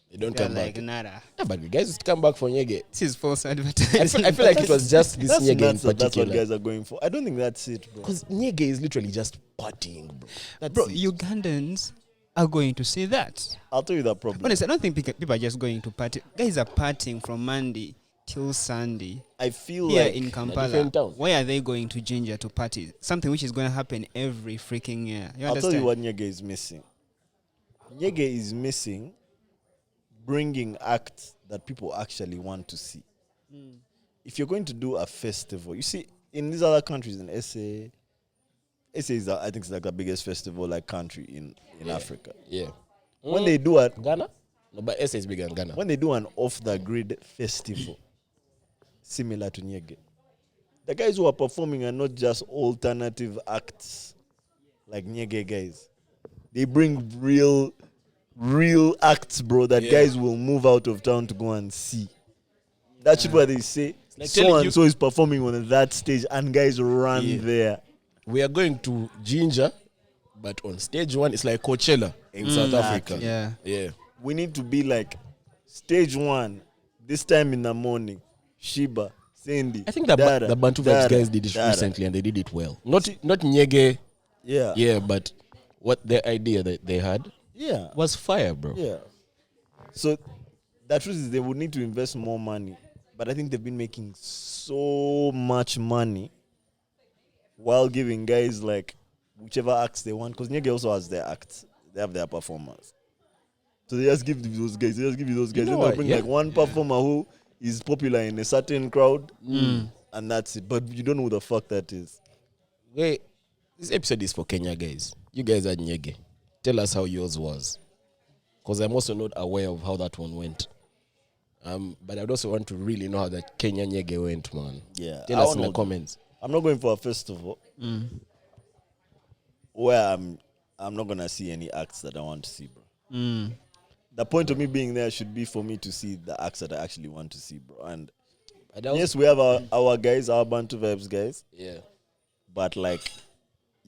They don't They're come like, back. nada. Yeah, but we guys used to come back for Nyege. This is false advertising. I feel like it was just this That's Nyege in nuts that that's what particular. guys are going for. I don't think that's it, bro. Because Nyege is literally just partying, bro. That's Bro, it. Ugandans are going to see that. I'll tell you the problem. Honestly, I don't think people are just going to party. Guys are partying from Monday till Sunday I feel here like in Kampala. different town. Why are they going to Ginger to party? Something which is going to happen every freaking year. You I'll tell understand? you what Nyege is missing. Nyege is missing bringing acts that people actually want to see. If you're going to do a festival, you see, in these other countries in SA is, I think, it's like the biggest festival like country in Africa. Yeah. When they do Ghana? No, but SA is bigger than Ghana. when they do an off the grid festival, similar to Nyege, the guys who are performing are not just alternative acts like Nyege guys. They bring real acts, bro, that guys will move out of town to go and see. That's what they say. like So and so is performing on that stage, and guys run there. We are going to Ginger, but on stage 1, it's like Coachella in South Africa. Yeah. We need to be like stage 1, this time in the morning. Sheebah, Cindy. I think the Bantu Vibes guys did it recently, and they did it well. Not Nyege. Yeah, but what the idea that they had was fire, bro. Yeah. So the truth is they would need to invest more money. But I think they've been making so much money while giving guys like whichever acts they want. Because Nege also has their acts. They have their performers. So they just give those guys. They just give you those guys. Then they'll bring like one performer who is popular in a certain crowd. And that's it. But you don't know who the fuck that is. Wait, this episode is for Kenya guys. You guys are Nyege. Tell us how yours was. Because I'm also not aware of how that one went. But I'd also want to really know how that Kenya Nyege went, man. Yeah. Tell us in the comments. I'm not going for a festival where I'm not gonna see any acts that I want to see, bro. The point of me being there should be for me to see the acts that I actually want to see, bro. And yes, we have our guys, our Bantu Vibes guys. Yeah. But like,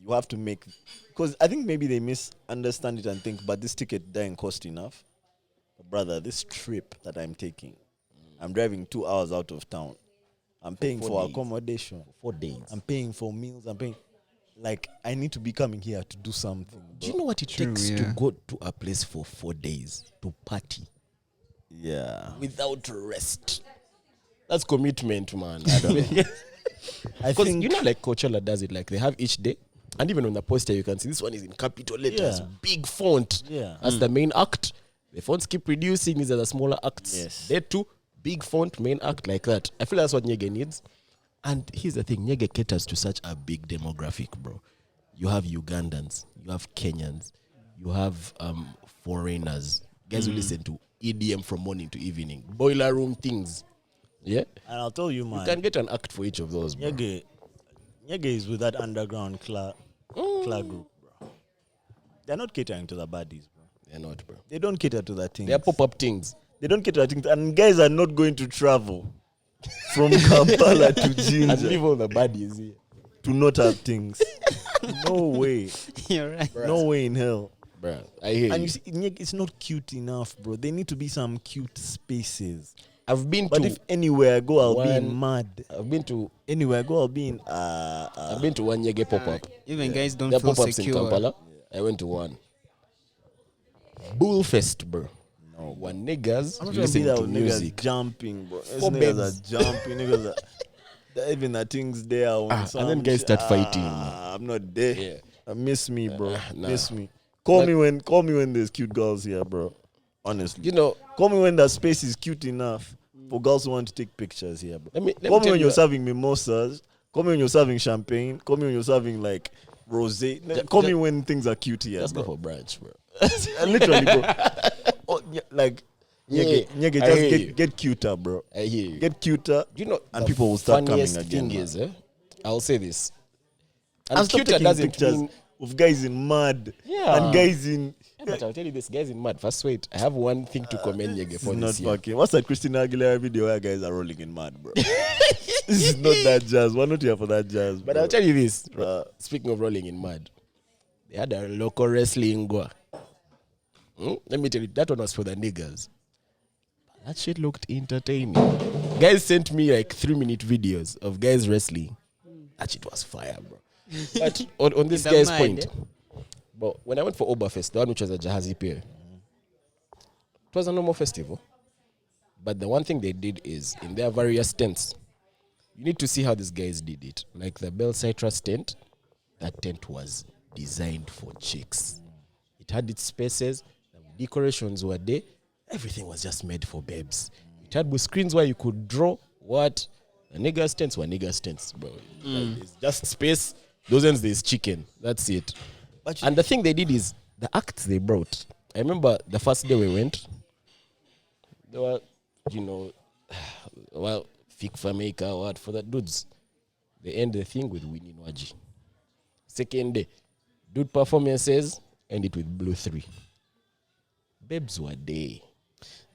you have to make, because I think maybe they misunderstand it and think, but this ticket doesn't cost enough. Brother, this trip that I'm taking, I'm driving 2 hours out of town. I'm paying for accommodation. 4 days. I'm paying for meals. I'm paying. Like, I need to be coming here to do something. Bro. Do you know what it takes to go to a place for 4 days to party? Yeah. Without rest. That's commitment, man. I don't know. Because you know, like Coachella does it, like they have each day. And even on the poster, you can see this one is in capital letters, big font. Yeah. As the main act. The fonts keep reducing. These are the smaller acts. Yes. They too, big font, main act like that. I feel that's what Nyege needs. And here's the thing. Nyege caters to such a big demographic, bro. You have Ugandans. You have Kenyans. You have foreigners. Guys who listen to EDM from morning to evening. Boiler room things. Yeah? And I'll tell you, man. You can get an act for each of those, bro. Nyege is with that underground Kla group, bro. They're not catering to the baddies, bro. They're not, bro. They don't cater to that thing. They're pop-up things. They don't cater to things. And guys are not going to travel from Kampala to Ginger And leave all the baddies here. to not have things. No way. You're right. No way in hell. Bro, I hear And you. you see, it's not cute enough, bro. There need to be some cute spaces. I've been But to... if anywhere I go, I'll be in mad. I've been to... Anywhere I go, I'll be in... I've been to one Nyege pop-up. Even guys don't There are feel pop-ups in secure. Kampala. I went to one. Bullfest, bro. No, one niggas I'm not trying to be listening that to with music. niggas jumping, bro. For Niggas babes. are jumping. Niggas are... Even the things there. And then guys start fighting. I'm not there. Yeah. Miss me, bro. Nah. Miss me. Call me when there's cute girls here, bro. Honestly. You know, Call me when the space is cute enough for girls who want to take pictures here, bro. let me Call me tell when you you're serving mimosas. Call me when you're serving champagne. Call me when you're serving like rosé. Call me when things are cute here, just go bro. for brunch, bro. Literally, bro. Oh, yeah, like Nyege, I hear you. just get cuter, bro. I hear you. Get cuter. You know, and the people will start coming funniest again. thing Man. is, I'll say this. I'll And stop cuter taking doesn't pictures mean... of guys in mud Yeah. and guys in. But I'll tell you this, guys in mud. First, wait. I have one thing to commend Nyege This for is not this year. fucking. What's that Christina Aguilera video where guys are rolling in mud, bro? This is not that jazz. We're not here for that jazz. But bro. I'll tell you this. Speaking Speaking of rolling in mud, they had a local wrestling go. Let me tell you, that one was for the niggas. But that shit looked entertaining. Guys sent me like 3-minute videos of guys wrestling. That shit was fire, bro. But on this In the guy's mud, point, but when I went for Oberfest, the one which was a Jahazi Pier, it was a normal festival. But the one thing they did is, in their various tents, you need to see how these guys did it. Like the Bell Citrus tent, that tent was designed for chicks. It had its spaces, the decorations were there, everything was just made for babes. It had screens where you could draw what the niggas tents were niggas tents, bro. Like, it's just space. Those ends there's chicken. That's it. And the thing they did is the acts they brought. I remember the first day we went, there were, well, Fik Fameka, what for the dudes. They end the thing with winning Waji. Second day, dude performances, end it with Blue 3. Babes were there.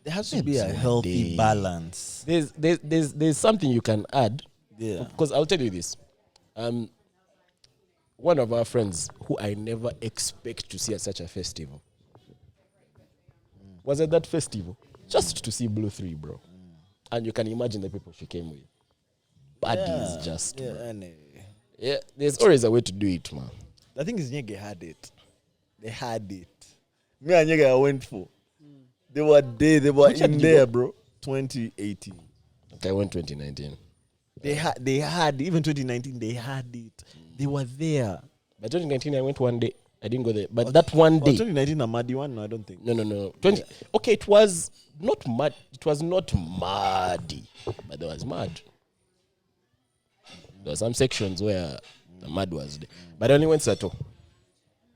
There has to be a healthy balance. There's something you can add. Yeah. Because I'll tell you this. One of our friends who I never expect to see at such a festival was at that festival just to see Blue 3, bro. And you can imagine the people she came with. Baddies just. Yeah, bro. anyway. Yeah, there's always a way to do it, man. The thing is, Nyege had it. They had it. Me and Nyege I went for. They were there. They were in there, bro. 2018. Okay, I went 2019. They had even 2019. They had it. They were there. But 2019, I went one day. I didn't go there. But that one day. 2019 a muddy one? No, I don't think. No. Okay, it was not mud. It was not muddy, but there was mud. There were some sections where the mud was there. But I only went Sato.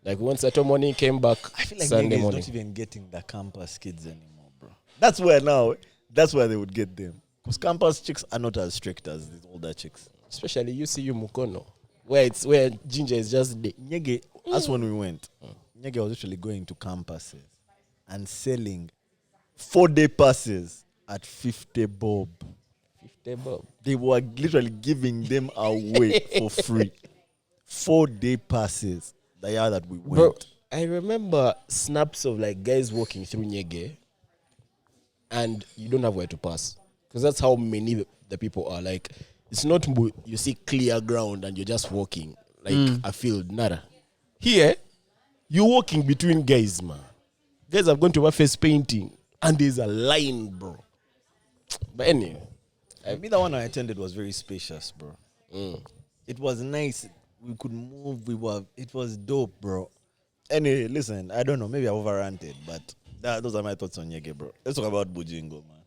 Like we went Sato morning, came back I feel like Sunday Nyege is morning. not even getting the campus kids anymore, bro. That's where they would get them. Because campus chicks are not as strict as these older chicks. Especially UCU Mukono, where Ginger is just there. Nyege, that's when we went. Nyege was actually going to campuses and selling 4-day passes at 50 bob. 50 bob. They were literally giving them away for free. 4-day passes. The year that we went. Bro, I remember snaps of like guys walking through Nyege and you don't have where to pass. Because that's how many the people are. Like, it's not you see clear ground and you're just walking like a field. Nada. Here, you're walking between guys, man. Guys have gone to a face painting and there's a line, bro. But anyway. Me, the one I attended was very spacious, bro. It was nice. We could move. It was dope, bro. Anyway, listen, I don't know. Maybe I overranted, but those are my thoughts on Nyege, bro. Let's talk about Bugingo, man.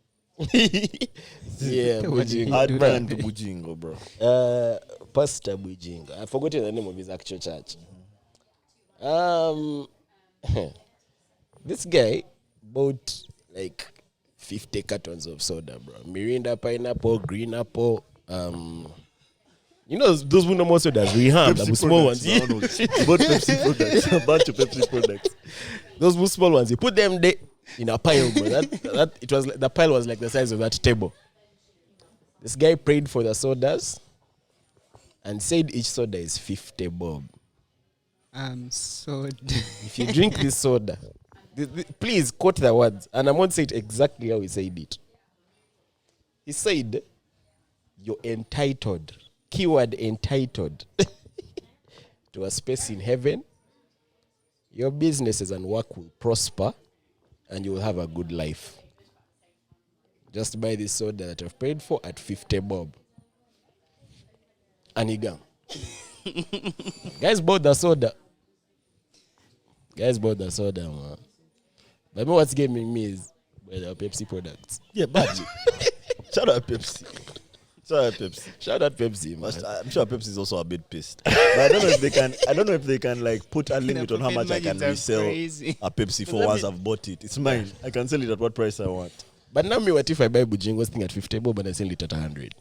Yeah, Bugingo. I'd man to Bugingo, bro. Pastor Bugingo. I've forgotten the name of his actual church. This guy bought like 50 cartons of soda, bro. Mirinda, pineapple, green apple. You know those normal sodas, Raha, the small ones. Yeah. Bought Pepsi products, a bunch of Pepsi products. Those small ones, you put them there in a pile, bro. It was the pile was like the size of that table. This guy prayed for the sodas and said each soda is 50 bob. So If you drink this soda, please quote the words, and I won't say it exactly how he said it. He said, "You're entitled." Keyword entitled to a space in heaven. Your businesses and work will prosper and you will have a good life. Just buy this soda that I've paid for at 50 bob. And he gone. Guys bought the soda, man. But what's gaming me is the Pepsi products. Yeah, badly. Shout out Pepsi. Shout out Pepsi, man. I'm sure Pepsi is also a bit pissed. But I don't know if they can like put a limit on how much I can resell a Pepsi for once I've bought it. It's mine. I can sell it at what price I want. But now what if I buy Bugingo's thing at 50 bob and I sell it at 100?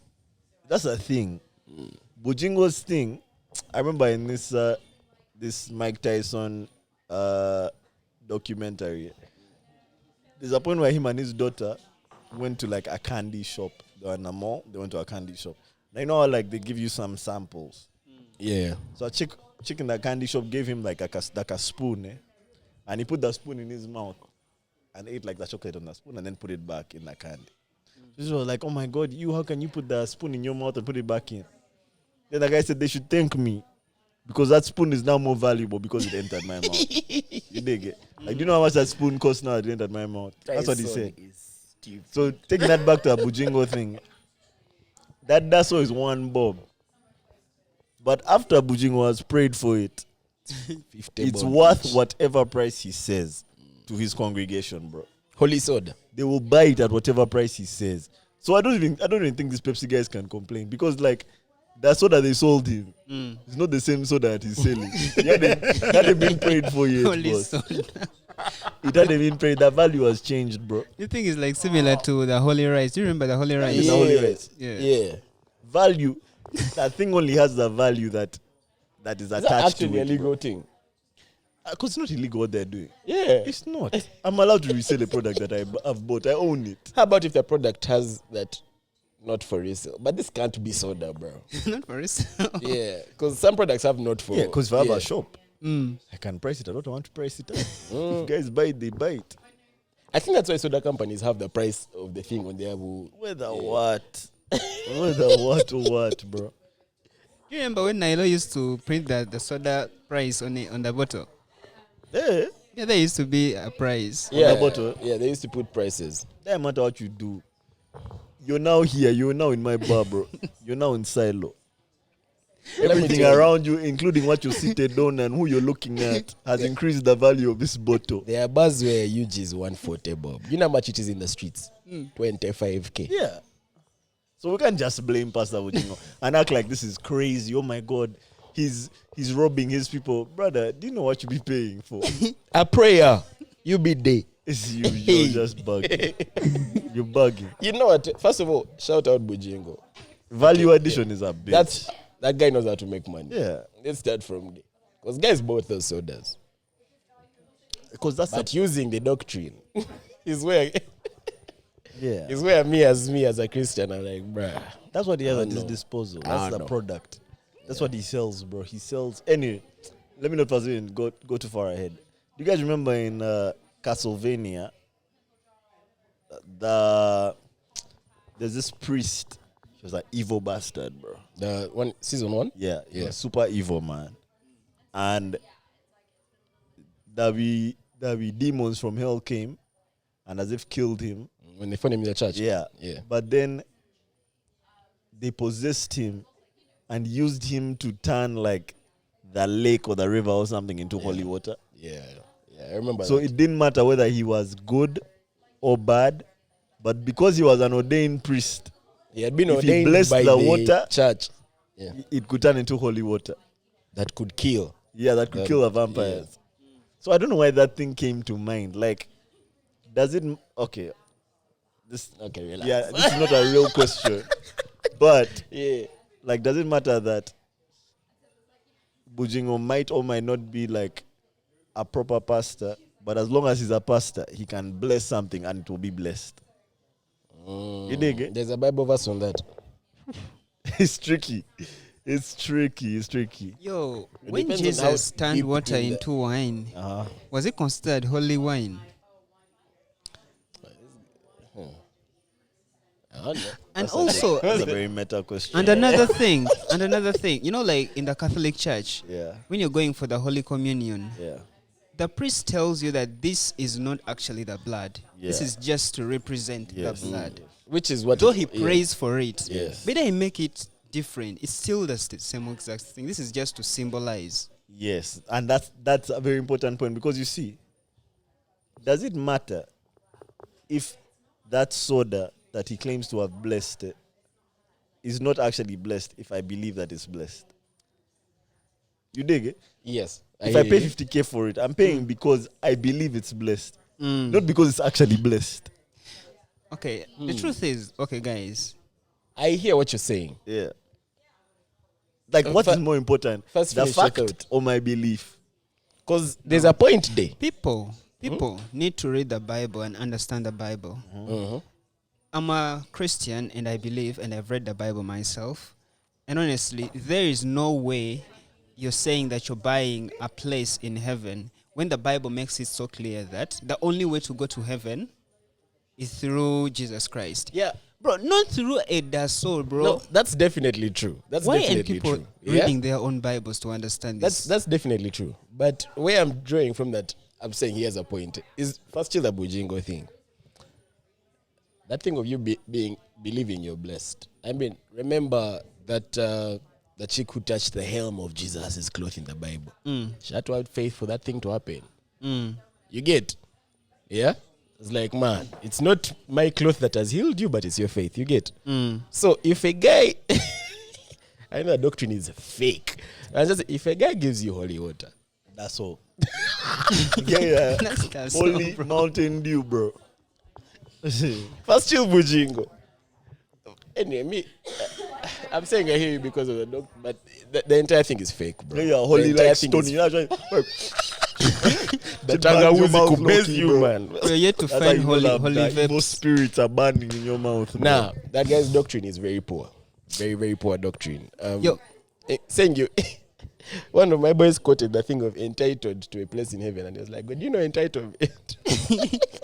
That's the thing. Bugingo's thing, I remember in this Mike Tyson documentary, there's a point where him and his daughter went to like a candy shop. They were in a mall. They went to a candy shop. Now, you know how like they give you some samples. Yeah. So a chick in the candy shop gave him like a spoon, and he put the spoon in his mouth and ate like the chocolate on the spoon and then put it back in the candy. So she was like, "Oh my God, how can you put the spoon in your mouth and put it back in?" Then the guy said they should thank me because that spoon is now more valuable because it entered my mouth. You dig it? Like, do you know how much that spoon costs now? It entered my mouth. That's what he said. So taking that back to a Bugingo thing, that's always 1 bob. But after Bugingo has prayed for it, it's worth whatever price he says to his congregation, bro. Holy soda. They will buy it at whatever price he says. So I don't even think these Pepsi guys can complain because like that soda they sold him, it's not the same soda that he's selling. That hadn't been prayed for yet, Holy boss. soda. It hadn't been prayed. The value has changed, bro. You think it's like similar to the holy rice? Do you remember the holy rice? Yeah. The holy rice. Yeah. Yeah. Value. that thing only has the value that is Is that attached to actually a it. legal thing? Because it's not illegal what they're doing. Yeah. It's not. I'm allowed to resell a product that I've bought. I own it. How about if the product has that not for resale? But this can't be soda, bro. Not for us. Yeah, because some products have not for. Yeah, because if I have yeah. a shop, Mm. I can price it. I don't want to price it up. If guys buy it, they buy it. I think that's why soda companies have the price of the thing on their. Whether what? Whether what, bro? Do you remember when Nilo used to print the soda price on the bottle? Yeah. Yeah, there used to be a price. Yeah, the bottle. yeah, they used to put prices. Doesn't matter what you do. You're now here. You're now in my bar, bro. You're now in silo. Everything around you, including what you're seated on and who you're looking at, has increased the value of this bottle. There are bars where UG is 140, Bob. You know how much it is in the streets? 25k. Yeah. So we can't just blame Pastor Bugingo and act like this is crazy. Oh my God, he's robbing his people, brother. Do you know what you be paying for? A prayer. You be there. It's you. You're just bugging. You're bugging. You know what? First of all, shout out Bugingo. Value addition is a bitch. That guy knows how to make money. Yeah. Let's start from there. Because guys bought those sodas. Because that's But using the doctrine is where yeah. is where me as a Christian, I'm like, bruh. That's what he has I at his know. disposal. I That's the know. product. That's what he sells, bro. He sells. Anyway, let me not pass it and go too far ahead. Do you guys remember in Castlevania, there's this priest. He was an evil bastard, bro. The one season 1? Yeah, he Yeah. was super evil, man. And the demons from hell came and as if killed him. When they found him in the church. Yeah. Yeah. But then they possessed him and used him to turn like the lake or the river or something into holy water. Yeah. Yeah. I remember So that. it didn't matter whether he was good or bad, but because he was an ordained priest, He had been if he ordained blessed by the the water, church. Yeah. it could turn into holy water. That could kill. Yeah, that could kill the vampires. So I don't know why that thing came to mind. Like, does it... Okay. Okay, relax. Yeah, this is not a real question. But, Yeah. like, does it matter that Bugingo might or might not be, like, a proper pastor, but as long as he's a pastor, he can bless something and it will be blessed? You dig it? There's a Bible verse on that. It's tricky. It's tricky. Yo, It when depends on how Jesus turned deep water in the- into wine, Uh-huh. was it considered holy wine? I don't know. And also, That's a very meta question. and another thing, you know, like in the Catholic Church, Yeah, when you're going for the Holy Communion, yeah. the priest tells you that this is not actually the blood. This Yeah. is just to represent Yes. the blood. Which is what Though it- he yeah. prays for it, Yes. whether he make it different, it's still the same exact thing. This is just to symbolize. Yes, and that's a very important point because you see, does it matter if that soda that he claims to have blessed is not actually blessed if I believe that it's blessed? You dig it? Yes. If I hear pay you. 50K for it, I'm paying because I believe it's blessed, Mm. not because it's actually blessed. Okay, the truth is, okay, guys, I hear what you're saying. Yeah. Like, what is more important, first the finish your fact thought. or my belief? Because there's a point there. people need to read the Bible and understand the Bible. Mhm. I'm a Christian and I believe and I've read the Bible myself. And honestly, there is no way you're saying that you're buying a place in heaven when the Bible makes it so clear that the only way to go to heaven is through Jesus Christ. Yeah. Bro, not through a soul, bro. No, that's definitely true. That's Why definitely aren't people true. Yeah? reading their own Bibles to understand this? That's definitely true. But where I'm drawing from that, I'm saying he has a point, is first still the Bugingo thing. That thing of you believing you're blessed. I mean, remember that the chick who touched the helm of Jesus' cloth in the Bible. She had to have faith for that thing to happen. You get? Yeah? It's like, man, it's not my cloth that has healed you, but it's your faith. You get? So if a guy, I know the doctrine is fake. And just if a guy gives you holy water, That's all. Yeah, That's holy all, bro. Mountain Dew, bro. first chill Bugingo. Anyway, me, I'm saying I hear you because of the dog, but the entire thing is fake, bro. Yeah, holy The entire like thing stone. is You know, the The Tangawizi could base you, bro. man. We're yet to That's how find you know holy that evil vapes. spirits are burning in your mouth. bro. Nah, that guy's doctrine is very poor. Very, very poor doctrine. Yo. Saying you... One of my boys quoted the thing of entitled to a place in heaven, and he was like, "But do you know entitled?"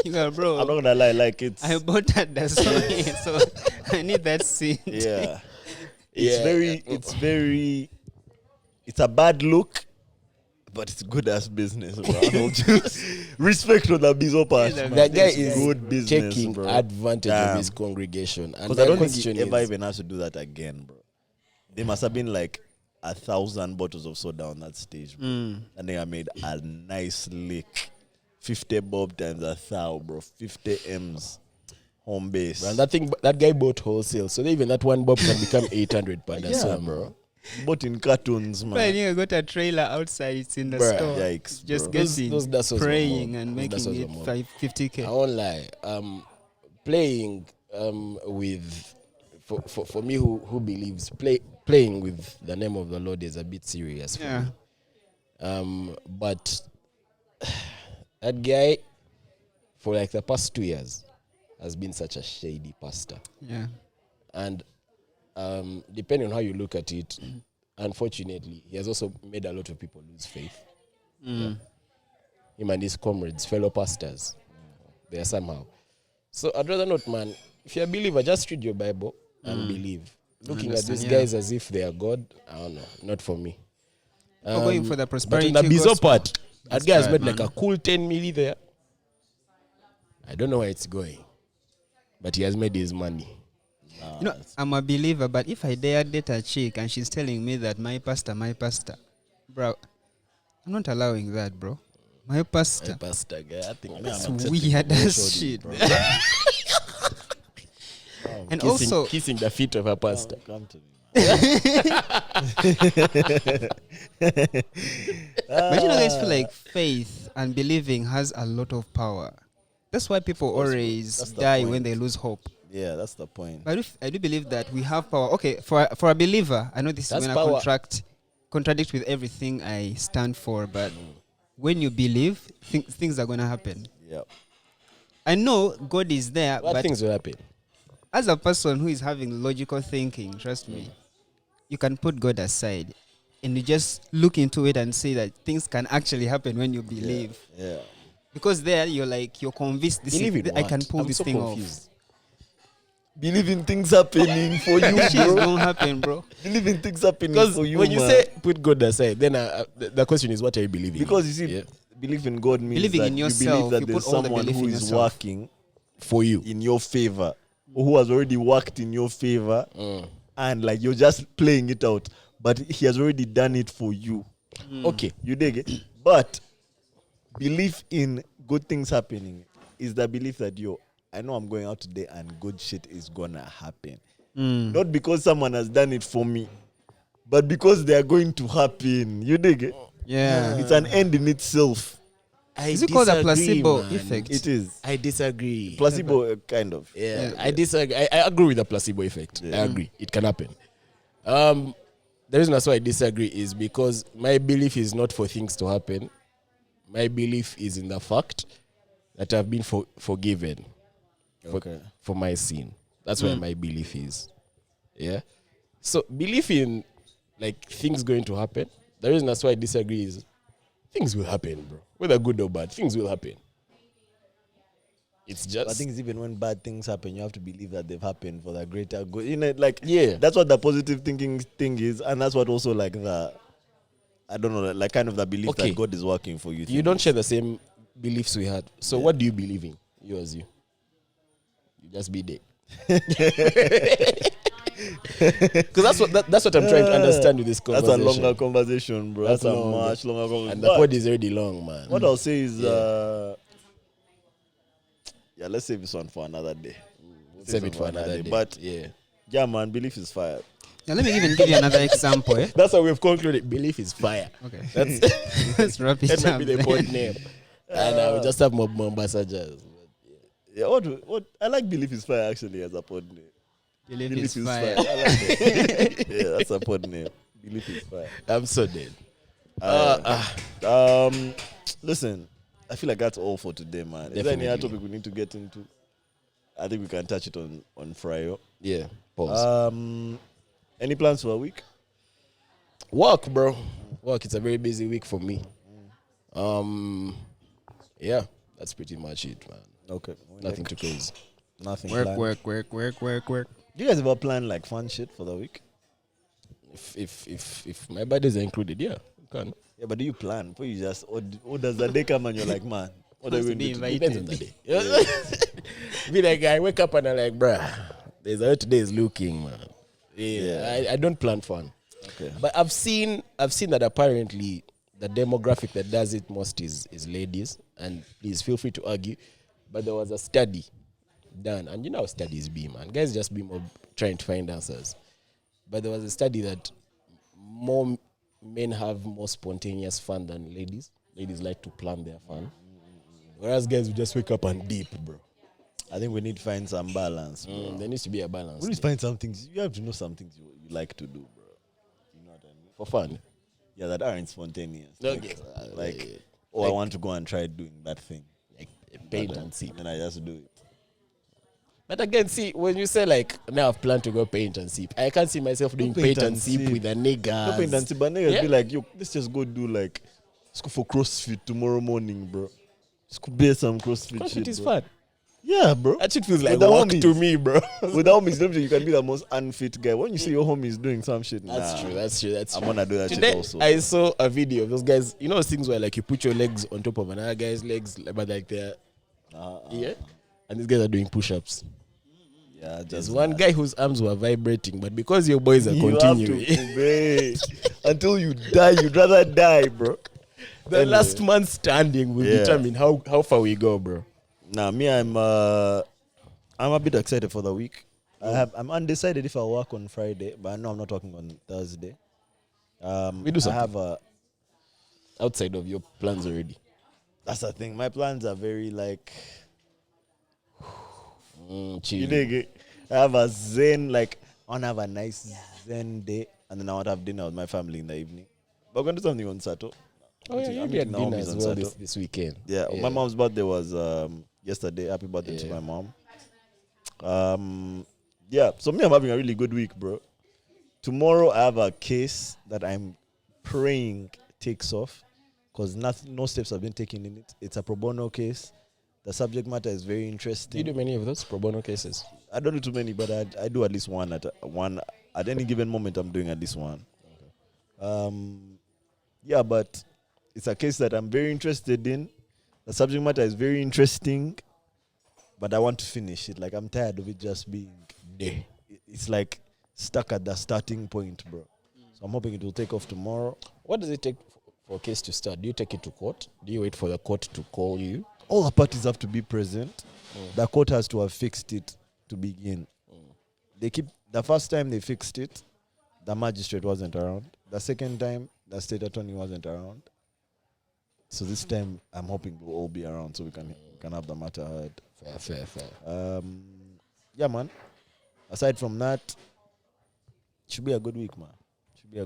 Yeah, bro. I'm not gonna lie, like it's I bought that song, so I need that scene. yeah. Yeah. It's a bad look, but it's good as business, bro. Respect to the Bizo part. Yeah, man. That guy It's is good business, taking bro. advantage Damn. of his congregation. And Because I my don't think question he ever is, even has to do that again, bro. There must have been like 1,000 bottles of soda on that stage, bro. And they have made a nice lick. 50 bob times 1,000, bro. 50 M's home base. man, that guy bought wholesale, so even that one bob can become 800 per yeah, dozen, bro. Bought in cartons, But I man. think I got a trailer outside. It's in the Bruh. store. Yikes, Just bro. getting Those dasos were praying mob. and Those making dasos it were mob. 50K. I won't lie. Playing with for me who believes playing with the name of the Lord is a bit serious for Yeah. me. But that guy for like the past 2 years has been such a shady pastor. Yeah. And depending on how you look at it, unfortunately, he has also made a lot of people lose faith. Yeah. Him and his comrades, fellow pastors, they are somehow. So I'd rather not, man. If you're a believer, just read your Bible and believe. Looking at these guys as if they are God, I don't know, not for me. We're going for the But prosperity in the Bizo gospel. part, that guy has right, made like man. a cool 10 milli there. I don't know where it's going, but he has made his money. You know, I'm a believer, but if I dare date a chick and she's telling me that my pastor, bro, I'm not allowing that, bro. My pastor. My pastor guy, I think That's I'm weird as shit. And also, kissing the feet of a pastor. Come to me. but you know, guys feel like faith and believing has a lot of power. That's why people always That's the die point. when they lose hope. Yeah, that's the point. But if I do believe that we have power. Okay, for a believer, I know this That's is going power. to contradict with everything I stand for, but when you believe, things are going to happen. Yeah. I know God is there, What but things will happen? as a person who is having logical thinking, trust me, you can put God aside and you just look into it and say that things can actually happen when you believe. Yeah. Because there you're convinced this Believe is, in I what? can pull I'm this so thing confused. Believe in things happening for you, off. Shit is bro. going to happen, bro. Believe in things happening Because for you, when you man. say put God aside, then the question is, what are you believing? Because you see, Yeah. believe in God means Believing that in you yourself, believe that you there's put all the someone belief who in is yourself. working for you. in your favor, or who has already worked in your favor, and like you're just playing it out, but he has already done it for you. Okay. You dig it? But belief in good things happening is the belief that I know I'm going out today and good shit is gonna happen. Not because someone has done it for me, but because they are going to happen. You dig it? Yeah. It's an end in itself. Is it called a placebo effect? It is. I disagree. Placebo, kind of. Yeah, I disagree. I agree with the placebo effect. Yeah. I agree. It can happen. The reason that's why I disagree is because my belief is not for things to happen. My belief is in the fact that I've been forgiven for my sin. That's where my belief is. Yeah. So belief in like things going to happen. The reason that's why I disagree is things will happen, bro. Whether good or bad, things will happen. It's just I think it's even when bad things happen, you have to believe that they've happened for the greater good. You know, like Yeah. that's what the positive thinking thing is, and that's what also like I don't know, like kind of the belief Okay. that God is working for you. You thing don't is. share the same beliefs we had. So what do you believe in? You as you. You just be there. Because that's what I'm trying to understand with this That's conversation. a longer conversation, bro. That's a long. much longer conversation. And the pod is already long, man. What I'll say is, let's save this one for another day. Save it for another day. But yeah, man, belief is fire. Now let me even give you another example. that's how we've concluded. Belief is fire. Okay. That's Let's wrap it that might up. be the pod name. And I will just have Mombasa jazz. Yeah, what I like belief is fire actually as a pod name. Believe Belief is is fire. fire. I like that. Yeah, that's a pod name. Belief is fire. I'm so dead. Listen, I feel like that's all for today, man. Is there any other topic we need to get into? I think we can touch it on Friday. Yeah. Pause. Any plans for a week? Work, bro. Work. It's a very busy week for me. Yeah, that's pretty much it, man. Okay. Nothing too crazy. Nothing. Work, planned. work. Do you guys ever plan like fun shit for the week? If my buddies are included, yeah, you can. Yeah, but do you plan? Before you just, or does the day come and you're like, man, what are we going to do? Depends on the day. Be like, I wake up and I'm like, bruh, there's how today is looking, man. Yeah. I don't plan fun. Okay. But I've seen that apparently the demographic that does it most is ladies. And please feel free to argue. But there was a study done, and you know how studies be, man. Guys just be more trying to find answers. But there was a study that more men have more spontaneous fun than ladies. Ladies like to plan their fun. Whereas guys will just wake up and dip, bro. I think we need to find some balance, bro. There needs to be a balance. We need to find some things. You have to know some things you like to do, bro. You know what I mean? for fun. Yeah, that aren't spontaneous. Okay. I want to go and try doing that thing. Like paint and sip. And I just do it. But again, see, when you say like, now I've planned to go paint and sip, I can't see myself doing paint and sip with a nigga. No paint and sip, but niggas be like, yo, let's just go do like, let's go for CrossFit tomorrow morning, bro. Let's go bear some CrossFit CrossFit shit, is bro. fun. Yeah, bro. That shit feels like With the work homies. to me, bro. With the homies, don't you can be the most unfit guy. When you see your homies doing some shit, That's true. I'm gonna do that Today, shit also. I saw a video of those guys. You know those things where like you put your legs on top of another guy's legs, but like they're yeah, and these guys are doing push-ups. Yeah, There's one guy whose arms were vibrating, but because your boys are continuing, until you die, you'd rather die, bro. the last man standing will determine how far we go, bro. Nah, me, I'm a bit excited for the week. I'm undecided if I'll work on Friday, but I know I'm not working on Thursday. We do something. I have a. Outside of your plans already. That's the thing. My plans are very like. Chill. You dig it? I have a zen, like, I want to have a nice zen day, and then I want to have dinner with my family in the evening. But we're going to do something on Saturday. Oh, yeah, you had dinner as well this weekend. Yeah, my mom's birthday was yesterday. Happy birthday to my mom. Yeah, so me, I'm having a really good week, bro. Tomorrow, I have a case that I'm praying takes off because no steps have been taken in it. It's a pro bono case. The subject matter is very interesting. Do you do many of those pro bono cases? I don't do too many, but I do at least one at any given moment. I'm doing at least one. Okay. Yeah, but it's a case that I'm very interested in. The subject matter is very interesting, but I want to finish it. Like, I'm tired of it just being there. It's like stuck at the starting point, bro. So I'm hoping it will take off tomorrow. What does it take for a case to start? Do you take it to court? Do you wait for the court to call you? All the parties have to be present. The court has to have fixed it to begin. The first time they fixed it, the magistrate wasn't around. The second time, the state attorney wasn't around. So this time, I'm hoping we'll all be around so we can have the matter heard. Fair. Yeah, man. Aside from that, it should be a good week, man. Should be a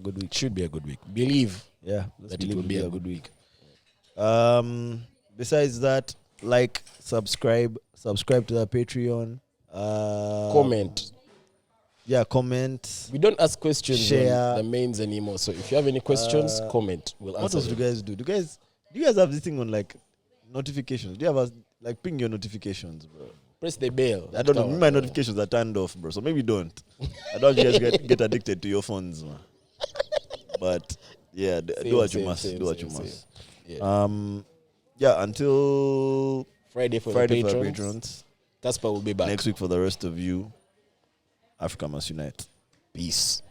good week. Believe that it will be a good week. Besides that, like, subscribe to the Patreon. comment. Yeah, comment. We don't ask questions Share. on the mains anymore. So if you have any questions, comment. We'll What answer else do them. you guys do? Do you guys have this thing on like notifications? Do you have ping your notifications, bro? Press the bell. I don't know. My notifications are turned off, bro. So maybe don't. I don't want you guys get addicted to your phones, man. But yeah, do what you must. Yeah. Yeah, until Friday for the the patrons. Casper will be back. Next week for the rest of you. Africa must unite. Peace.